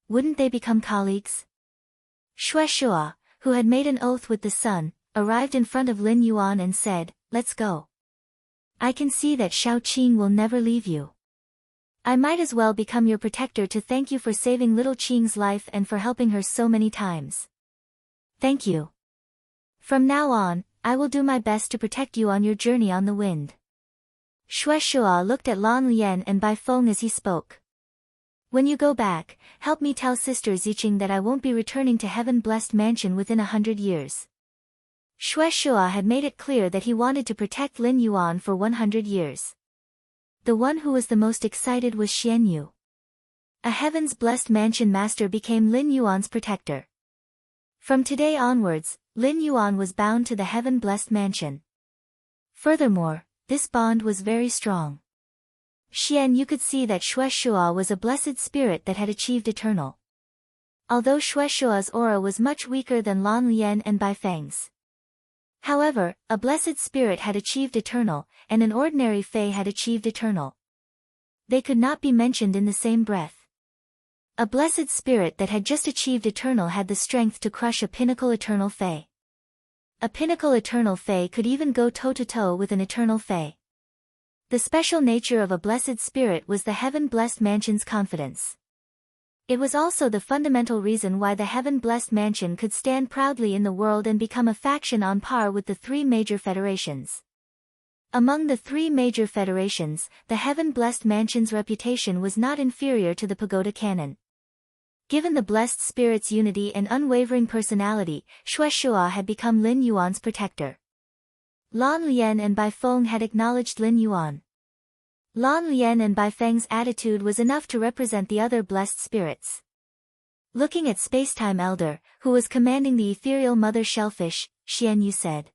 Wouldn't they become colleagues? Shueshua, who had made an oath with the sun, arrived in front of Lin Yuan and said, "Let's go. I can see that Shaoqing will never leave you. I might as well become your protector to thank you for saving little Qing's life and for helping her so many times. Thank you. From now on, I will do my best to protect you on your journey on the wind." Shueshua looked at Lan Lian and Bai Feng as he spoke. "When you go back, help me tell Sister Ziqing that I won't be returning to Heaven-Blessed Mansion within 100 years. Shueshua had made it clear that he wanted to protect Lin Yuan for 100 years. The one who was the most excited was Xian Yu. A Heaven's Blessed Mansion master became Lin Yuan's protector. From today onwards, Lin Yuan was bound to the Heaven-Blessed Mansion. Furthermore, this bond was very strong. Xian Yu could see that Shueshua was a blessed spirit that had achieved eternal. Although Shueshua's aura was much weaker than Lan Lian and Bai Feng's. However, a blessed spirit had achieved eternal, and an ordinary Fey had achieved eternal. They could not be mentioned in the same breath. A blessed spirit that had just achieved eternal had the strength to crush a pinnacle eternal Fey. A pinnacle eternal Fey could even go toe-to-toe with an eternal Fey. The special nature of a blessed spirit was the Heaven-Blessed Mansion's confidence. It was also the fundamental reason why the Heaven-Blessed Mansion could stand proudly in the world and become a faction on par with the three major federations. Among the three major federations, the Heaven-Blessed Mansion's reputation was not inferior to the Pagoda Cannon. Given the blessed spirit's unity and unwavering personality, Shueshua had become Lin Yuan's protector. Lan Lian and Bai Feng had acknowledged Lin Yuan. Lan Lian and Bai Feng's attitude was enough to represent the other blessed spirits. Looking at Spacetime Elder, who was commanding the ethereal mother shellfish, Xian Yu said,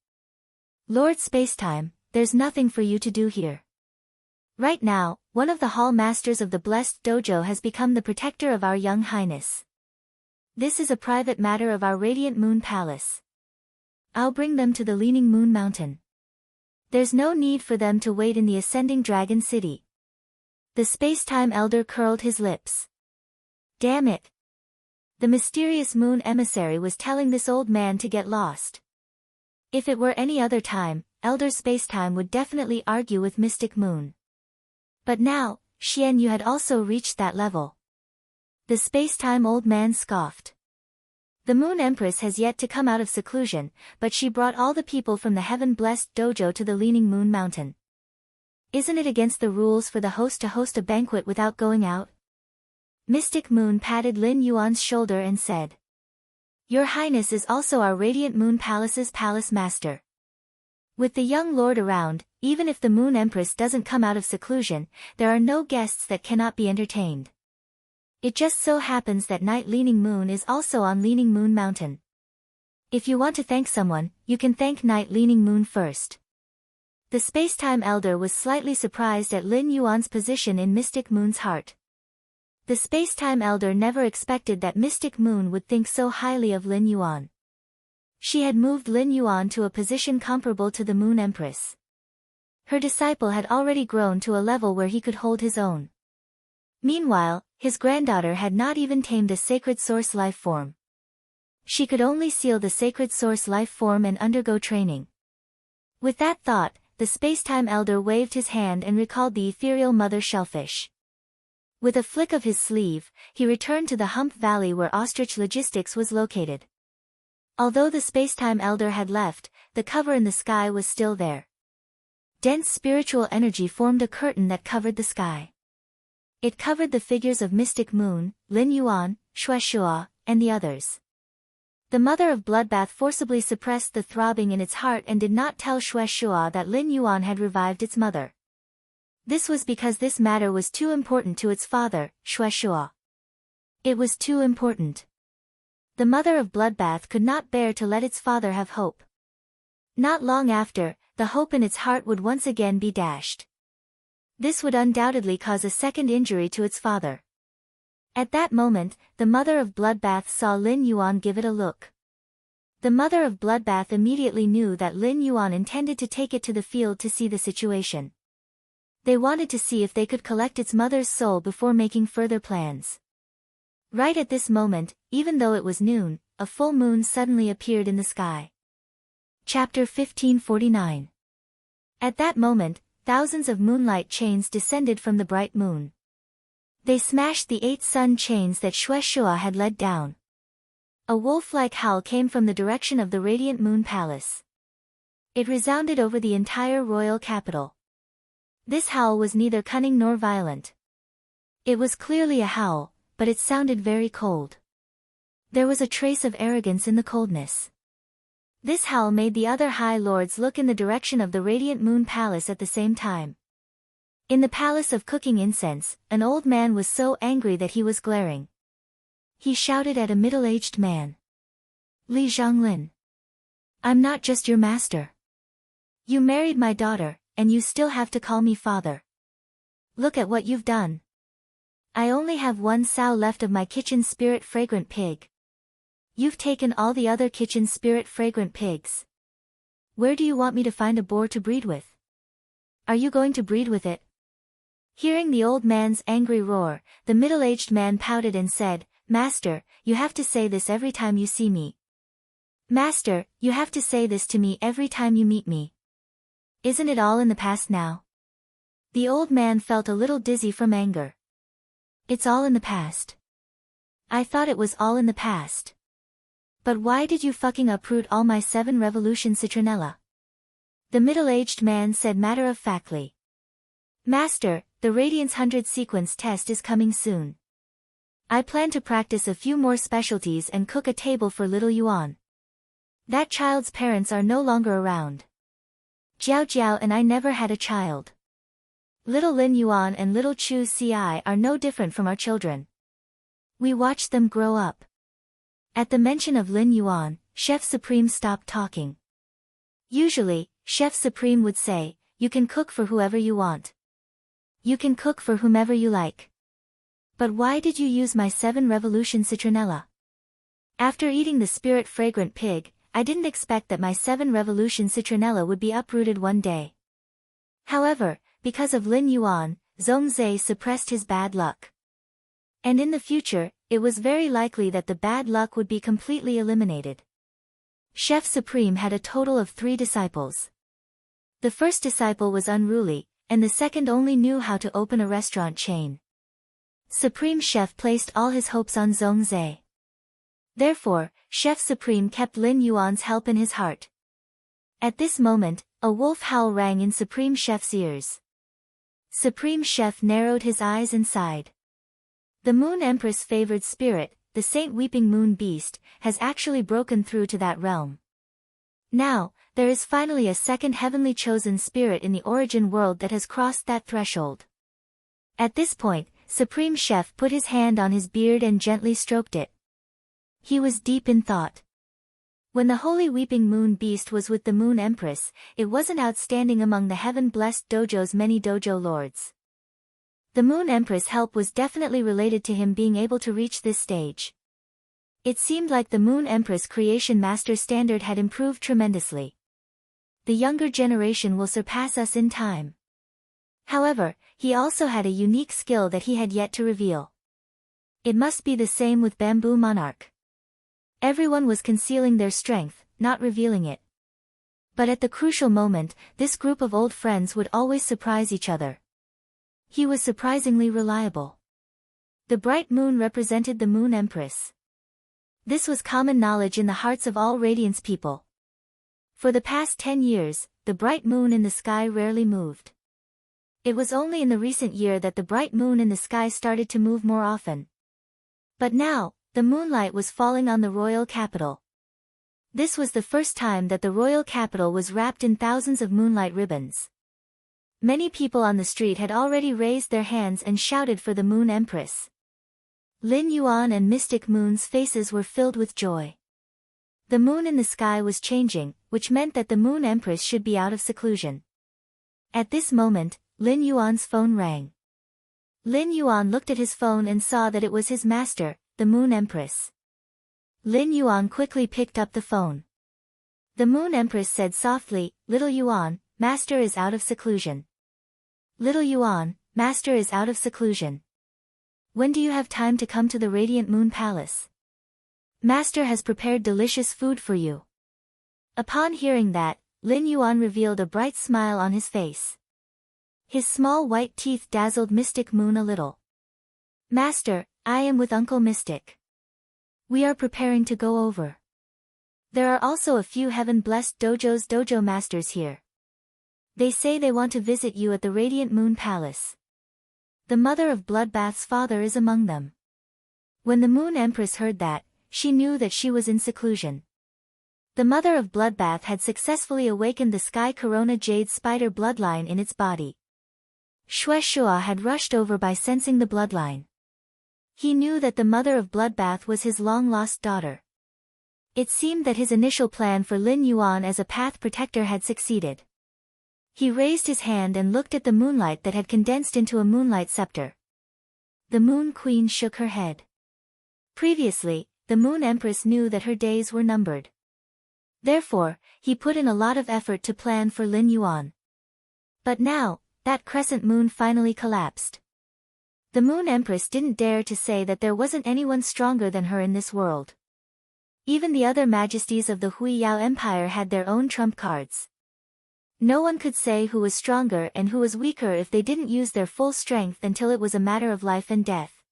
"Lord Spacetime, there's nothing for you to do here. Right now, one of the Hall Masters of the Blessed Dojo has become the protector of our young highness. This is a private matter of our Radiant Moon Palace. I'll bring them to the Leaning Moon Mountain. There's no need for them to wait in the Ascending Dragon City." The Spacetime Elder curled his lips. Damn it! The mysterious moon emissary was telling this old man to get lost. If it were any other time, Elder Spacetime would definitely argue with Mystic Moon. But now, Xian Yu had also reached that level. The Spacetime old man scoffed. The Moon Empress has yet to come out of seclusion, but she brought all the people from the Heaven-Blessed Dojo to the Leaning Moon Mountain. Isn't it against the rules for the host to host a banquet without going out? Mystic Moon patted Lin Yuan's shoulder and said, "Your Highness is also our Radiant Moon Palace's palace master. With the young lord around, even if the Moon Empress doesn't come out of seclusion, there are no guests that cannot be entertained. It just so happens that Night Leaning Moon is also on Leaning Moon Mountain. If you want to thank someone, you can thank Night Leaning Moon first. The Spacetime Elder was slightly surprised at Lin Yuan's position in Mystic Moon's heart. The Spacetime Elder never expected that Mystic Moon would think so highly of Lin Yuan. She had moved Lin Yuan to a position comparable to the Moon Empress. Her disciple had already grown to a level where he could hold his own. Meanwhile, his granddaughter had not even tamed a sacred source life form. She could only seal the sacred source life form and undergo training. With that thought, the Spacetime Elder waved his hand and recalled the ethereal mother shellfish. With a flick of his sleeve, he returned to the Hump Valley where Ostrich Logistics was located. Although the Spacetime Elder had left, the cover in the sky was still there. Dense spiritual energy formed a curtain that covered the sky. It covered the figures of Mystic Moon, Lin Yuan, Shueshua, and the others. The mother of Bloodbath forcibly suppressed the throbbing in its heart and did not tell Shueshua that Lin Yuan had revived its mother. This was because this matter was too important to its father, Shueshua. It was too important. The mother of Bloodbath could not bear to let its father have hope. Not long after, the hope in its heart would once again be dashed. This would undoubtedly cause a second injury to its father. At that moment, the mother of Bloodbath saw Lin Yuan give it a look. The mother of Bloodbath immediately knew that Lin Yuan intended to take it to the field to see the situation. They wanted to see if they could collect its mother's soul before making further plans. Right at this moment, even though it was noon, a full moon suddenly appeared in the sky. Chapter 1549. At that moment, thousands of moonlight chains descended from the bright moon. They smashed the 8 sun chains that Shueshua had led down. A wolf-like howl came from the direction of the radiant moon palace. It resounded over the entire royal capital. This howl was neither cunning nor violent. It was clearly a howl, but it sounded very cold. There was a trace of arrogance in the coldness. This howl made the other high lords look in the direction of the radiant moon palace at the same time. In the palace of cooking incense, an old man was so angry that he was glaring. He shouted at a middle-aged man. "Li Zhonglin. I'm not just your master. You married my daughter, and you still have to call me father. Look at what you've done. I only have 1 sow left of my kitchen spirit fragrant pig. You've taken all the other kitchen spirit fragrant pigs. Where do you want me to find a boar to breed with? Are you going to breed with it?" Hearing the old man's angry roar, the middle-aged man pouted and said, "Master, you have to say this every time you see me. Master, you have to say this to me every time you meet me. Isn't it all in the past now?" The old man felt a little dizzy from anger. "It's all in the past. I thought it was all in the past. But why did you fucking uproot all my 7 revolution citronella?" The middle-aged man said matter-of-factly. "Master, the Radiance 100 sequence test is coming soon. I plan to practice a few more specialties and cook a table for little Yuan. That child's parents are no longer around. Jiao Jiao and I never had a child. Little Lin Yuan and little Chu Ci are no different from our children. We watched them grow up." At the mention of Lin Yuan, Chef Supreme stopped talking. Usually, Chef Supreme would say, "You can cook for whoever you want. You can cook for whomever you like. But why did you use my 7 revolution citronella? After eating the spirit fragrant pig, I didn't expect that my 7 revolution citronella would be uprooted one day." However, because of Lin Yuan, Zhongzhe suppressed his bad luck. And in the future, it was very likely that the bad luck would be completely eliminated. Chef Supreme had a total of 3 disciples. The first disciple was unruly, and the second only knew how to open a restaurant chain. Supreme Chef placed all his hopes on Zhongzhe. Therefore, Chef Supreme kept Lin Yuan's help in his heart. At this moment, a wolf howl rang in Supreme Chef's ears. Supreme Chef narrowed his eyes and sighed. The Moon Empress favored spirit, the Saint Weeping Moon Beast, has actually broken through to that realm. Now, there is finally a second heavenly chosen spirit in the origin world that has crossed that threshold. At this point, Supreme Chef put his hand on his beard and gently stroked it. He was deep in thought. When the holy weeping moon beast was with the moon empress, it wasn't outstanding among the heaven-blessed dojo's many dojo lords. The moon empress' help was definitely related to him being able to reach this stage. It seemed like the moon empress creation master standard had improved tremendously. The younger generation will surpass us in time. However, he also had a unique skill that he had yet to reveal. It must be the same with Bamboo Monarch. Everyone was concealing their strength, not revealing it. But at the crucial moment, this group of old friends would always surprise each other. He was surprisingly reliable. The bright moon represented the moon empress. This was common knowledge in the hearts of all Radiance people. For the past 10 years, the bright moon in the sky rarely moved. It was only in the recent year that the bright moon in the sky started to move more often. But now, the moonlight was falling on the royal capital. This was the first time that the royal capital was wrapped in thousands of moonlight ribbons. Many people on the street had already raised their hands and shouted for the moon empress. Lin Yuan and Mystic Moon's faces were filled with joy. The moon in the sky was changing, which meant that the moon empress should be out of seclusion. At this moment, Lin Yuan's phone rang. Lin Yuan looked at his phone and saw that it was his master, the moon empress. Lin Yuan quickly picked up the phone. The moon empress said softly, "Little Yuan, master is out of seclusion." "Little Yuan, master is out of seclusion. When do you have time to come to the Radiant Moon Palace? Master has prepared delicious food for you." Upon hearing that, Lin Yuan revealed a bright smile on his face. His small white teeth dazzled Mystic Moon a little. "Master, I am with Uncle Mystic. We are preparing to go over. There are also a few heaven-blessed dojo masters here. They say they want to visit you at the Radiant Moon Palace. The mother of Bloodbath's father is among them." When the Moon Empress heard that, she knew that she was in seclusion. The mother of Bloodbath had successfully awakened the Sky Corona Jade Spider bloodline in its body. Xue Shua had rushed over by sensing the bloodline. He knew that the mother of Bloodbath was his long-lost daughter. It seemed that his initial plan for Lin Yuan as a path protector had succeeded. He raised his hand and looked at the moonlight that had condensed into a moonlight scepter. The Moon Queen shook her head. Previously, the Moon Empress knew that her days were numbered. Therefore, he put in a lot of effort to plan for Lin Yuan. But now, that crescent moon finally collapsed. The Moon Empress didn't dare to say that there wasn't anyone stronger than her in this world. Even the other majesties of the Hui Yao Empire had their own trump cards. No one could say who was stronger and who was weaker if they didn't use their full strength until it was a matter of life and death.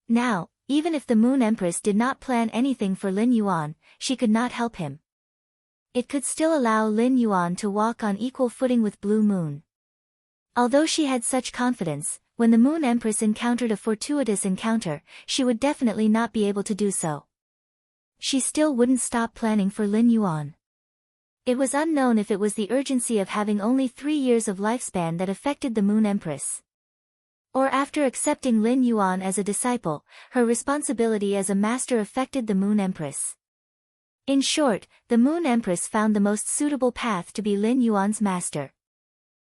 Now, even if the Moon Empress did not plan anything for Lin Yuan, she could not help him. It could still allow Lin Yuan to walk on equal footing with Blue Moon. Although she had such confidence, when the Moon Empress encountered a fortuitous encounter, she would definitely not be able to do so. She still wouldn't stop planning for Lin Yuan. It was unknown if it was the urgency of having only 3 years of lifespan that affected the Moon Empress. Or after accepting Lin Yuan as a disciple, her responsibility as a master affected the Moon Empress. In short, the Moon Empress found the most suitable path to be Lin Yuan's master.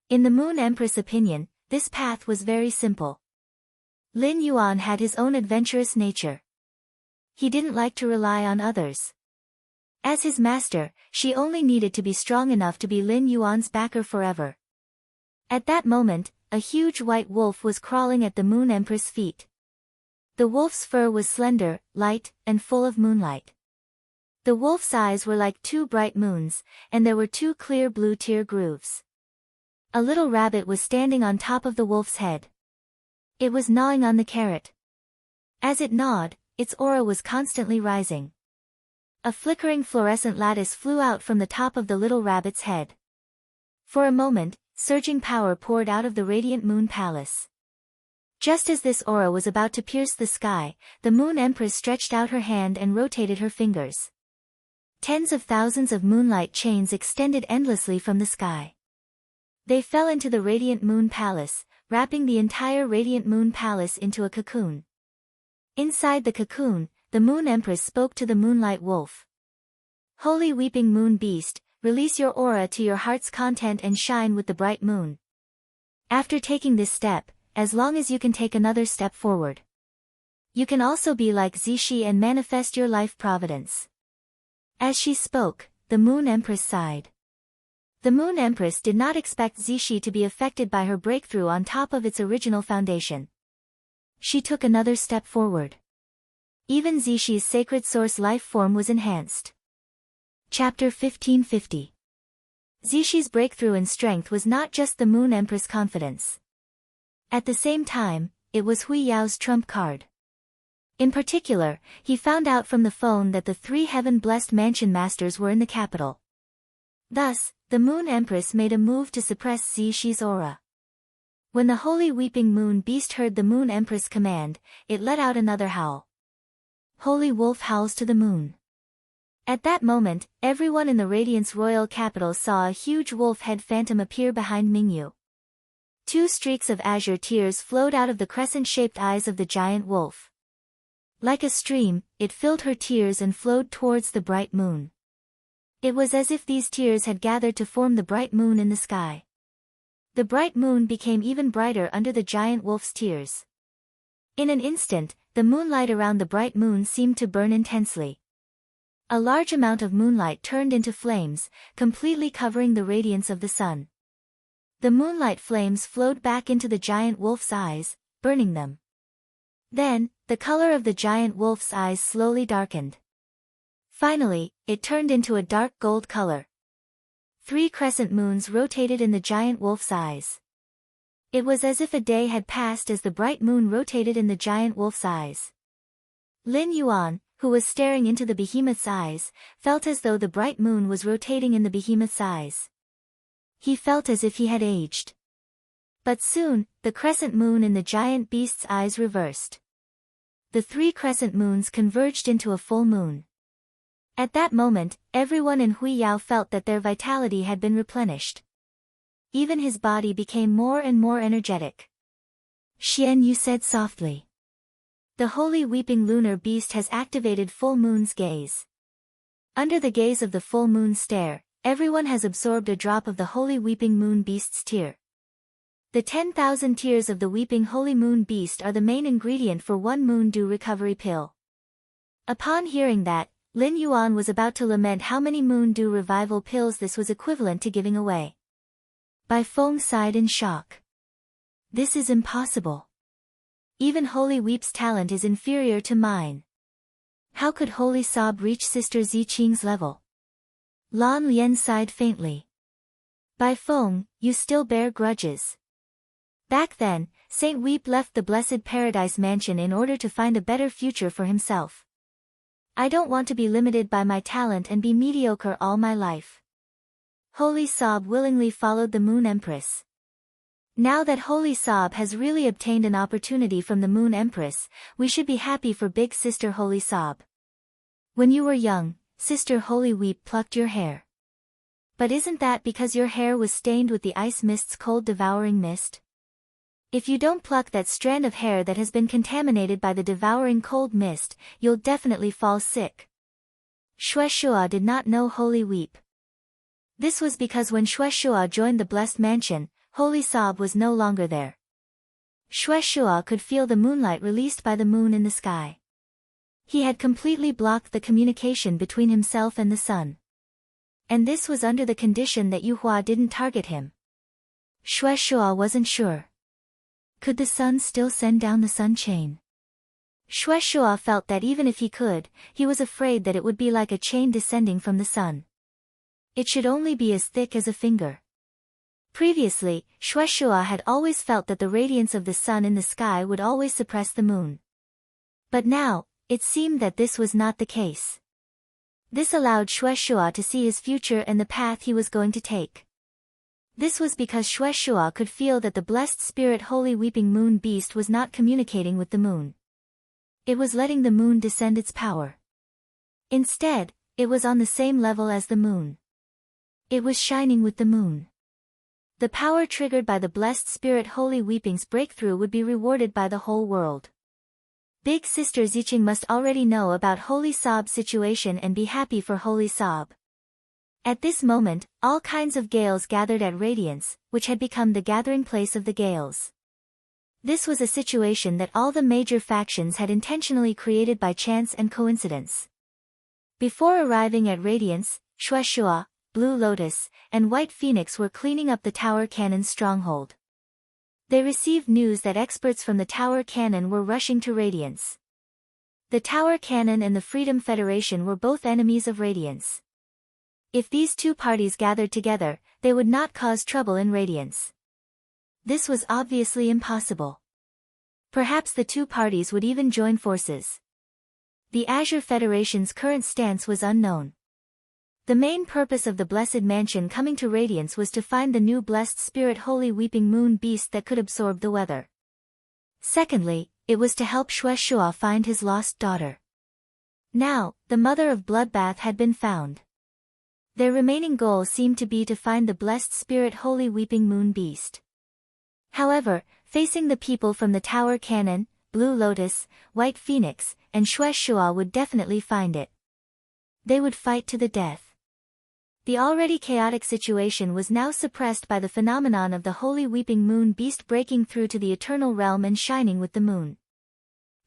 In the Moon Empress' opinion, this path was very simple. Lin Yuan had his own adventurous nature. He didn't like to rely on others. As his master, she only needed to be strong enough to be Lin Yuan's backer forever. At that moment, a huge white wolf was crawling at the Moon Empress' feet. The wolf's fur was slender, light, and full of moonlight. The wolf's eyes were like 2 bright moons, and there were 2 clear blue tear grooves. A little rabbit was standing on top of the wolf's head. It was gnawing on the carrot. As it gnawed, its aura was constantly rising. A flickering fluorescent lattice flew out from the top of the little rabbit's head. For a moment, surging power poured out of the Radiant Moon Palace. Just as this aura was about to pierce the sky, the Moon Empress stretched out her hand and rotated her fingers. Tens of thousands of moonlight chains extended endlessly from the sky. They fell into the Radiant Moon Palace, wrapping the entire Radiant Moon Palace into a cocoon. Inside the cocoon, the Moon Empress spoke to the Moonlight Wolf. Holy Weeping Moon Beast, release your aura to your heart's content and shine with the bright moon. After taking this step, as long as you can take another step forward, you can also be like Zishi and manifest your life providence. As she spoke, the Moon Empress sighed. The Moon Empress did not expect Zishi to be affected by her breakthrough on top of its original foundation. She took another step forward. Even Zishi's sacred source life form was enhanced. Chapter 1550. Zishi's breakthrough in strength was not just the Moon Empress' confidence. At the same time, it was Hui Yao's trump card. In particular, he found out from the phone that the 3 heaven-blessed mansion masters were in the capital. Thus, the Moon Empress made a move to suppress Zishi's aura. When the Holy Weeping Moon Beast heard the Moon Empress' command, it let out another howl. Holy Wolf howls to the moon. At that moment, everyone in the Radiance Royal Capital saw a huge wolf head phantom appear behind Mingyu. 2 streaks of azure tears flowed out of the crescent-shaped eyes of the giant wolf. Like a stream, it filled her tears and flowed towards the bright moon. It was as if these tears had gathered to form the bright moon in the sky. The bright moon became even brighter under the giant wolf's tears. In an instant, the moonlight around the bright moon seemed to burn intensely. A large amount of moonlight turned into flames, completely covering the radiance of the sun. The moonlight flames flowed back into the giant wolf's eyes, burning them. Then, the color of the giant wolf's eyes slowly darkened. Finally, it turned into a dark gold color. 3 crescent moons rotated in the giant wolf's eyes. It was as if a day had passed as the bright moon rotated in the giant wolf's eyes. Lin Yuan, who was staring into the behemoth's eyes, felt as though the bright moon was rotating in the behemoth's eyes. He felt as if he had aged. But soon, the crescent moon in the giant beast's eyes reversed. The 3 crescent moons converged into a full moon. At that moment, everyone in Hui Yao felt that their vitality had been replenished. Even his body became more and more energetic. Xian Yu said softly. The Holy Weeping Lunar Beast has activated Full Moon's gaze. Under the gaze of the Full Moon stare, everyone has absorbed a drop of the Holy Weeping Moon Beast's tear. The 10,000 tears of the Weeping Holy Moon Beast are the main ingredient for 1 Moon Dew recovery pill. Upon hearing that, Lin Yuan was about to lament how many Moon Dew revival pills this was equivalent to giving away. Bai Feng sighed in shock. This is impossible. Even Holy Weep's talent is inferior to mine. How could Holy Sob reach Sister Ziqing's level? Lan Lian sighed faintly. Bai Feng, you still bear grudges. Back then, Saint Weep left the Blessed Paradise Mansion in order to find a better future for himself. I don't want to be limited by my talent and be mediocre all my life. Holy Sob willingly followed the Moon Empress. Now that Holy Sob has really obtained an opportunity from the Moon Empress, we should be happy for big sister Holy Sob. When you were young, Sister Holy Weep plucked your hair. But isn't that because your hair was stained with the ice mist's cold devouring mist? If you don't pluck that strand of hair that has been contaminated by the devouring cold mist, you'll definitely fall sick. Shueshua did not know Holy Weep. This was because when Shueshua joined the Blessed Mansion, Holy Sob was no longer there. Shueshua could feel the moonlight released by the moon in the sky. He had completely blocked the communication between himself and the sun. And this was under the condition that Yuhua didn't target him. Shueshua wasn't sure. Could the sun still send down the sun chain? Shueshua felt that even if he could, he was afraid that it would be like a chain descending from the sun. It should only be as thick as a finger. Previously, Shueshua had always felt that the radiance of the sun in the sky would always suppress the moon. But now, it seemed that this was not the case. This allowed Shueshua to see his future and the path he was going to take. This was because Shueshua could feel that the blessed spirit Holy Weeping Moon Beast was not communicating with the moon. It was letting the moon descend its power. Instead, it was on the same level as the moon. It was shining with the moon. The power triggered by the blessed spirit Holy Weeping's breakthrough would be rewarded by the whole world. Big sister Zicheng must already know about Holy Sob's situation and be happy for Holy Sob. At this moment, all kinds of Gales gathered at Radiance, which had become the gathering place of the Gales. This was a situation that all the major factions had intentionally created by chance and coincidence. Before arriving at Radiance, Shueshua, Blue Lotus, and White Phoenix were cleaning up the Tower Cannon's stronghold. They received news that experts from the Tower Cannon were rushing to Radiance. The Tower Cannon and the Freedom Federation were both enemies of Radiance. If these two parties gathered together, they would not cause trouble in Radiance. This was obviously impossible. Perhaps the two parties would even join forces. The Azure Federation's current stance was unknown. The main purpose of the Blessed Mansion coming to Radiance was to find the new Blessed Spirit Holy Weeping Moon Beast that could absorb the weather. Secondly, it was to help Shueshua find his lost daughter. Now, the mother of Bloodbath had been found. Their remaining goal seemed to be to find the Blessed Spirit Holy Weeping Moon Beast. However, facing the people from the Tower Cannon, Blue Lotus, White Phoenix, and Shueshua would definitely find it. They would fight to the death. The already chaotic situation was now suppressed by the phenomenon of the Holy Weeping Moon Beast breaking through to the Eternal Realm and shining with the moon.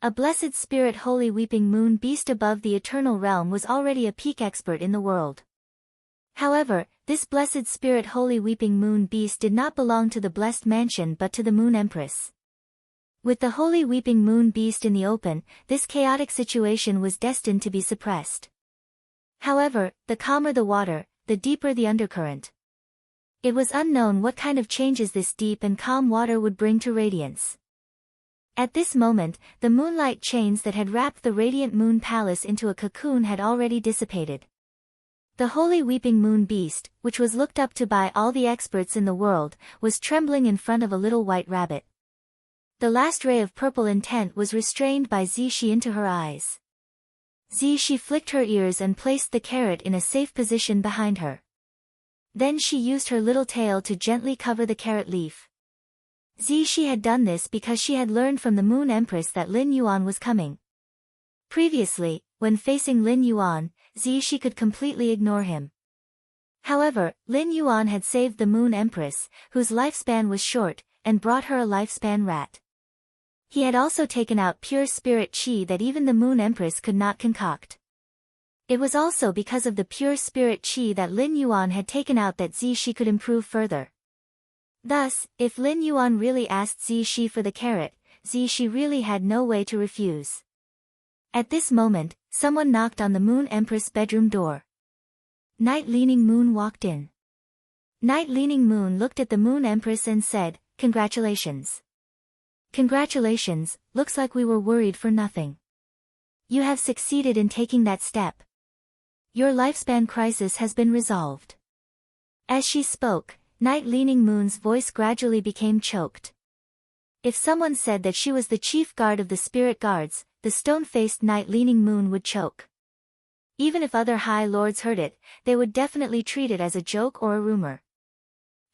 A Blessed Spirit Holy Weeping Moon Beast above the Eternal Realm was already a peak expert in the world. However, this Blessed Spirit Holy Weeping Moon Beast did not belong to the Blessed Mansion but to the Moon Empress. With the Holy Weeping Moon Beast in the open, this chaotic situation was destined to be suppressed. However, the calmer the water, the deeper the undercurrent. It was unknown what kind of changes this deep and calm water would bring to Radiance. At this moment, the moonlight chains that had wrapped the Radiant Moon Palace into a cocoon had already dissipated. The Holy Weeping Moon Beast, which was looked up to by all the experts in the world, was trembling in front of a little white rabbit. The last ray of purple intent was restrained by Zishi into her eyes. Zishi flicked her ears and placed the carrot in a safe position behind her. Then she used her little tail to gently cover the carrot leaf. Zishi had done this because she had learned from the Moon Empress that Lin Yuan was coming. Previously, when facing Lin Yuan, Zishi could completely ignore him. However, Lin Yuan had saved the Moon Empress, whose lifespan was short, and brought her a lifespan rat. He had also taken out pure spirit qi that even the Moon Empress could not concoct. It was also because of the pure spirit qi that Lin Yuan had taken out that Zishi could improve further. Thus, if Lin Yuan really asked Zishi for the carrot, Zishi really had no way to refuse. At this moment, someone knocked on the Moon Empress' bedroom door. Night Leaning Moon walked in. Night Leaning Moon looked at the Moon Empress and said, "Congratulations. Congratulations, looks like we were worried for nothing. You have succeeded in taking that step. Your lifespan crisis has been resolved." As she spoke, Night Leaning Moon's voice gradually became choked. If someone said that she was the chief guard of the spirit guards, the stone-faced Night Leaning Moon would choke. Even if other high lords heard it, they would definitely treat it as a joke or a rumor.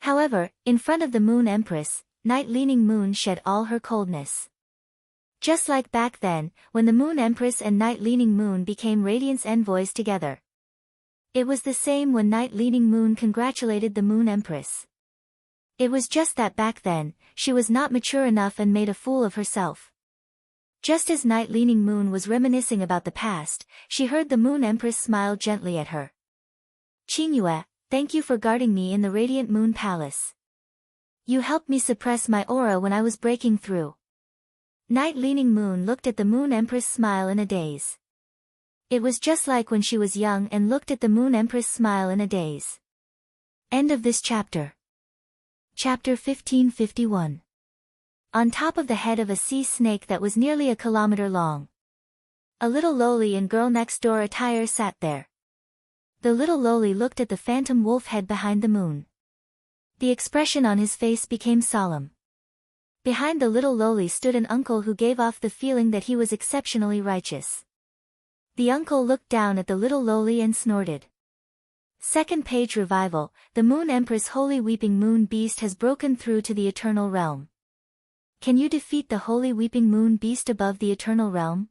However, in front of the Moon Empress, Night Leaning Moon shed all her coldness. Just like back then, when the Moon Empress and Night Leaning Moon became Radiance envoys together. It was the same when Night Leaning Moon congratulated the Moon Empress. It was just that back then, she was not mature enough and made a fool of herself. Just as Night Leaning Moon was reminiscing about the past, she heard the Moon Empress smile gently at her. "Qingyue, thank you for guarding me in the Radiant Moon Palace. You helped me suppress my aura when I was breaking through." Night Leaning Moon looked at the Moon Empress' smile in a daze. It was just like when she was young and looked at the Moon Empress' smile in a daze. End of this chapter. Chapter 1551. On top of the head of a sea snake that was nearly a kilometer long. A little lowly in girl next door attire sat there. The little lowly looked at the phantom wolf head behind the moon. The expression on his face became solemn. Behind the little lowly stood an uncle who gave off the feeling that he was exceptionally righteous. The uncle looked down at the little lowly and snorted. Second page revival, the Moon Empress Holy Weeping Moon Beast has broken through to the Eternal Realm. can you defeat the holy weeping moon beast above the eternal realm?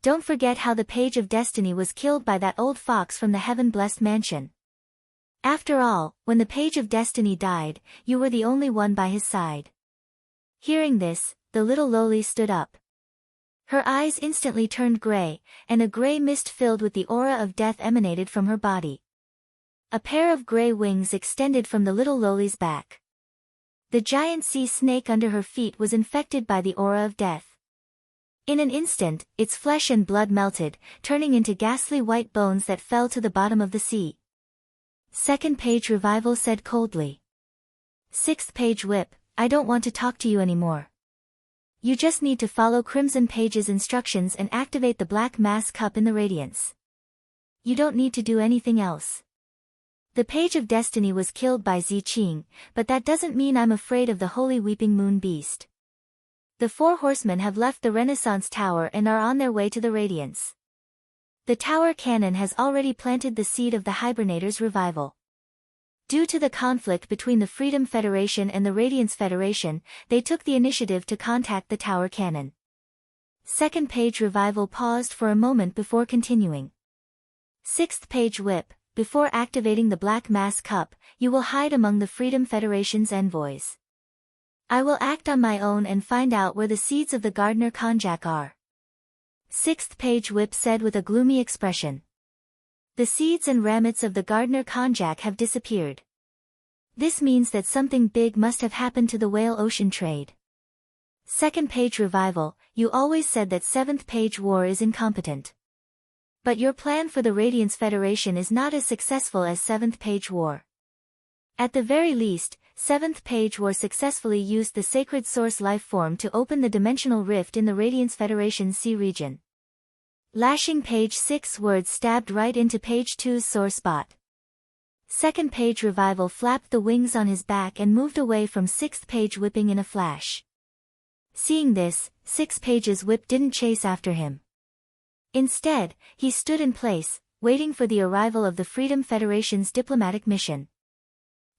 Don't forget how the page of destiny was killed by that old fox from the heaven-blessed mansion. After all, when the page of destiny died, you were the only one by his side. Hearing this, the little loli stood up. Her eyes instantly turned gray, and a gray mist filled with the aura of death emanated from her body. A pair of gray wings extended from the little loli's back. The giant sea snake under her feet was infected by the aura of death. In an instant, its flesh and blood melted, turning into ghastly white bones that fell to the bottom of the sea. Second page revival said coldly. Sixth page whip, I don't want to talk to you anymore. You just need to follow Crimson Page's instructions and activate the Black Mass Cup in the Radiance. You don't need to do anything else. The Page of Destiny was killed by Ziqing, but that doesn't mean I'm afraid of the Holy Weeping Moon Beast. The 4 horsemen have left the Renaissance Tower and are on their way to the Radiance. The tower cannon has already planted the seed of the Hibernator's revival. Due to the conflict between the Freedom Federation and the Radiance Federation, they took the initiative to contact the tower cannon. Second page revival paused for a moment before continuing. Sixth page whip, before activating the Black Mass Cup, you will hide among the Freedom Federation's envoys. I will act on my own and find out where the seeds of the Gardner Konjac are. Sixth page whip said with a gloomy expression. The seeds and ramets of the Gardner Konjac have disappeared. This means that something big must have happened to the whale ocean trade. Second page revival, you always said that 7th page war is incompetent. But your plan for the Radiance Federation is not as successful as 7th page war. At the very least, 7th page war successfully used the sacred source life form to open the dimensional rift in the Radiance Federation's sea region. Lashing page 6 words stabbed right into page 2's sore spot. Second page revival flapped the wings on his back and moved away from 6th page whipping in a flash. Seeing this, 6th page's whip didn't chase after him. Instead, he stood in place, waiting for the arrival of the Freedom Federation's diplomatic mission.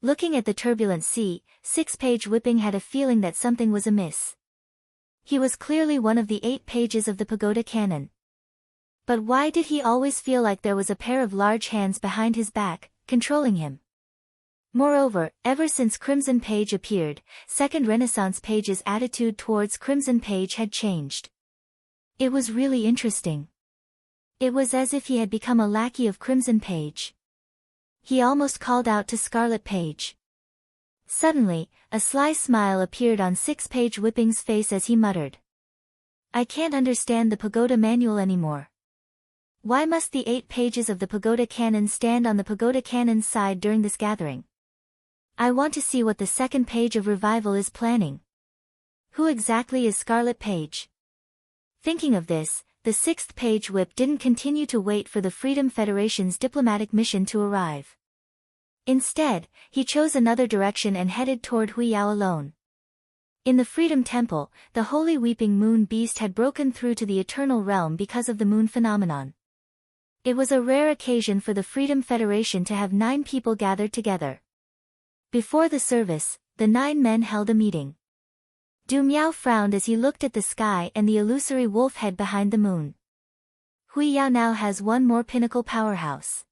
Looking at the turbulent sea, 6th page whipping had a feeling that something was amiss. He was clearly one of the 8 pages of the pagoda cannon. But why did he always feel like there was a pair of large hands behind his back, controlling him? Moreover, ever since Crimson Page appeared, Second Renaissance Page's attitude towards Crimson Page had changed. It was really interesting. It was as if he had become a lackey of Crimson Page. He almost called out to Scarlet Page. Suddenly, a sly smile appeared on 6th page whipping's face as he muttered. I can't understand the pagoda manual anymore. Why must the 8 pages of the pagoda cannon stand on the pagoda cannon's side during this gathering? I want to see what the second page of revival is planning. Who exactly is Scarlet Page? Thinking of this, the 6th page whip didn't continue to wait for the Freedom Federation's diplomatic mission to arrive. Instead, he chose another direction and headed toward Huiyao alone. In the Freedom Temple, the Holy Weeping Moon Beast had broken through to the Eternal Realm because of the moon phenomenon. It was a rare occasion for the Freedom Federation to have 9 people gathered together. Before the service, the 9 men held a meeting. Du Miao frowned as he looked at the sky and the illusory wolf head behind the moon. Huiyao now has one more pinnacle powerhouse.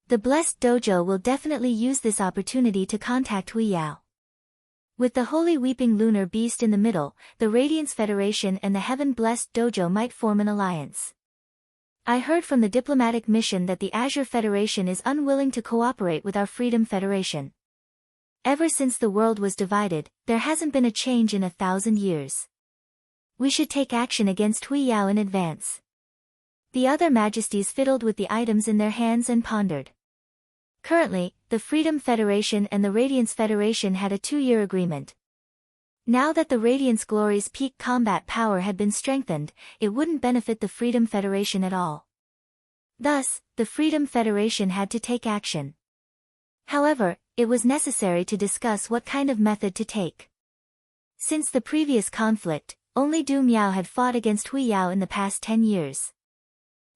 The Blessed Dojo will definitely use this opportunity to contact Huiyao. With the Holy Weeping Lunar Beast in the middle, the Radiance Federation and the Heaven Blessed Dojo might form an alliance. I heard from the diplomatic mission that the Azure Federation is unwilling to cooperate with our Freedom Federation. Ever since the world was divided, there hasn't been a change in 1,000 years. We should take action against Huiyao in advance. The other majesties fiddled with the items in their hands and pondered. Currently, the Freedom Federation and the Radiance Federation had a 2-year agreement. Now that the Radiance Glory's peak combat power had been strengthened, it wouldn't benefit the Freedom Federation at all. Thus, the Freedom Federation had to take action. However, it was necessary to discuss what kind of method to take. Since the previous conflict, only Du Miao had fought against Huiyao in the past 10 years.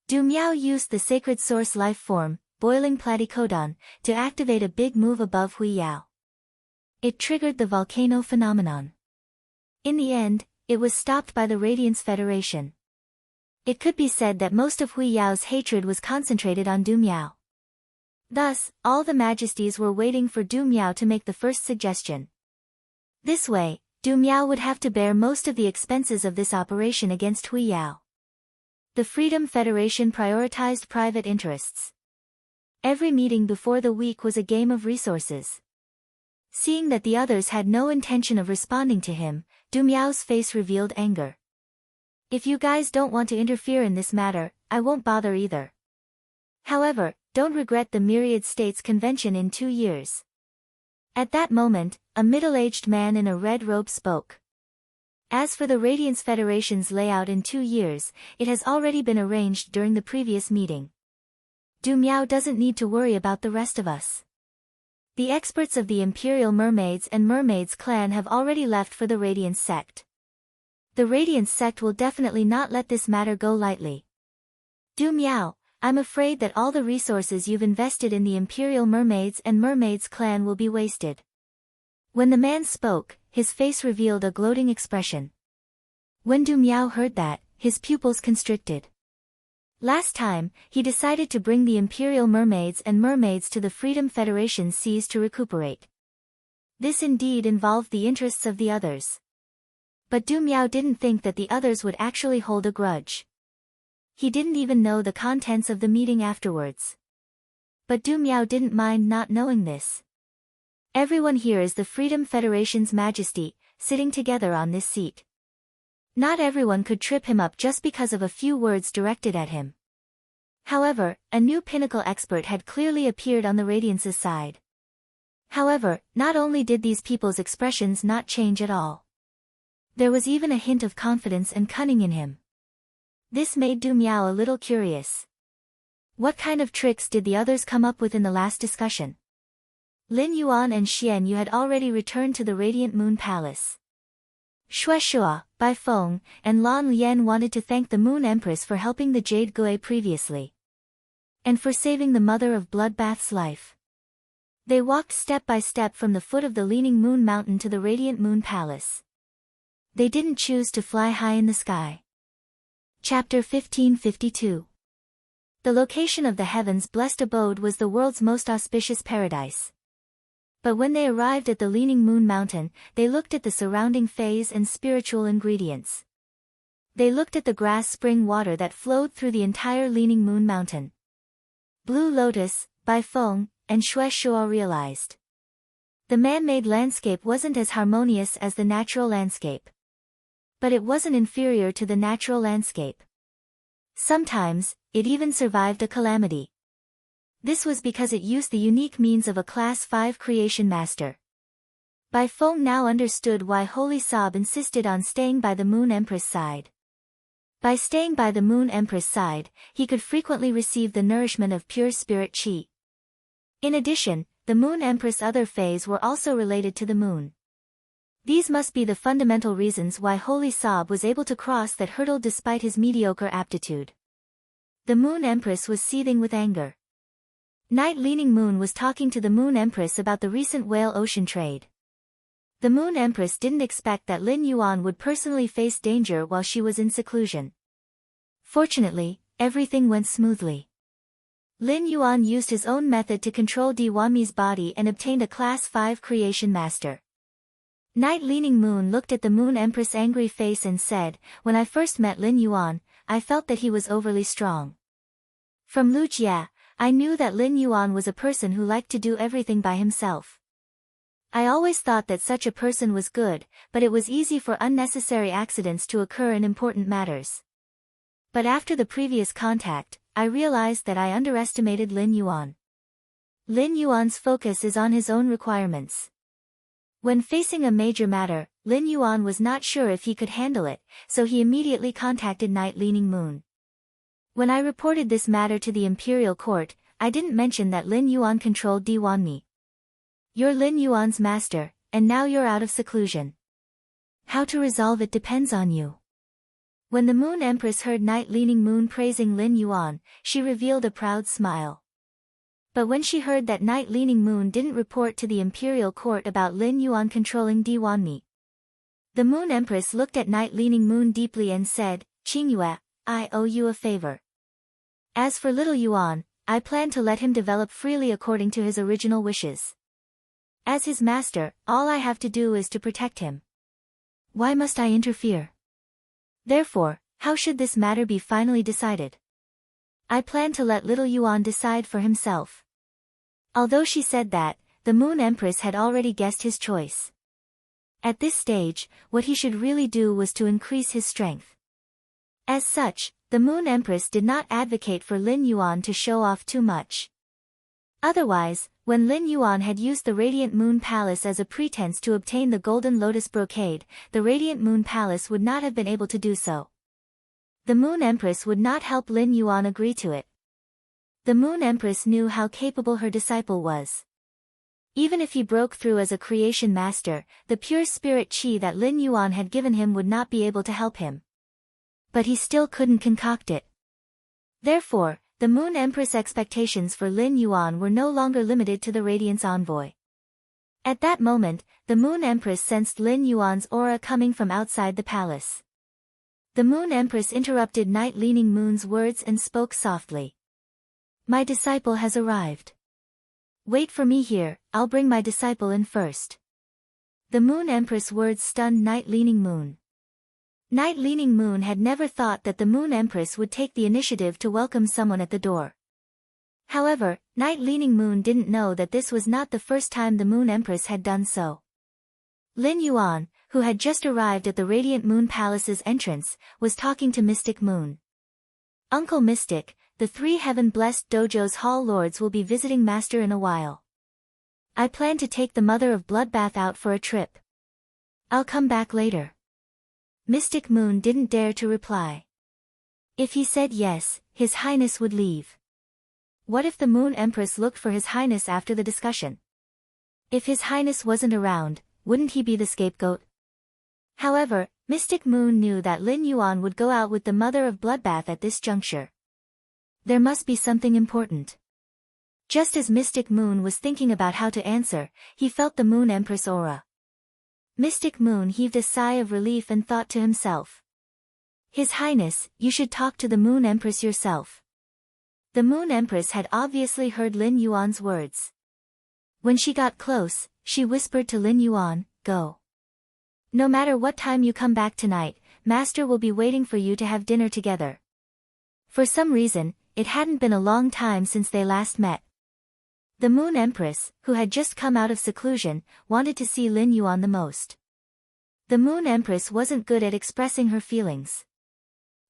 Du Miao used the sacred source life form, Boiling Platycodon, to activate a big move above Huiyao. It triggered the volcano phenomenon. In the end, it was stopped by the Radiance Federation. It could be said that most of Hui Yao's hatred was concentrated on Du Miao. Thus, all the majesties were waiting for Du Miao to make the first suggestion. This way, Du Miao would have to bear most of the expenses of this operation against Hui Yao. The Freedom Federation prioritized private interests. Every meeting before the week was a game of resources. Seeing that the others had no intention of responding to him, Du Miao's face revealed anger. If you guys don't want to interfere in this matter, I won't bother either. However, don't regret the Myriad States Convention in 2 years. At that moment, a middle-aged man in a red robe spoke. As for the Radiance Federation's layout in 2 years, it has already been arranged during the previous meeting. Du Miao doesn't need to worry about the rest of us. The experts of the Imperial Mermaids and Mermaids clan have already left for the Radiance sect. The Radiance sect will definitely not let this matter go lightly. Du Miao, I'm afraid that all the resources you've invested in the Imperial Mermaids and Mermaids clan will be wasted. When the man spoke, his face revealed a gloating expression. When Du Miao heard that, his pupils constricted. Last time, he decided to bring the Imperial Mermaids and Mermaids to the Freedom Federation seas to recuperate. This indeed involved the interests of the others. But Du Miao didn't think that the others would actually hold a grudge. He didn't even know the contents of the meeting afterwards. But Du Miao didn't mind not knowing this. Everyone here is the Freedom Federation's majesty, sitting together on this seat. Not everyone could trip him up just because of a few words directed at him. However, a new pinnacle expert had clearly appeared on the Radiance's side. However, not only did these people's expressions not change at all. There was even a hint of confidence and cunning in him. This made Du Miao a little curious. What kind of tricks did the others come up with in the last discussion? Lin Yuan and Xian Yu had already returned to the Radiant Moon Palace. Xue Shua, Bai Feng, and Lan Lian wanted to thank the Moon Empress for helping the Jade Gui previously. And for saving the Mother of Bloodbath's life. They walked step by step from the foot of the Leaning Moon Mountain to the Radiant Moon Palace. They didn't choose to fly high in the sky. Chapter 1552. The location of the heaven's blessed abode was the world's most auspicious paradise. But when they arrived at the Leaning Moon Mountain, they looked at the surrounding phase and spiritual ingredients. They looked at the grass spring water that flowed through the entire Leaning Moon Mountain. Blue Lotus, Bai Feng, and Xue Shua realized. The man-made landscape wasn't as harmonious as the natural landscape. But it wasn't inferior to the natural landscape. Sometimes, it even survived a calamity. This was because it used the unique means of a Class 5 creation master. Bai Feng now understood why Holy Sob insisted on staying by the Moon Empress side. By staying by the Moon Empress side, he could frequently receive the nourishment of pure spirit qi. In addition, the Moon Empress' other phase were also related to the moon. These must be the fundamental reasons why Holy Sob was able to cross that hurdle despite his mediocre aptitude. The Moon Empress was seething with anger. Night Leaning Moon was talking to the Moon Empress about the recent whale ocean trade. The Moon Empress didn't expect that Lin Yuan would personally face danger while she was in seclusion. Fortunately, everything went smoothly. Lin Yuan used his own method to control Di Wanmi's body and obtained a Class 5 creation master. Night Leaning Moon looked at the Moon Empress' angry face and said, "When I first met Lin Yuan, I felt that he was overly strong. From Lu Jia, I knew that Lin Yuan was a person who liked to do everything by himself. I always thought that such a person was good, but it was easy for unnecessary accidents to occur in important matters. But after the previous contact, I realized that I underestimated Lin Yuan. Lin Yuan's focus is on his own requirements. When facing a major matter, Lin Yuan was not sure if he could handle it, so he immediately contacted Night Leaning Moon. When I reported this matter to the Imperial Court, I didn't mention that Lin Yuan controlled Di Wanmi. You're Lin Yuan's master, and now you're out of seclusion. How to resolve it depends on you." When the Moon Empress heard Night Leaning Moon praising Lin Yuan, she revealed a proud smile. But when she heard that Night Leaning Moon didn't report to the Imperial Court about Lin Yuan controlling Di Wanmi, The Moon Empress looked at Night Leaning Moon deeply and said, "Qingyue, I owe you a favor. As for little Yuan, I plan to let him develop freely according to his original wishes. As his master, all I have to do is to protect him. Why must I interfere? Therefore, how should this matter be finally decided? I plan to let little Yuan decide for himself." Although she said that, the Moon Empress had already guessed his choice. At this stage, what he should really do was to increase his strength. As such, the Moon Empress did not advocate for Lin Yuan to show off too much. Otherwise, when Lin Yuan had used the Radiant Moon Palace as a pretense to obtain the Golden Lotus Brocade, the Radiant Moon Palace would not have been able to do so. The Moon Empress would not help Lin Yuan agree to it. The Moon Empress knew how capable her disciple was. Even if he broke through as a creation master, the pure spirit chi that Lin Yuan had given him would not be able to help him. But he still couldn't concoct it. Therefore, the Moon Empress' expectations for Lin Yuan were no longer limited to the Radiance Envoy. At that moment, the Moon Empress sensed Lin Yuan's aura coming from outside the palace. The Moon Empress interrupted Night Leaning Moon's words and spoke softly. "My disciple has arrived. Wait for me here, I'll bring my disciple in first." The Moon Empress' words stunned Night Leaning Moon. Night Leaning Moon had never thought that the Moon Empress would take the initiative to welcome someone at the door. However, Night Leaning Moon didn't know that this was not the first time the Moon Empress had done so. Lin Yuan, who had just arrived at the Radiant Moon Palace's entrance, was talking to Mystic Moon. "Uncle Mystic, the 3 heaven-blessed dojo's hall lords will be visiting Master in a while. I plan to take the Mother of Bloodbath out for a trip. I'll come back later." Mystic Moon didn't dare to reply. If he said yes, His Highness would leave. What if the Moon Empress looked for His Highness after the discussion? If His Highness wasn't around, wouldn't he be the scapegoat? However, Mystic Moon knew that Lin Yuan would go out with the Mother of Bloodbath at this juncture. There must be something important. Just as Mystic Moon was thinking about how to answer, he felt the Moon Empress aura. Mystic Moon heaved a sigh of relief and thought to himself. "His Highness, you should talk to the Moon Empress yourself." The Moon Empress had obviously heard Lin Yuan's words. When she got close, she whispered to Lin Yuan, "Go. No matter what time you come back tonight, Master will be waiting for you to have dinner together." For some reason, it hadn't been a long time since they last met. The Moon Empress, who had just come out of seclusion, wanted to see Lin Yuan the most. The Moon Empress wasn't good at expressing her feelings.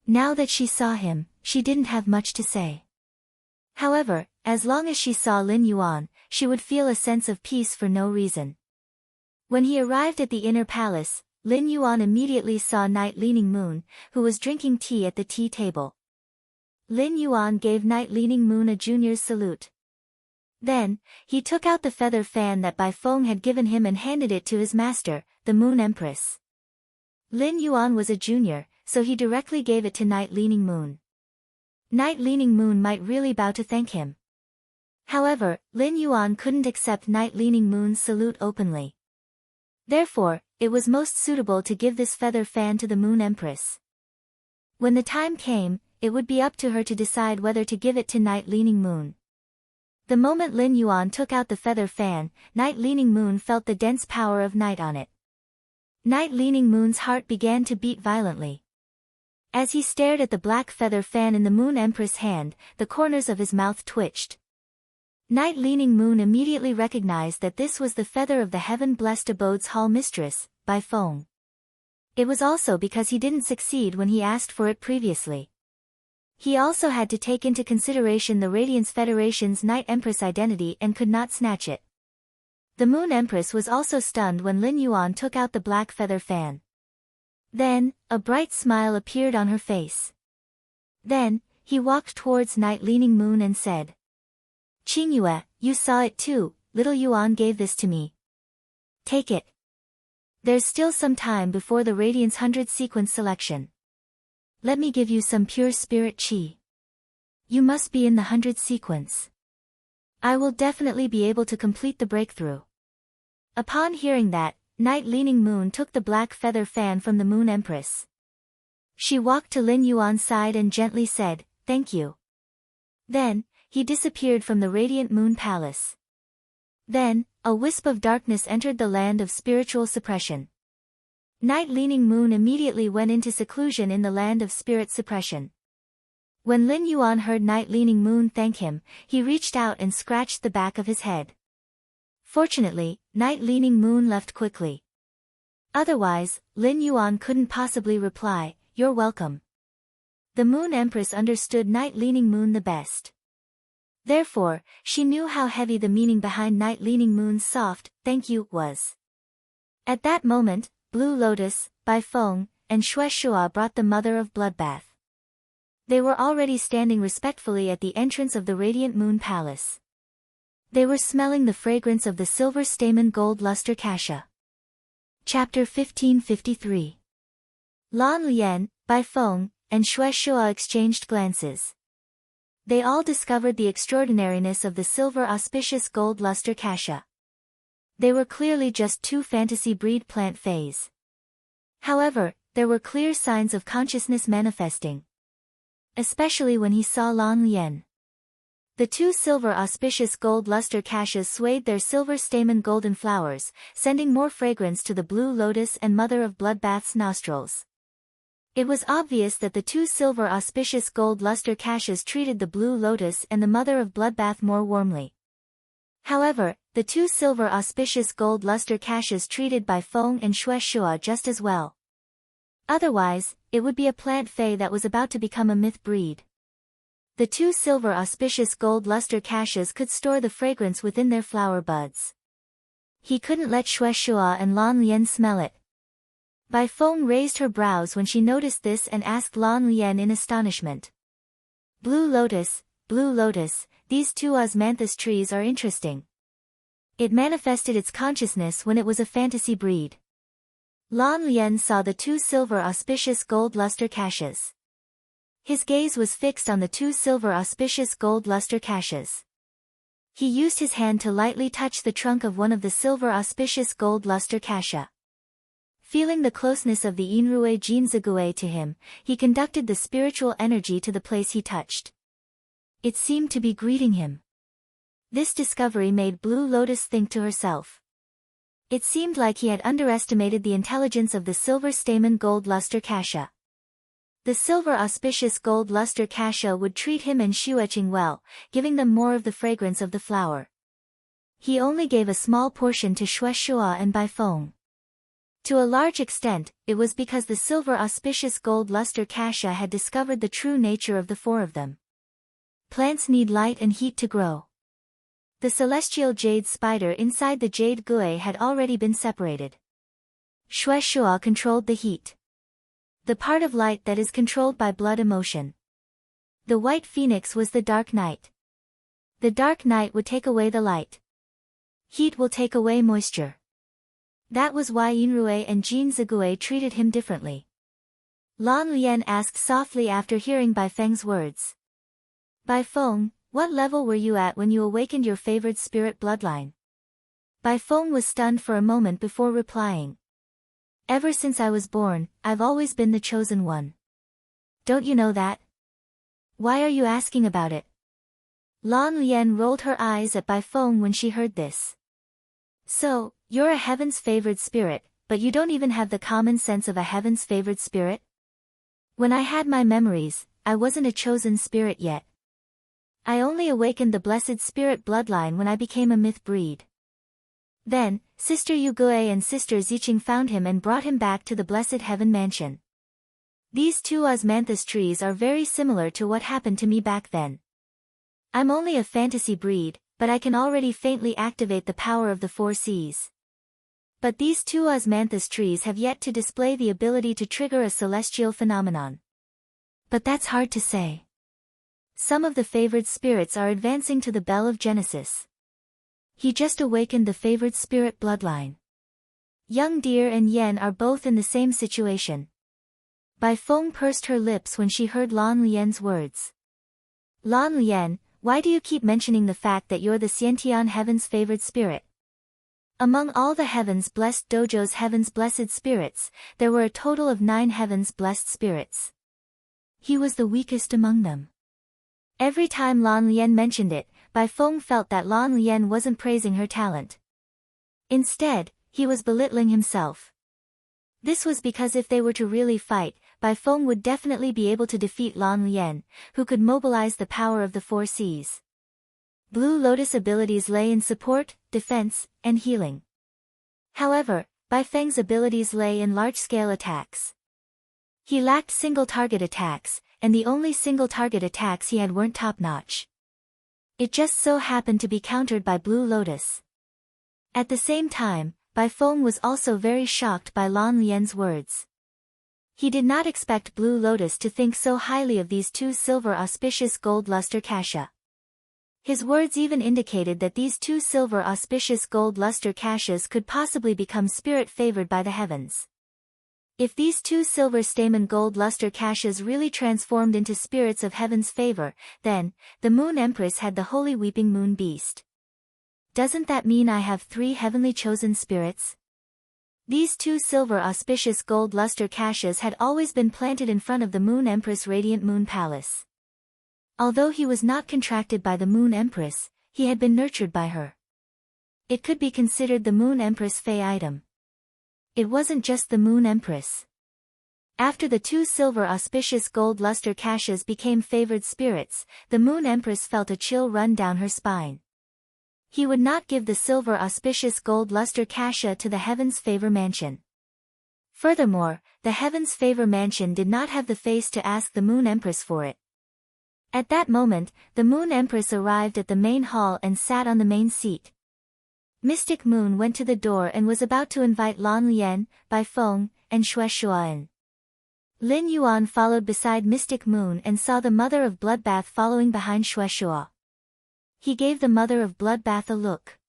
Now that she saw him, she didn't have much to say. However, as long as she saw Lin Yuan, she would feel a sense of peace for no reason. When he arrived at the inner palace, Lin Yuan immediately saw Night Leaning Moon, who was drinking tea at the tea table. Lin Yuan gave Night Leaning Moon a junior's salute. Then, he took out the feather fan that Bai Feng had given him and handed it to his master, the Moon Empress. Lin Yuan was a junior, so he directly gave it to Night Leaning Moon. Night Leaning Moon might really bow to thank him. However, Lin Yuan couldn't accept Night Leaning Moon's salute openly. Therefore, it was most suitable to give this feather fan to the Moon Empress. When the time came, it would be up to her to decide whether to give it to Night Leaning Moon. The moment Lin Yuan took out the feather fan, Night Leaning Moon felt the dense power of night on it. Night Leaning Moon's heart began to beat violently. As he stared at the black feather fan in the Moon Empress' hand, the corners of his mouth twitched. Night Leaning Moon immediately recognized that this was the feather of the heaven-blessed abode's hall mistress, Bai Feng. It was also because he didn't succeed when he asked for it previously. He also had to take into consideration the Radiance Federation's Night Empress identity and could not snatch it. The Moon Empress was also stunned when Lin Yuan took out the black feather fan. Then, a bright smile appeared on her face. Then, he walked towards Night Leaning Moon and said, "Qingyue, you saw it too, little Yuan gave this to me. Take it. There's still some time before the Radiance 100 sequence selection. Let me give you some pure spirit chi. You must be in the 100 sequence. I will definitely be able to complete the breakthrough." Upon hearing that, Night Leaning Moon took the black feather fan from the Moon Empress. She walked to Lin Yuan's side and gently said, "Thank you." Then, he disappeared from the radiant Moon Palace. Then, a wisp of darkness entered the land of spiritual suppression. Night Leaning Moon immediately went into seclusion in the land of spirit suppression. When Lin Yuan heard Night Leaning Moon thank him, he reached out and scratched the back of his head. Fortunately, Night Leaning Moon left quickly. Otherwise, Lin Yuan couldn't possibly reply, "You're welcome." The Moon Empress understood Night Leaning Moon the best. Therefore, she knew how heavy the meaning behind Night Leaning Moon's soft, "thank you," was. At that moment, Blue Lotus, Bai Feng, and Xue Shua brought the Mother of Bloodbath. They were already standing respectfully at the entrance of the Radiant Moon Palace. They were smelling the fragrance of the silver stamen gold luster cassia. Chapter 1553. Lan Lian, Bai Feng, and Xue Shua exchanged glances. They all discovered the extraordinariness of the silver auspicious gold luster cassia. They were clearly just two fantasy breed plant fays. However, there were clear signs of consciousness manifesting. Especially when he saw Lan Lian. The two silver auspicious gold luster cassias swayed their silver stamen golden flowers, sending more fragrance to the Blue Lotus and Mother of Bloodbath's nostrils. It was obvious that the two silver auspicious gold luster cassias treated the Blue Lotus and the Mother of Bloodbath more warmly. However, the two silver auspicious gold luster cassias treated Bai Feng and Xue Shua just as well. Otherwise, it would be a plant fae that was about to become a myth breed. The two silver auspicious gold luster cassias could store the fragrance within their flower buds. He couldn't let Xue Shua and Lan Lian smell it. Bai Feng raised her brows when she noticed this and asked Lan Lian in astonishment. Blue Lotus, these two osmanthus trees are interesting. It manifested its consciousness when it was a fantasy breed. Lan Lian saw the two silver auspicious gold luster cassias. His gaze was fixed on the two silver auspicious gold luster cassias. He used his hand to lightly touch the trunk of one of the silver auspicious gold luster cassia. Feeling the closeness of the Inrue Jinzigue to him, he conducted the spiritual energy to the place he touched. It seemed to be greeting him. This discovery made Blue Lotus think to herself. It seemed like he had underestimated the intelligence of the silver stamen gold luster cassia. The silver auspicious gold luster cassia would treat him and Xueqing well, giving them more of the fragrance of the flower. He only gave a small portion to Xue Shua and Bai Feng. To a large extent, it was because the silver auspicious gold luster cassia had discovered the true nature of the four of them. Plants need light and heat to grow. The celestial jade spider inside the jade gui had already been separated. Xue Shua controlled the heat. The part of light that is controlled by blood emotion. The white phoenix was the dark night. The dark night would take away the light. Heat will take away moisture. That was why Yinrue and Jin Zigue treated him differently. Lan Lian asked softly after hearing Bai Feng's words. Bai Feng, what level were you at when you awakened your favored spirit bloodline? Bai Feng was stunned for a moment before replying. Ever since I was born, I've always been the chosen one. Don't you know that? Why are you asking about it? Lan Lian rolled her eyes at Bai Feng when she heard this. So, you're a heaven's favored spirit, but you don't even have the common sense of a heaven's favored spirit? When I had my memories, I wasn't a chosen spirit yet. I only awakened the blessed spirit bloodline when I became a myth breed. Then, Sister Yugue and Sister Ziqing found him and brought him back to the blessed heaven mansion. These two osmanthus trees are very similar to what happened to me back then. I'm only a fantasy breed, but I can already faintly activate the power of the four seas. But these two osmanthus trees have yet to display the ability to trigger a celestial phenomenon. But that's hard to say. Some of the favored spirits are advancing to the bell of Genesis. He just awakened the favored spirit bloodline. Young Deer and Yen are both in the same situation. Bai Feng pursed her lips when she heard Lan Lian's words. Lan Lian, why do you keep mentioning the fact that you're the Xiantian heaven's favored spirit? Among all the heavens blessed dojo's heavens blessed spirits, there were a total of 9 heavens blessed spirits. He was the weakest among them. Every time Lan Lian mentioned it, Bai Feng felt that Lan Lian wasn't praising her talent. Instead, he was belittling himself. This was because if they were to really fight, Bai Feng would definitely be able to defeat Lan Lian, who could mobilize the power of the 4 seas. Blue Lotus abilities lay in support, defense, and healing. However, Bai Feng's abilities lay in large-scale attacks. He lacked single-target attacks, and the only single-target attacks he had weren't top-notch. It just so happened to be countered by Blue Lotus. At the same time, Bai Feng was also very shocked by Lan Lian's words. He did not expect Blue Lotus to think so highly of these 2 silver auspicious gold luster kasha. His words even indicated that these 2 silver auspicious gold luster kashas could possibly become spirit favored by the heavens. If these 2 silver stamen gold luster kashas really transformed into spirits of heaven's favor, then, the Moon Empress had the holy weeping moon beast. Doesn't that mean I have 3 heavenly chosen spirits? These 2 silver auspicious gold luster kashas had always been planted in front of the Moon Empress' radiant moon palace. Although he was not contracted by the Moon Empress, he had been nurtured by her. It could be considered the Moon Empress Fey item. It wasn't just the Moon Empress. After the 2 silver auspicious gold luster kashas became favored spirits, the Moon Empress felt a chill run down her spine. He would not give the silver auspicious gold luster kasha to the Heaven's Favor Mansion. Furthermore, the Heaven's Favor Mansion did not have the face to ask the Moon Empress for it. At that moment, the Moon Empress arrived at the main hall and sat on the main seat. Mystic Moon went to the door and was about to invite Lan Lian, Bai Feng, and Xue Xue in. Lin Yuan followed beside Mystic Moon and saw the Mother of Bloodbath following behind Xue Xue. He gave the Mother of Bloodbath a look.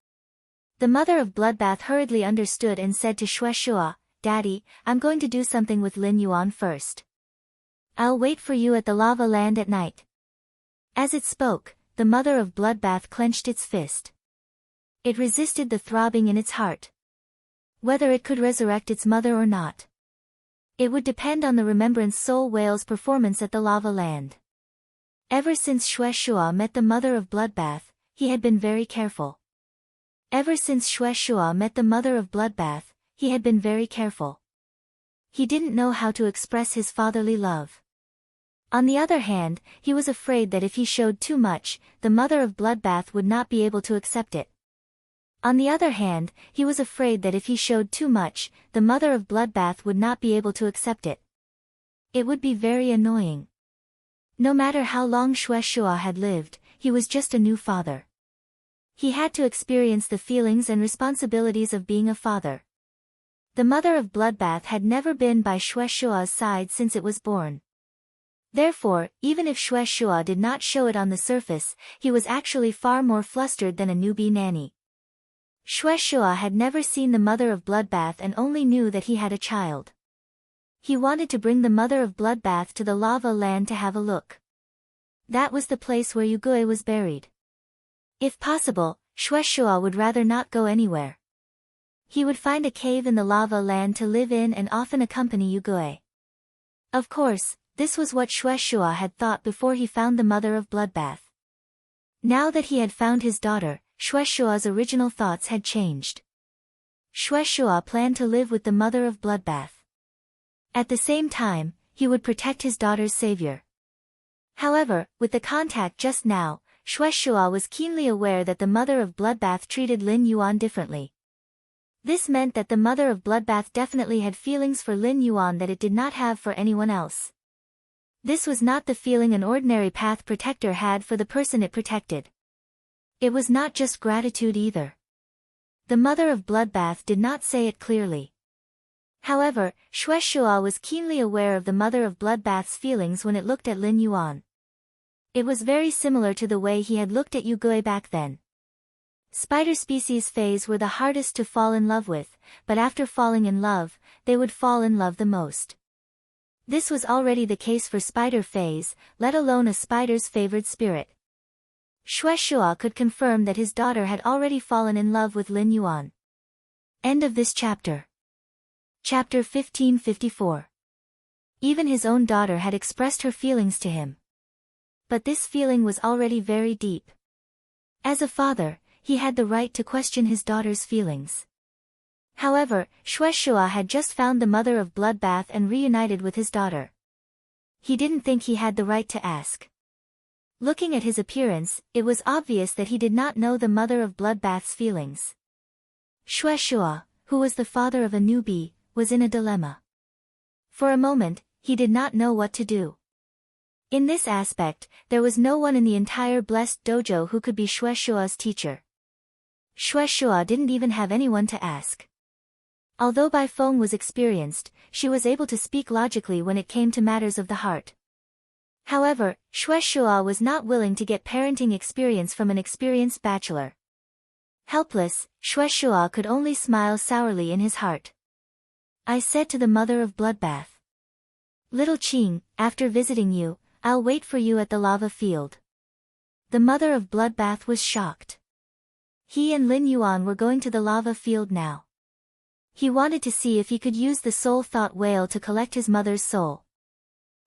The Mother of Bloodbath hurriedly understood and said to Xue Xue, "Daddy, I'm going to do something with Lin Yuan first. I'll wait for you at the lava land at night." As it spoke, the Mother of Bloodbath clenched its fist. It resisted the throbbing in its heart. Whether it could resurrect its mother or not, it would depend on the Remembrance Soul Whale's performance at the lava land. Ever since Xue Xue met the Mother of Bloodbath, he had been very careful. Ever since Xue Xue met the Mother of Bloodbath, he had been very careful. He didn't know how to express his fatherly love. On the other hand, he was afraid that if he showed too much, the Mother of Bloodbath would not be able to accept it. On the other hand, he was afraid that if he showed too much, the Mother of Bloodbath would not be able to accept it. It would be very annoying. No matter how long Xue Xue had lived, he was just a new father. He had to experience the feelings and responsibilities of being a father. The Mother of Bloodbath had never been by Xue Xue's side since it was born. Therefore, even if Xue Xue did not show it on the surface, he was actually far more flustered than a newbie nanny. Xue Xue had never seen the Mother of Bloodbath and only knew that he had a child. He wanted to bring the Mother of Bloodbath to the lava land to have a look. That was the place where Yugui was buried. If possible, Xue Xue would rather not go anywhere. He would find a cave in the lava land to live in and often accompany Yugui. Of course, this was what Xue Xue had thought before he found the Mother of Bloodbath. Now that he had found his daughter, Xue Xue's original thoughts had changed. Xue Xue planned to live with the Mother of Bloodbath. At the same time, he would protect his daughter's savior. However, with the contact just now, Xue Xue was keenly aware that the Mother of Bloodbath treated Lin Yuan differently. This meant that the Mother of Bloodbath definitely had feelings for Lin Yuan that it did not have for anyone else. This was not the feeling an ordinary path protector had for the person it protected. It was not just gratitude either. The Mother of Bloodbath did not say it clearly. However, Xue Xue was keenly aware of the Mother of Bloodbath's feelings when it looked at Lin Yuan. It was very similar to the way he had looked at Yugui back then. Spider species Fays were the hardest to fall in love with, but after falling in love, they would fall in love the most. This was already the case for Spider Fays, let alone a spider's favored spirit. Xue Xue could confirm that his daughter had already fallen in love with Lin Yuan. End of this chapter. Chapter 1554. Even his own daughter had expressed her feelings to him. But this feeling was already very deep. As a father, he had the right to question his daughter's feelings. However, Shueshua had just found the mother of Bloodbath and reunited with his daughter. He didn't think he had the right to ask. Looking at his appearance, it was obvious that he did not know the mother of Bloodbath's feelings. Shueshua, who was the father of a newbie, was in a dilemma. For a moment, he did not know what to do. In this aspect, there was no one in the entire blessed dojo who could be Shueshua's teacher. Shueshua didn't even have anyone to ask. Although Bai Feng was experienced, she was able to speak logically when it came to matters of the heart. However, Shueshua was not willing to get parenting experience from an experienced bachelor. Helpless, Shueshua could only smile sourly in his heart. I said to the mother of Bloodbath, "Little Qing, after visiting you, I'll wait for you at the lava field." The mother of Bloodbath was shocked. He and Lin Yuan were going to the lava field now. He wanted to see if he could use the soul thought whale to collect his mother's soul.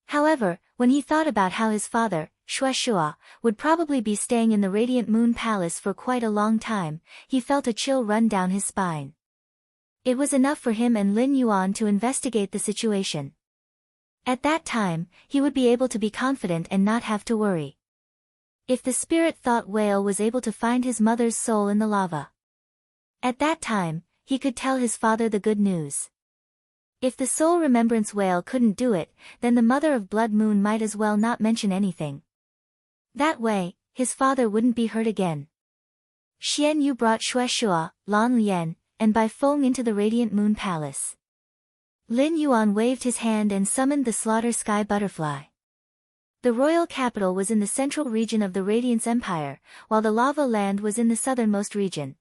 However, when he thought about how his father, Shueshua, would probably be staying in the Radiant Moon Palace for quite a long time, he felt a chill run down his spine. It was enough for him and Lin Yuan to investigate the situation. At that time, he would be able to be confident and not have to worry. If the spirit thought whale was able to find his mother's soul in the lava, at that time, he could tell his father the good news. If the soul remembrance whale couldn't do it, then the mother of Blood Moon might as well not mention anything. That way, his father wouldn't be hurt again. Xian Yu brought Shueshua, Lan Lian, and Bai Feng into the Radiant Moon Palace. Lin Yuan waved his hand and summoned the Slaughter Sky Butterfly. The royal capital was in the central region of the Radiance Empire, while the Lava Land was in the southernmost region.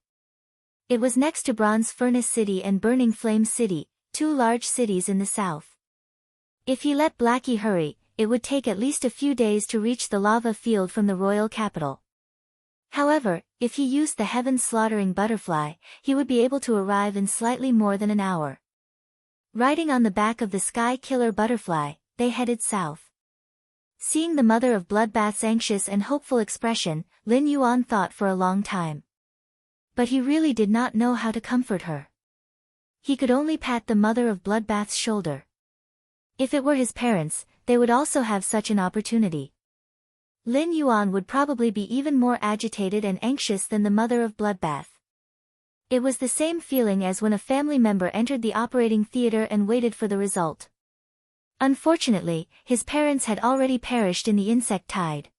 It was next to Bronze Furnace City and Burning Flame City, two large cities in the south. If he let Blackie hurry, it would take at least a few days to reach the lava field from the royal capital. However, if he used the Heaven Slaughtering Butterfly, he would be able to arrive in slightly more than an hour. Riding on the back of the Sky Killer Butterfly, they headed south. Seeing the mother of Bloodbath's anxious and hopeful expression, Lin Yuan thought for a long time. But he really did not know how to comfort her. He could only pat the mother of Bloodbath's shoulder. If it were his parents, they would also have such an opportunity. Lin Yuan would probably be even more agitated and anxious than the mother of Bloodbath. It was the same feeling as when a family member entered the operating theater and waited for the result. Unfortunately, his parents had already perished in the insect tide.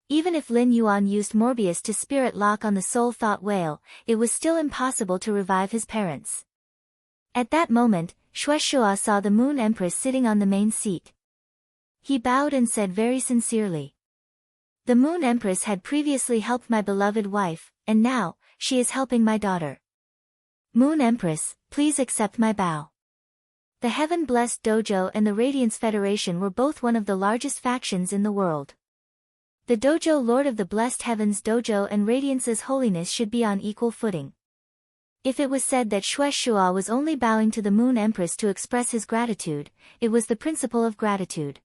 Even if Lin Yuan used Morbius to spirit lock on the soul thought whale, it was still impossible to revive his parents. At that moment, Shueshua saw the Moon Empress sitting on the main seat. He bowed and said very sincerely, "The Moon Empress had previously helped my beloved wife, and now, she is helping my daughter. Moon Empress, please accept my bow." The Heaven-Blessed Dojo and the Radiance Federation were both one of the largest factions in the world. The Dojo Lord of the Blessed Heavens Dojo and Radiance's holiness should be on equal footing. If it was said that Shueshua was only bowing to the Moon Empress to express his gratitude, it was the principle of gratitude.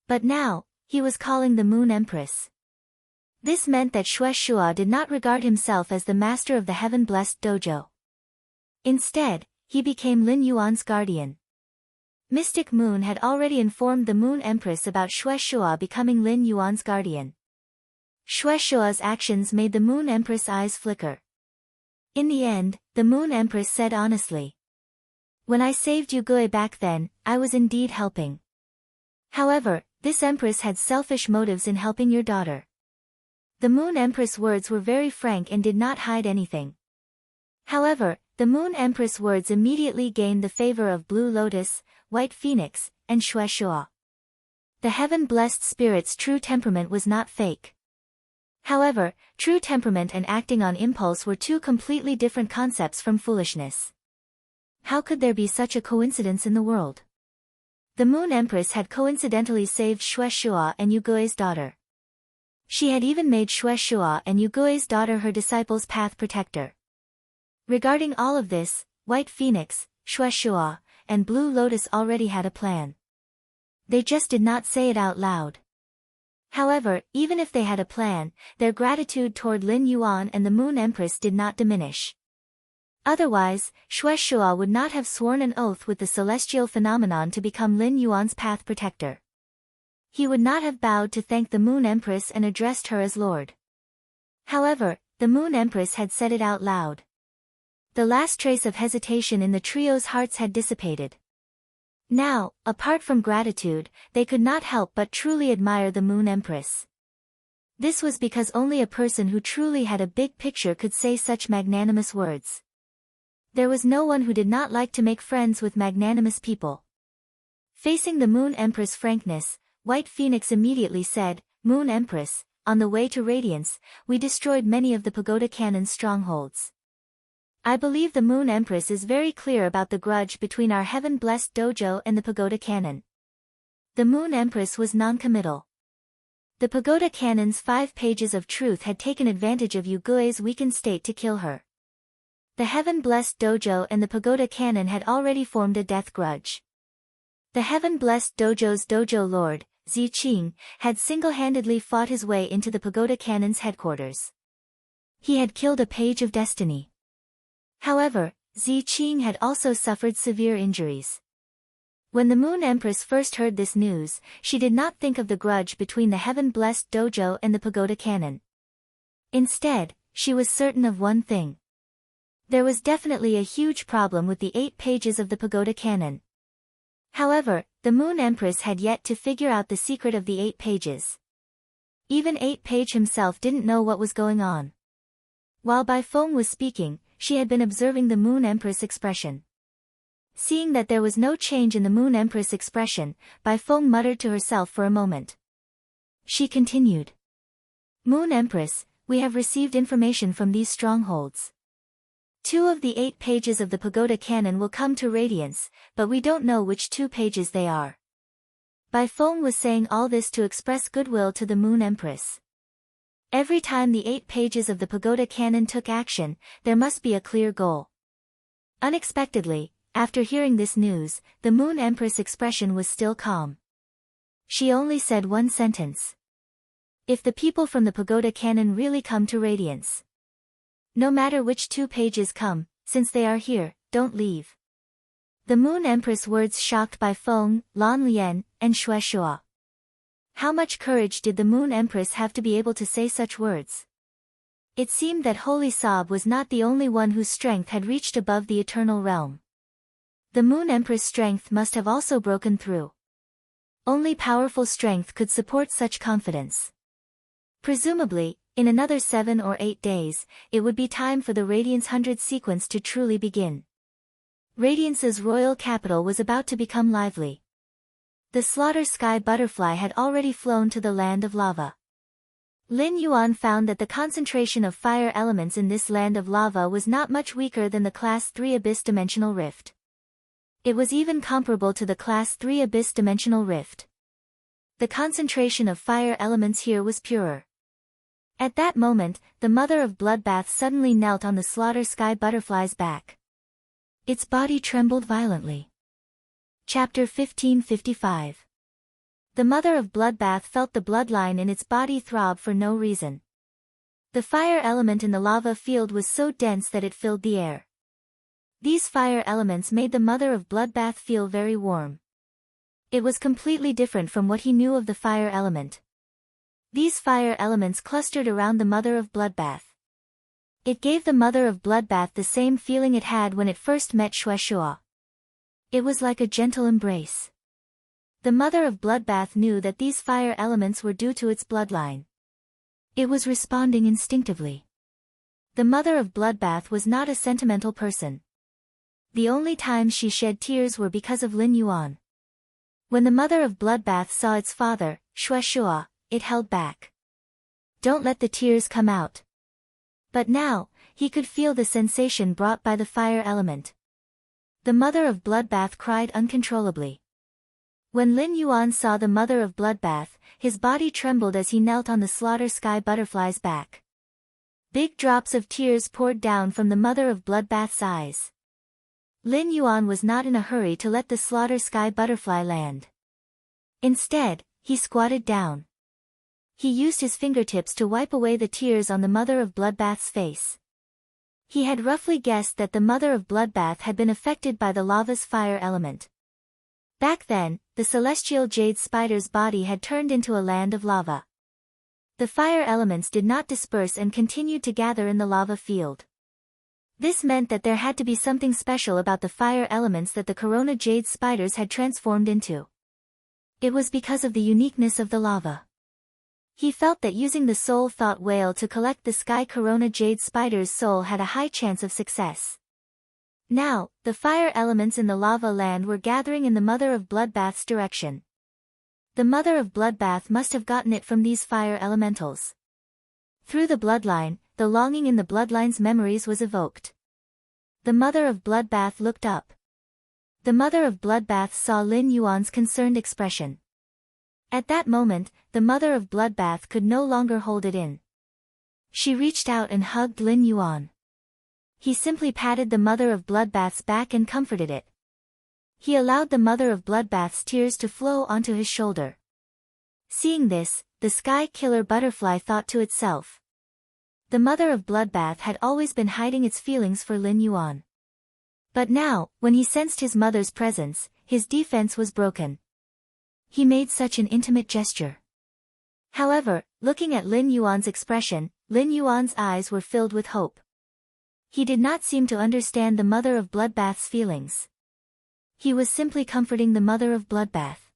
But now, he was calling the Moon Empress. This meant that Shueshua did not regard himself as the master of the Heaven-Blessed Dojo. Instead, he became Lin Yuan's guardian. Mystic Moon had already informed the Moon Empress about Shueshua becoming Lin Yuan's guardian. Shueshua's actions made the Moon Empress' eyes flicker. In the end, the Moon Empress said honestly, "When I saved Yugui back then, I was indeed helping. However, this Empress had selfish motives in helping your daughter." The Moon Empress' words were very frank and did not hide anything. However, the Moon Empress' words immediately gained the favor of Blue Lotus, White Phoenix, and Shueshua. The Heaven-Blessed Spirit's true temperament was not fake. However, true temperament and acting on impulse were two completely different concepts from foolishness. How could there be such a coincidence in the world? The Moon Empress had coincidentally saved Shueshua and Yugui's daughter. She had even made Shueshua and Yugui's daughter her disciple's path protector. Regarding all of this, White Phoenix, Shueshua, and Blue Lotus already had a plan. They just did not say it out loud. However, even if they had a plan, their gratitude toward Lin Yuan and the Moon Empress did not diminish. Otherwise, Shueshua would not have sworn an oath with the celestial phenomenon to become Lin Yuan's path protector. He would not have bowed to thank the Moon Empress and addressed her as Lord. However, the Moon Empress had said it out loud. The last trace of hesitation in the trio's hearts had dissipated. Now, apart from gratitude, they could not help but truly admire the Moon Empress. This was because only a person who truly had a big picture could say such magnanimous words. There was no one who did not like to make friends with magnanimous people. Facing the Moon Empress' frankness, White Phoenix immediately said, "Moon Empress, on the way to Radiance, we destroyed many of the Pagoda Cannon's strongholds. I believe the Moon Empress is very clear about the grudge between our heaven-blessed dojo and the Pagoda Cannon." The Moon Empress was non-committal. The Pagoda Cannon's 5 pages of truth had taken advantage of Yu Gui's weakened state to kill her. The heaven-blessed dojo and the Pagoda Cannon had already formed a death grudge. The heaven-blessed dojo's dojo lord, Ziqing, had single-handedly fought his way into the Pagoda Cannon's headquarters. He had killed a page of destiny. However, Ziqing had also suffered severe injuries. When the Moon Empress first heard this news, she did not think of the grudge between the heaven-blessed dojo and the Pagoda Cannon. Instead, she was certain of one thing. There was definitely a huge problem with the 8 pages of the Pagoda Cannon. However, the Moon Empress had yet to figure out the secret of the 8 pages. Even 8-page himself didn't know what was going on. While Bai Feng was speaking, she had been observing the Moon Empress' expression. Seeing that there was no change in the Moon Empress' expression, Bai Feng muttered to herself for a moment. She continued. "Moon Empress, we have received information from these strongholds. 2 of the 8 pages of the Pagoda Cannon will come to Radiance, but we don't know which 2 pages they are." Bai Feng was saying all this to express goodwill to the Moon Empress. Every time the 8 pages of the Pagoda Cannon took action, there must be a clear goal. Unexpectedly, after hearing this news, the Moon Empress' expression was still calm. She only said one sentence. "If the people from the Pagoda Cannon really come to Radiance, no matter which 2 pages come, since they are here, don't leave." The Moon Empress' words shocked Bai Feng, Lan Lian, and Shueshua. How much courage did the Moon Empress have to be able to say such words? It seemed that Holy Sob was not the only one whose strength had reached above the eternal realm. The Moon Empress' strength must have also broken through. Only powerful strength could support such confidence. Presumably, in another 7 or 8 days, it would be time for the Radiance 100 sequence to truly begin. Radiance's royal capital was about to become lively. The Slaughter Sky Butterfly had already flown to the land of lava. Lin Yuan found that the concentration of fire elements in this land of lava was not much weaker than the Class 3 Abyss Dimensional Rift. It was even comparable to the Class 3 Abyss Dimensional Rift. The concentration of fire elements here was purer. At that moment, the Mother of Bloodbath suddenly knelt on the Slaughter Sky Butterfly's back. Its body trembled violently. Chapter 1555. The Mother of Bloodbath felt the bloodline in its body throb for no reason. The fire element in the lava field was so dense that it filled the air. These fire elements made the Mother of Bloodbath feel very warm. It was completely different from what he knew of the fire element. These fire elements clustered around the Mother of Bloodbath. It gave the Mother of Bloodbath the same feeling it had when it first met Shueshua. It was like a gentle embrace. The Mother of Bloodbath knew that these fire elements were due to its bloodline. It was responding instinctively. The Mother of Bloodbath was not a sentimental person. The only times she shed tears were because of Lin Yuan. When the Mother of Bloodbath saw its father, Shueshua, it held back. "Don't let the tears come out." But now, he could feel the sensation brought by the fire element. The Mother of Bloodbath cried uncontrollably. When Lin Yuan saw the Mother of Bloodbath, his body trembled as he knelt on the Slaughter Sky Butterfly's back. Big drops of tears poured down from the mother of bloodbath's eyes. Lin Yuan was not in a hurry to let the slaughter sky butterfly land. Instead, he squatted down. He used his fingertips to wipe away the tears on the mother of bloodbath's face. He had roughly guessed that the mother of bloodbath had been affected by the lava's fire element. Back then, the celestial jade spider's body had turned into a land of lava. The fire elements did not disperse and continued to gather in the lava field. This meant that there had to be something special about the fire elements that the corona jade spiders had transformed into. It was because of the uniqueness of the lava. He felt that using the soul thought whale to collect the sky corona jade spider's soul had a high chance of success. Now, the fire elements in the lava land were gathering in the mother of bloodbath's direction. The mother of bloodbath must have gotten it from these fire elementals. Through the bloodline, the longing in the bloodline's memories was evoked. The mother of bloodbath looked up. The mother of bloodbath saw Lin Yuan's concerned expression. At that moment, the mother of bloodbath could no longer hold it in. She reached out and hugged Lin Yuan. He simply patted the mother of bloodbath's back and comforted it. He allowed the mother of bloodbath's tears to flow onto his shoulder. Seeing this, the sky killer butterfly thought to itself. The mother of bloodbath had always been hiding its feelings for Lin Yuan. But now, when he sensed his mother's presence, his defense was broken. He made such an intimate gesture. However, looking at Lin Yuan's expression, Lin Yuan's eyes were filled with hope. He did not seem to understand the mother of bloodbath's feelings. He was simply comforting the mother of bloodbath.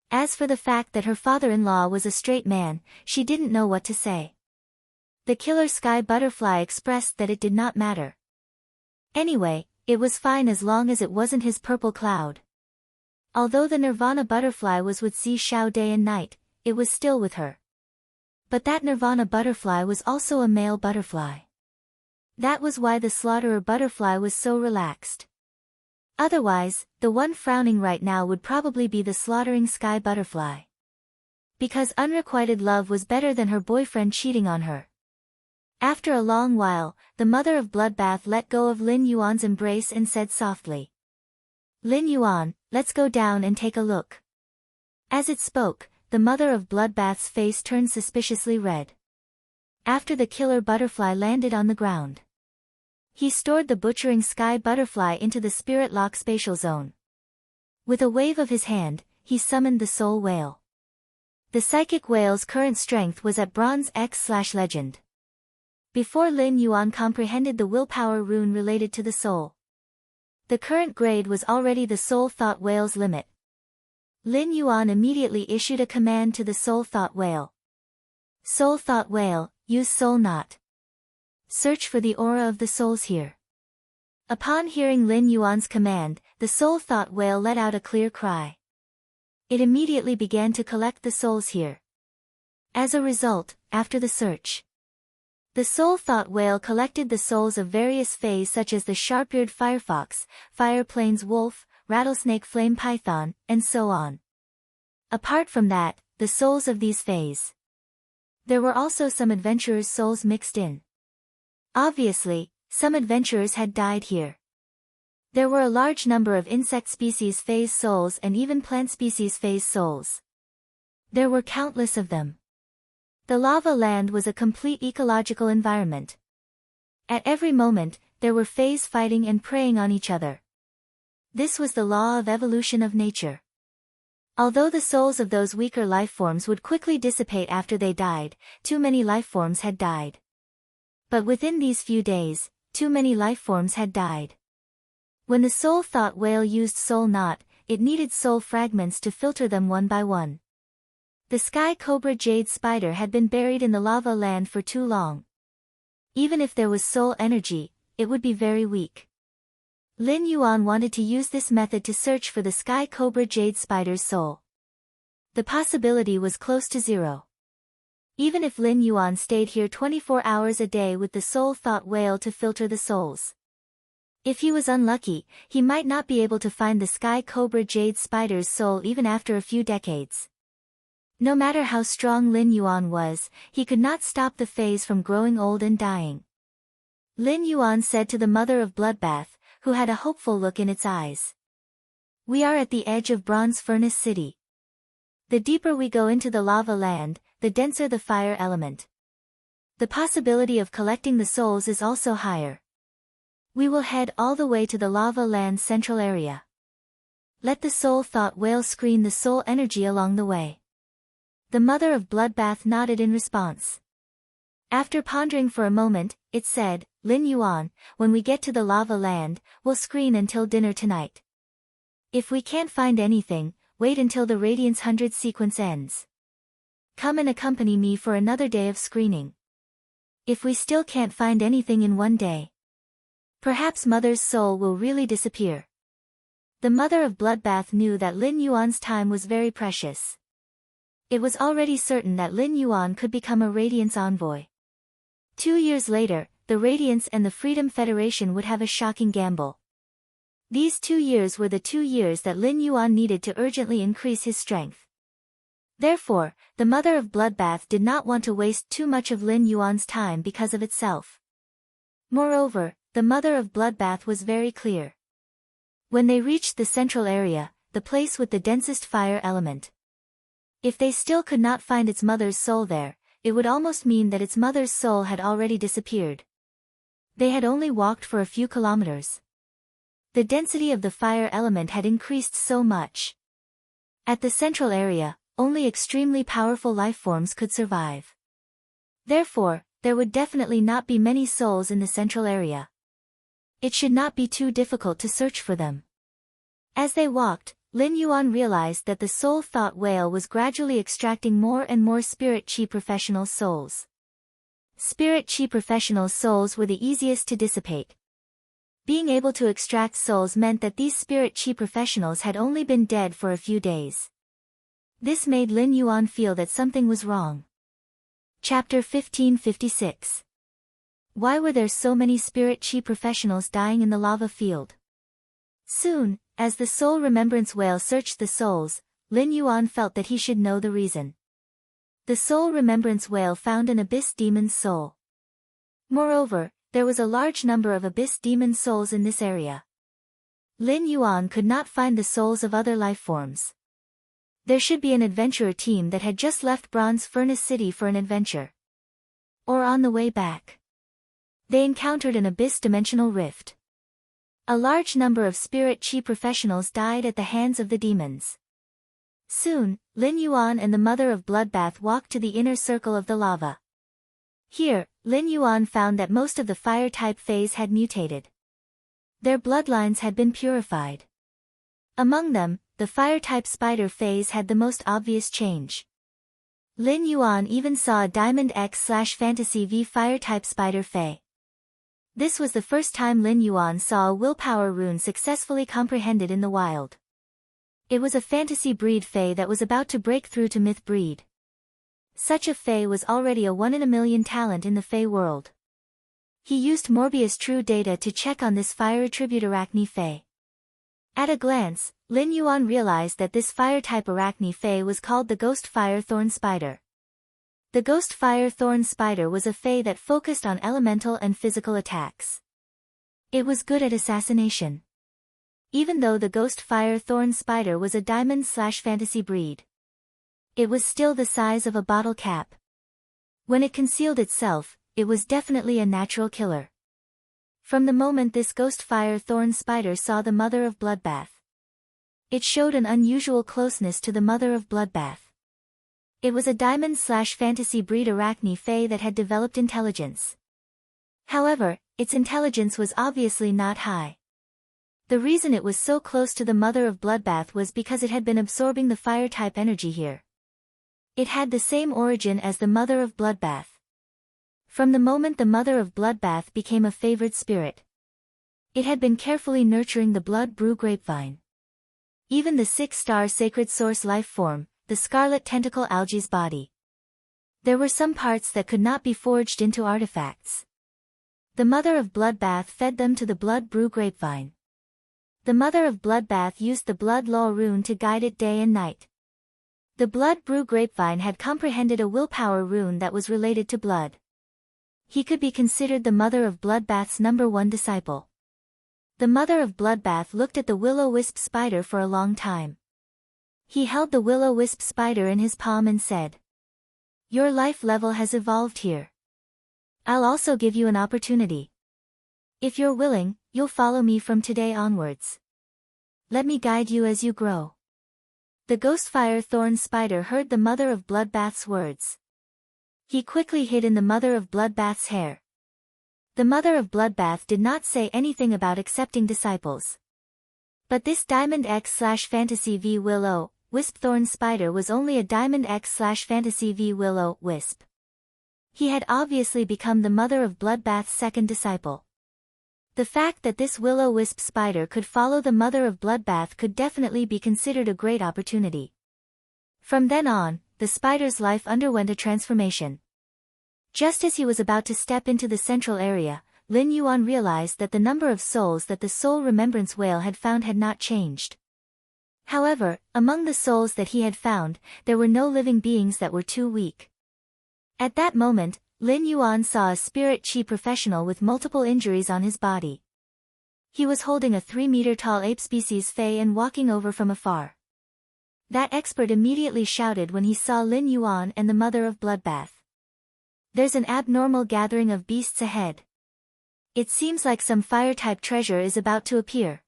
As for the fact that her father-in-law was a straight man, she didn't know what to say. The killer sky butterfly expressed that it did not matter. Anyway, it was fine as long as it wasn't his purple cloud. Although the Nirvana butterfly was with Xi Xiao day and night, it was still with her. But that Nirvana butterfly was also a male butterfly. That was why the slaughterer butterfly was so relaxed. Otherwise, the one frowning right now would probably be the slaughtering sky butterfly. Because unrequited love was better than her boyfriend cheating on her. After a long while, the mother of bloodbath let go of Lin Yuan's embrace and said softly, "Lin Yuan, let's go down and take a look." As it spoke, the mother of bloodbath's face turned suspiciously red. After the killer butterfly landed on the ground, he stored the butchering sky butterfly into the spirit lock spatial zone. With a wave of his hand, he summoned the soul whale. The psychic whale's current strength was at bronze X/legend. Before Lin Yuan comprehended the willpower rune related to the soul, the current grade was already the soul thought whale's limit. Lin Yuan immediately issued a command to the soul thought whale. "Soul thought whale, use soul knot. Search for the aura of the souls here." Upon hearing Lin Yuan's command, the soul thought whale let out a clear cry. It immediately began to collect the souls here. As a result, after the search, the soul thought whale collected the souls of various fays such as the sharp-eared firefox, fire plains wolf, rattlesnake flame python, and so on. Apart from that, the souls of these fays. There were also some adventurers' souls mixed in. Obviously, some adventurers had died here. There were a large number of insect species fays souls and even plant species fays souls. There were countless of them. The lava land was a complete ecological environment. At every moment, there were fays fighting and preying on each other. This was the law of evolution of nature. Although the souls of those weaker life forms would quickly dissipate after they died, too many life forms had died. But within these few days, too many life forms had died. When the soul thought whale used soul knot, it needed soul fragments to filter them one by one. The sky cobra jade spider had been buried in the lava land for too long. Even if there was soul energy, it would be very weak. Lin Yuan wanted to use this method to search for the sky cobra jade spider's soul. The possibility was close to zero. Even if Lin Yuan stayed here 24 hours a day with the soul thought whale to filter the souls. If he was unlucky, he might not be able to find the sky cobra jade spider's soul even after a few decades. No matter how strong Lin Yuan was, he could not stop the phase from growing old and dying. Lin Yuan said to the mother of Bloodbath, who had a hopeful look in its eyes. We are at the edge of Bronze Furnace City. The deeper we go into the lava land, the denser the fire element. The possibility of collecting the souls is also higher. We will head all the way to the lava land's central area. Let the soul thought whale screen the soul energy along the way. The mother of Bloodbath nodded in response. After pondering for a moment, it said, Lin Yuan, when we get to the lava land, we'll screen until dinner tonight. If we can't find anything, wait until the Radiance 100 sequence ends. Come and accompany me for another day of screening. If we still can't find anything in one day, perhaps Mother's soul will really disappear. The mother of Bloodbath knew that Lin Yuan's time was very precious. It was already certain that Lin Yuan could become a Radiance envoy. 2 years later, the Radiance and the Freedom Federation would have a shocking gamble. These 2 years were the 2 years that Lin Yuan needed to urgently increase his strength. Therefore, the mother of Bloodbath did not want to waste too much of Lin Yuan's time because of itself. Moreover, the mother of Bloodbath was very clear. When they reached the central area, the place with the densest fire element, if they still could not find its mother's soul there, it would almost mean that its mother's soul had already disappeared. They had only walked for a few kilometers. The density of the fire element had increased so much. At the central area, only extremely powerful lifeforms could survive. Therefore, there would definitely not be many souls in the central area. It should not be too difficult to search for them. As they walked, Lin Yuan realized that the soul thought whale was gradually extracting more and more spirit chi professional souls. Spirit chi professional souls were the easiest to dissipate. Being able to extract souls meant that these spirit chi professionals had only been dead for a few days. This made Lin Yuan feel that something was wrong. Chapter 1556. Why were there so many spirit chi professionals dying in the lava field? Soon, as the soul remembrance whale searched the souls, Lin Yuan felt that he should know the reason. The soul remembrance whale found an abyss demon's soul. Moreover, there was a large number of abyss demon souls in this area. Lin Yuan could not find the souls of other lifeforms. There should be an adventurer team that had just left Bronze Furnace City for an adventure. Or on the way back. They encountered an abyss dimensional rift. A large number of spirit chi professionals died at the hands of the demons. Soon, Lin Yuan and the mother of Bloodbath walked to the inner circle of the lava. Here, Lin Yuan found that most of the fire-type phase had mutated. Their bloodlines had been purified. Among them, the fire-type spider phase had the most obvious change. Lin Yuan even saw a Diamond X/Fantasy V fire-type spider fae. This was the first time Lin Yuan saw a willpower rune successfully comprehended in the wild. It was a fantasy breed fae that was about to break through to myth breed. Such a fae was already a 1 in a million talent in the fae world. He used Morbius True data to check on this fire attribute Arachne fae. At a glance, Lin Yuan realized that this fire-type Arachne fae was called the Ghost Fire Thorn Spider. The Ghost Fire Thorn Spider was a fae that focused on elemental and physical attacks. It was good at assassination. Even though the Ghost Fire Thorn Spider was a diamond/fantasy breed, it was still the size of a bottle cap. When it concealed itself, it was definitely a natural killer. From the moment this Ghost Fire Thorn Spider saw the mother of Bloodbath, it showed an unusual closeness to the mother of Bloodbath. It was a diamond/fantasy breed Arachne fae that had developed intelligence. However, its intelligence was obviously not high. The reason it was so close to the mother of Bloodbath was because it had been absorbing the fire-type energy here. It had the same origin as the mother of Bloodbath. From the moment the mother of Bloodbath became a favored spirit, it had been carefully nurturing the blood brew grapevine. Even the 6-star sacred source life form, the scarlet tentacle algae's body. There were some parts that could not be forged into artifacts. The mother of Bloodbath fed them to the blood brew grapevine. The mother of Bloodbath used the blood law rune to guide it day and night. The blood brew grapevine had comprehended a willpower rune that was related to blood. He could be considered the mother of Bloodbath's #1 disciple. The mother of Bloodbath looked at the will-o-wisp spider for a long time. He held the will-o-wisp spider in his palm and said, "Your life level has evolved here. I'll also give you an opportunity. If you're willing, you'll follow me from today onwards. Let me guide you as you grow." The Ghostfire Thorn Spider heard the mother of Bloodbath's words. He quickly hid in the mother of Bloodbath's hair. The mother of Bloodbath did not say anything about accepting disciples. But this Diamond X/Fantasy V Will-O-Wisp Thorn Spider was only a Diamond X/Fantasy V Will-O-Wisp. He had obviously become the mother of Bloodbath's second disciple. The fact that this will-o-wisp spider could follow the mother of Bloodbath could definitely be considered a great opportunity. From then on, the spider's life underwent a transformation. Just as he was about to step into the central area, Lin Yuan realized that the number of souls that the Soul Remembrance Whale had found had not changed. However, among the souls that he had found, there were no living beings that were too weak. At that moment, Lin Yuan saw a spirit chi professional with multiple injuries on his body. He was holding a 3-meter-tall ape species fey and walking over from afar. That expert immediately shouted when he saw Lin Yuan and the mother of Bloodbath. "There's an abnormal gathering of beasts ahead. It seems like some fire-type treasure is about to appear.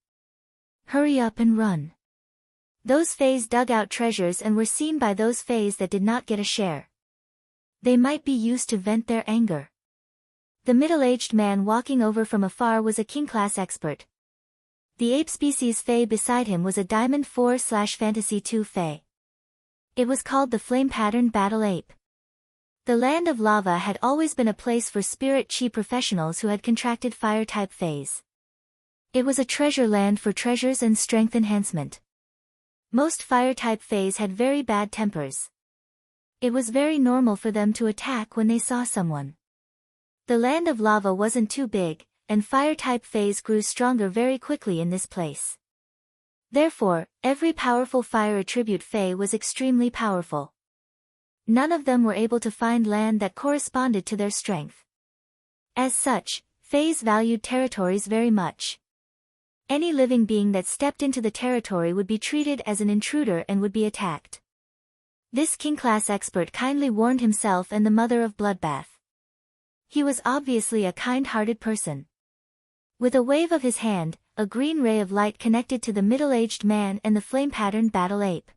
Hurry up and run." Those feys dug out treasures and were seen by those feys that did not get a share. They might be used to vent their anger. The middle-aged man walking over from afar was a king-class expert. The ape species fey beside him was a Diamond 4/Fantasy 2 fey. It was called the Flame-Patterned Battle Ape. The Land of Lava had always been a place for spirit chi professionals who had contracted fire-type feys. It was a treasure land for treasures and strength enhancement. Most fire-type feys had very bad tempers. It was very normal for them to attack when they saw someone. The Land of Lava wasn't too big, and fire-type feys grew stronger very quickly in this place. Therefore, every powerful fire attribute fey was extremely powerful. None of them were able to find land that corresponded to their strength. As such, feys valued territories very much. Any living being that stepped into the territory would be treated as an intruder and would be attacked. This king-class expert kindly warned himself and the mother of Bloodbath. He was obviously a kind-hearted person. With a wave of his hand, a green ray of light connected to the middle-aged man and the flame-patterned battle ape.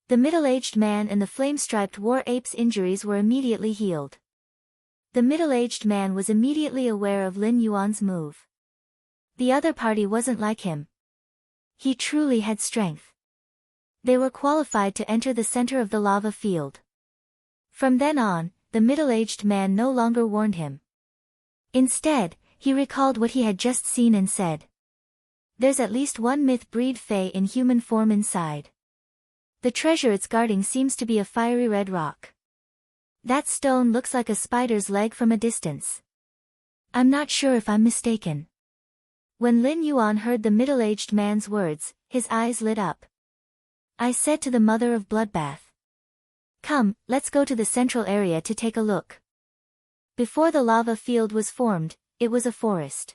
The middle-aged man and the flame-striped war ape's injuries were immediately healed. The middle-aged man was immediately aware of Lin Yuan's move. The other party wasn't like him. He truly had strength. They were qualified to enter the center of the lava field. From then on, the middle-aged man no longer warned him. Instead, he recalled what he had just seen and said, "There's at least one myth-breed fey in human form inside. The treasure it's guarding seems to be a fiery red rock. That stone looks like a spider's leg from a distance. I'm not sure if I'm mistaken." When Lin Yuan heard the middle-aged man's words, his eyes lit up. I said to the mother of Bloodbath, "Come, let's go to the central area to take a look." Before the lava field was formed, it was a forest.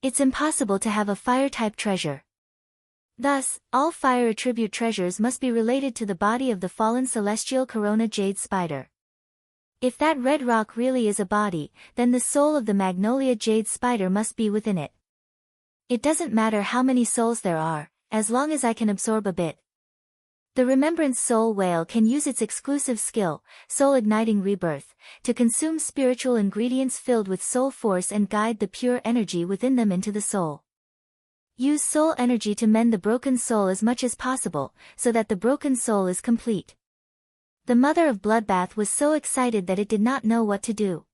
It's impossible to have a fire-type treasure. Thus, all fire attribute treasures must be related to the body of the fallen celestial Corona Jade Spider. If that red rock really is a body, then the soul of the Magnolia Jade Spider must be within it. It doesn't matter how many souls there are, as long as I can absorb a bit. The Remembrance Soul Whale can use its exclusive skill, Soul Igniting Rebirth, to consume spiritual ingredients filled with soul force and guide the pure energy within them into the soul. Use soul energy to mend the broken soul as much as possible, so that the broken soul is complete. The mother of Bloodbath was so excited that it did not know what to do.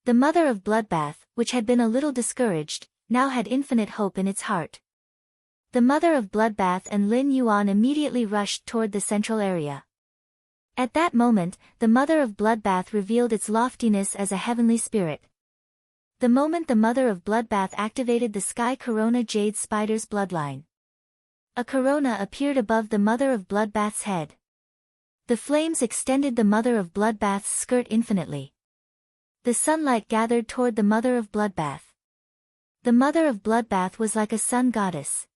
The mother of Bloodbath, which had been a little discouraged, now had infinite hope in its heart. The mother of Bloodbath and Lin Yuan immediately rushed toward the central area. At that moment, the mother of Bloodbath revealed its loftiness as a heavenly spirit. The moment the mother of Bloodbath activated the Sky Corona Jade Spider's bloodline, a corona appeared above the mother of Bloodbath's head. The flames extended the Mother of Bloodbath's skirt infinitely. The sunlight gathered toward the Mother of Bloodbath. The Mother of Bloodbath was like a sun goddess.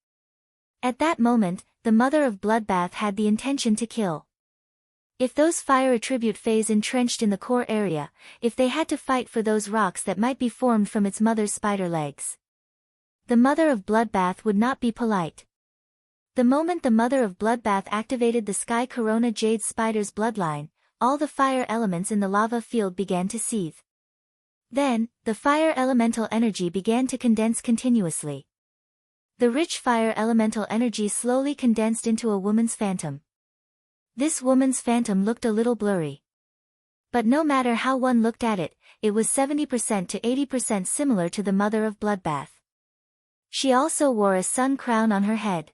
At that moment, the Mother of Bloodbath had the intention to kill. If those fire attribute fays entrenched in the core area, if they had to fight for those rocks that might be formed from its mother's spider legs. The Mother of Bloodbath would not be polite. The moment the Mother of Bloodbath activated the Sky Corona Jade Spider's bloodline, all the fire elements in the lava field began to seethe. Then, the fire elemental energy began to condense continuously. The rich fire elemental energy slowly condensed into a woman's phantom. This woman's phantom looked a little blurry. But no matter how one looked at it, it was 70% to 80% similar to the Mother of Bloodbath. She also wore a sun crown on her head.